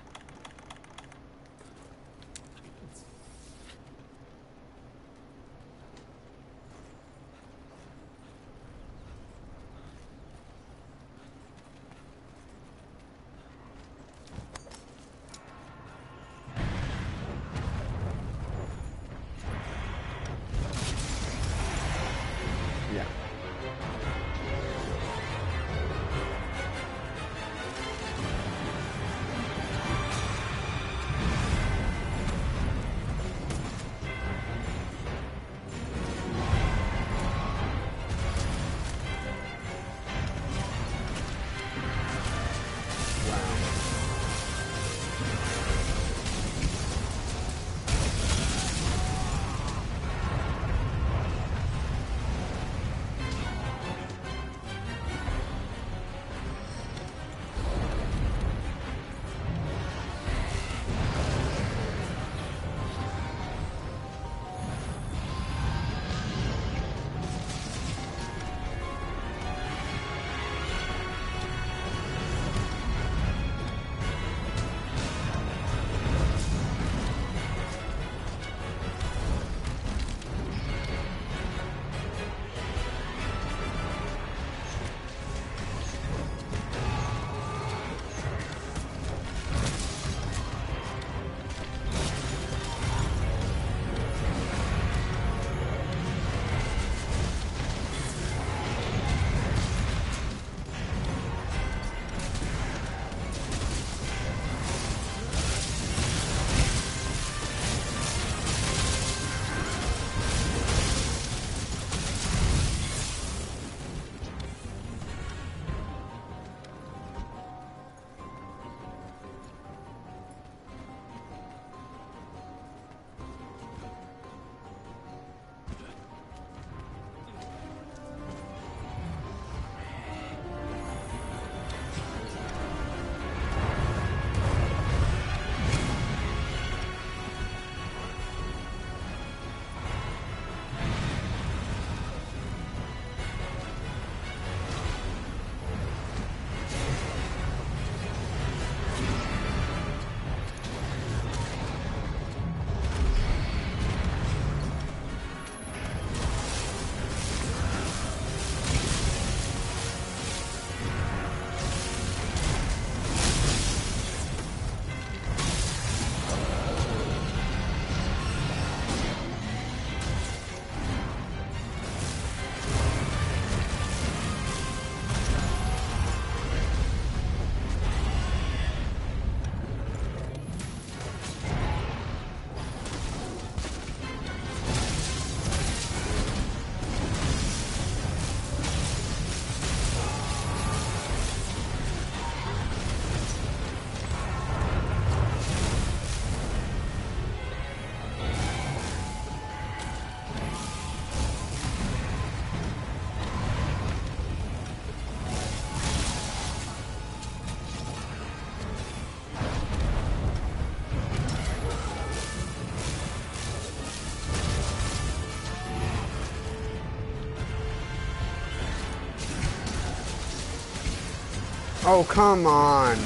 Oh, come on.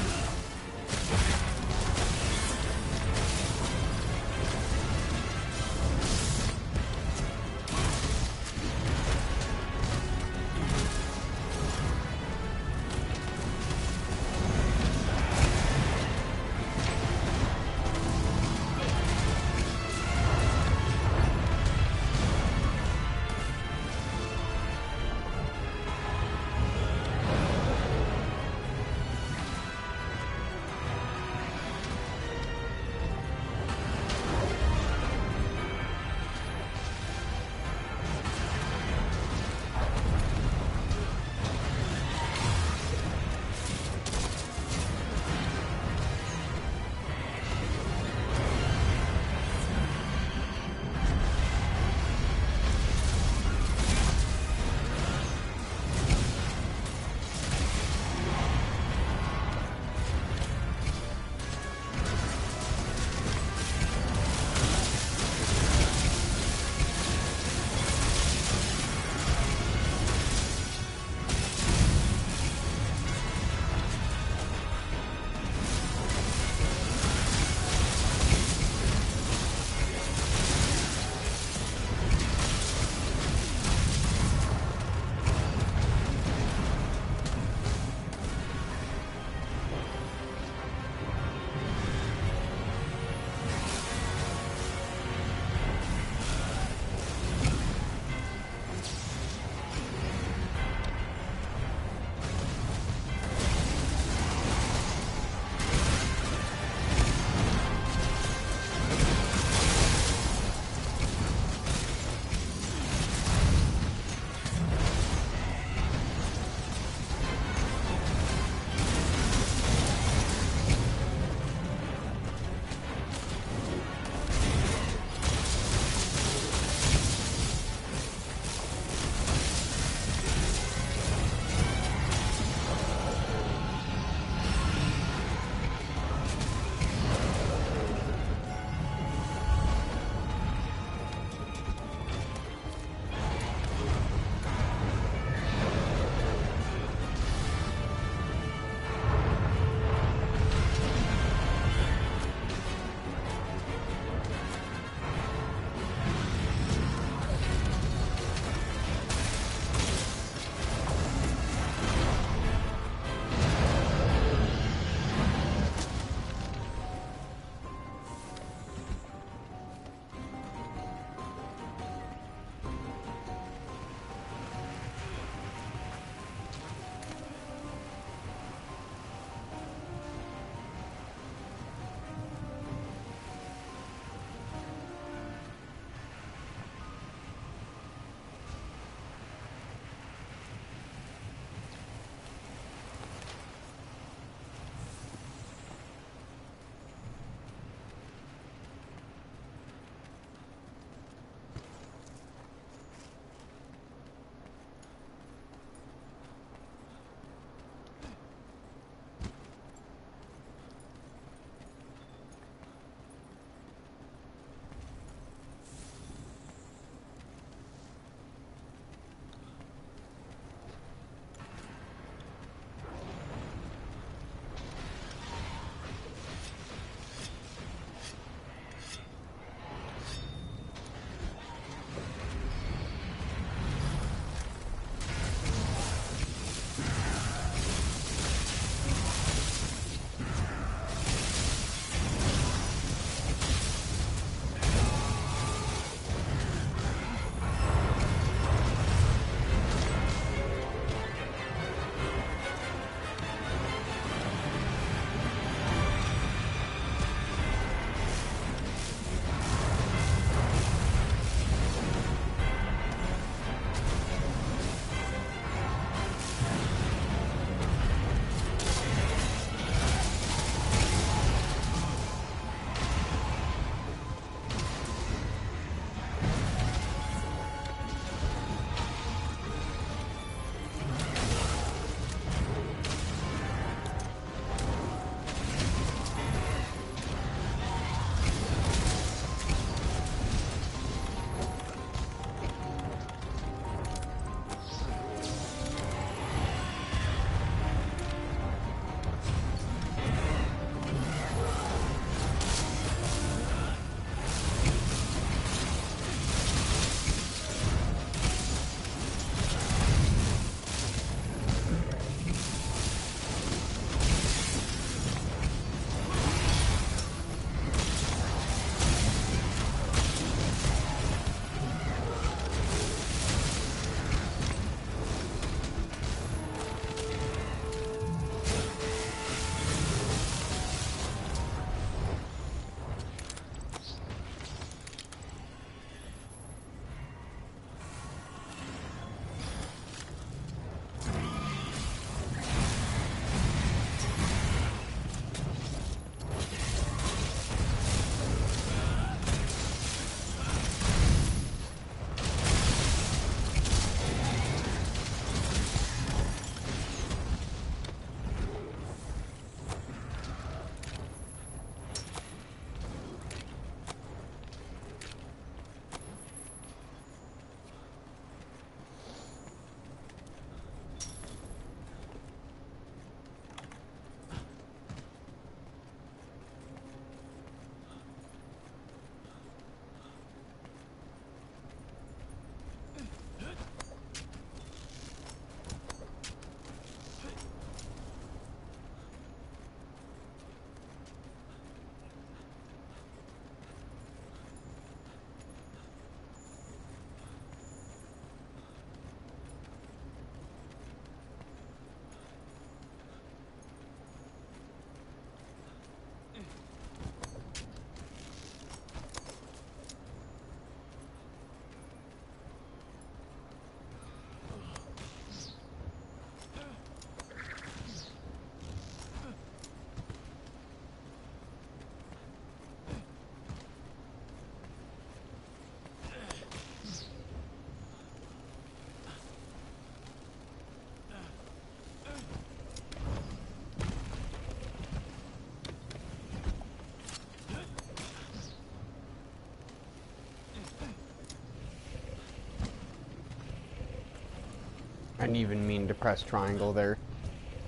didn't even mean to press triangle there.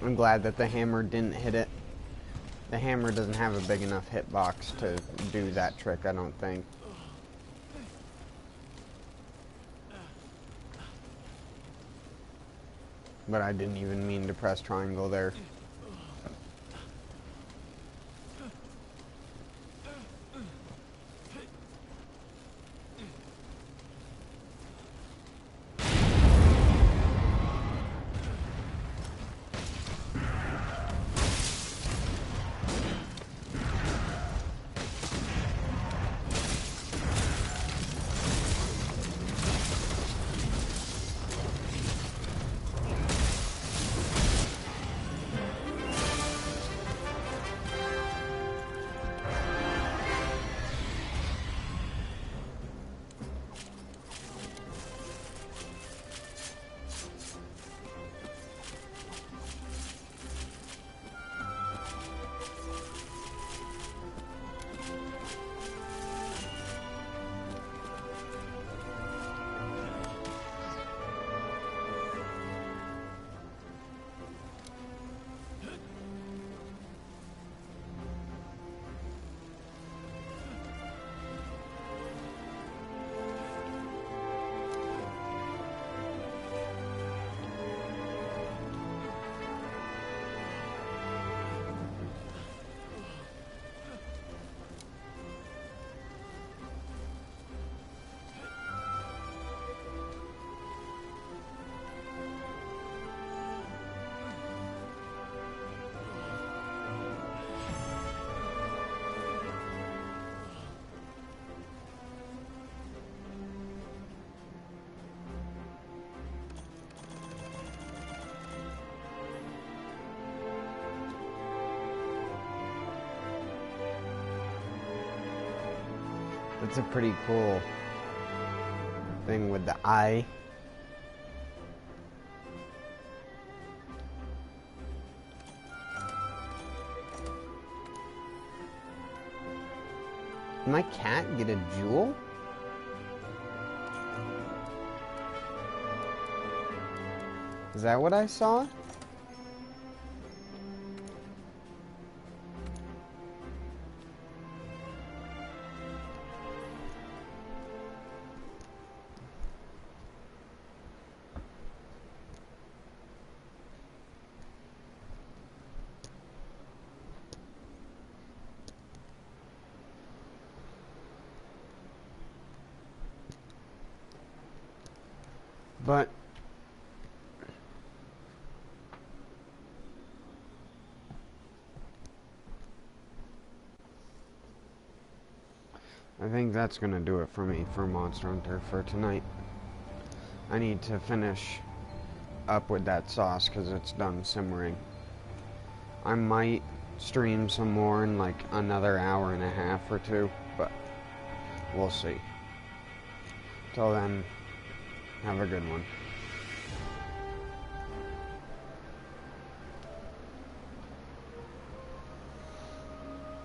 I'm glad that the hammer didn't hit it. The hammer doesn't have a big enough hitbox to do that trick, I don't think. But I didn't even mean to press triangle there. It's a pretty cool thing with the eye. Did my cat get a jewel? Is that what I saw? But I think that's gonna do it for me for Monster Hunter for tonight. I need to finish up with that sauce because it's done simmering. I might stream some more in like another hour and a half or two, but we'll see. Till then, have a good one.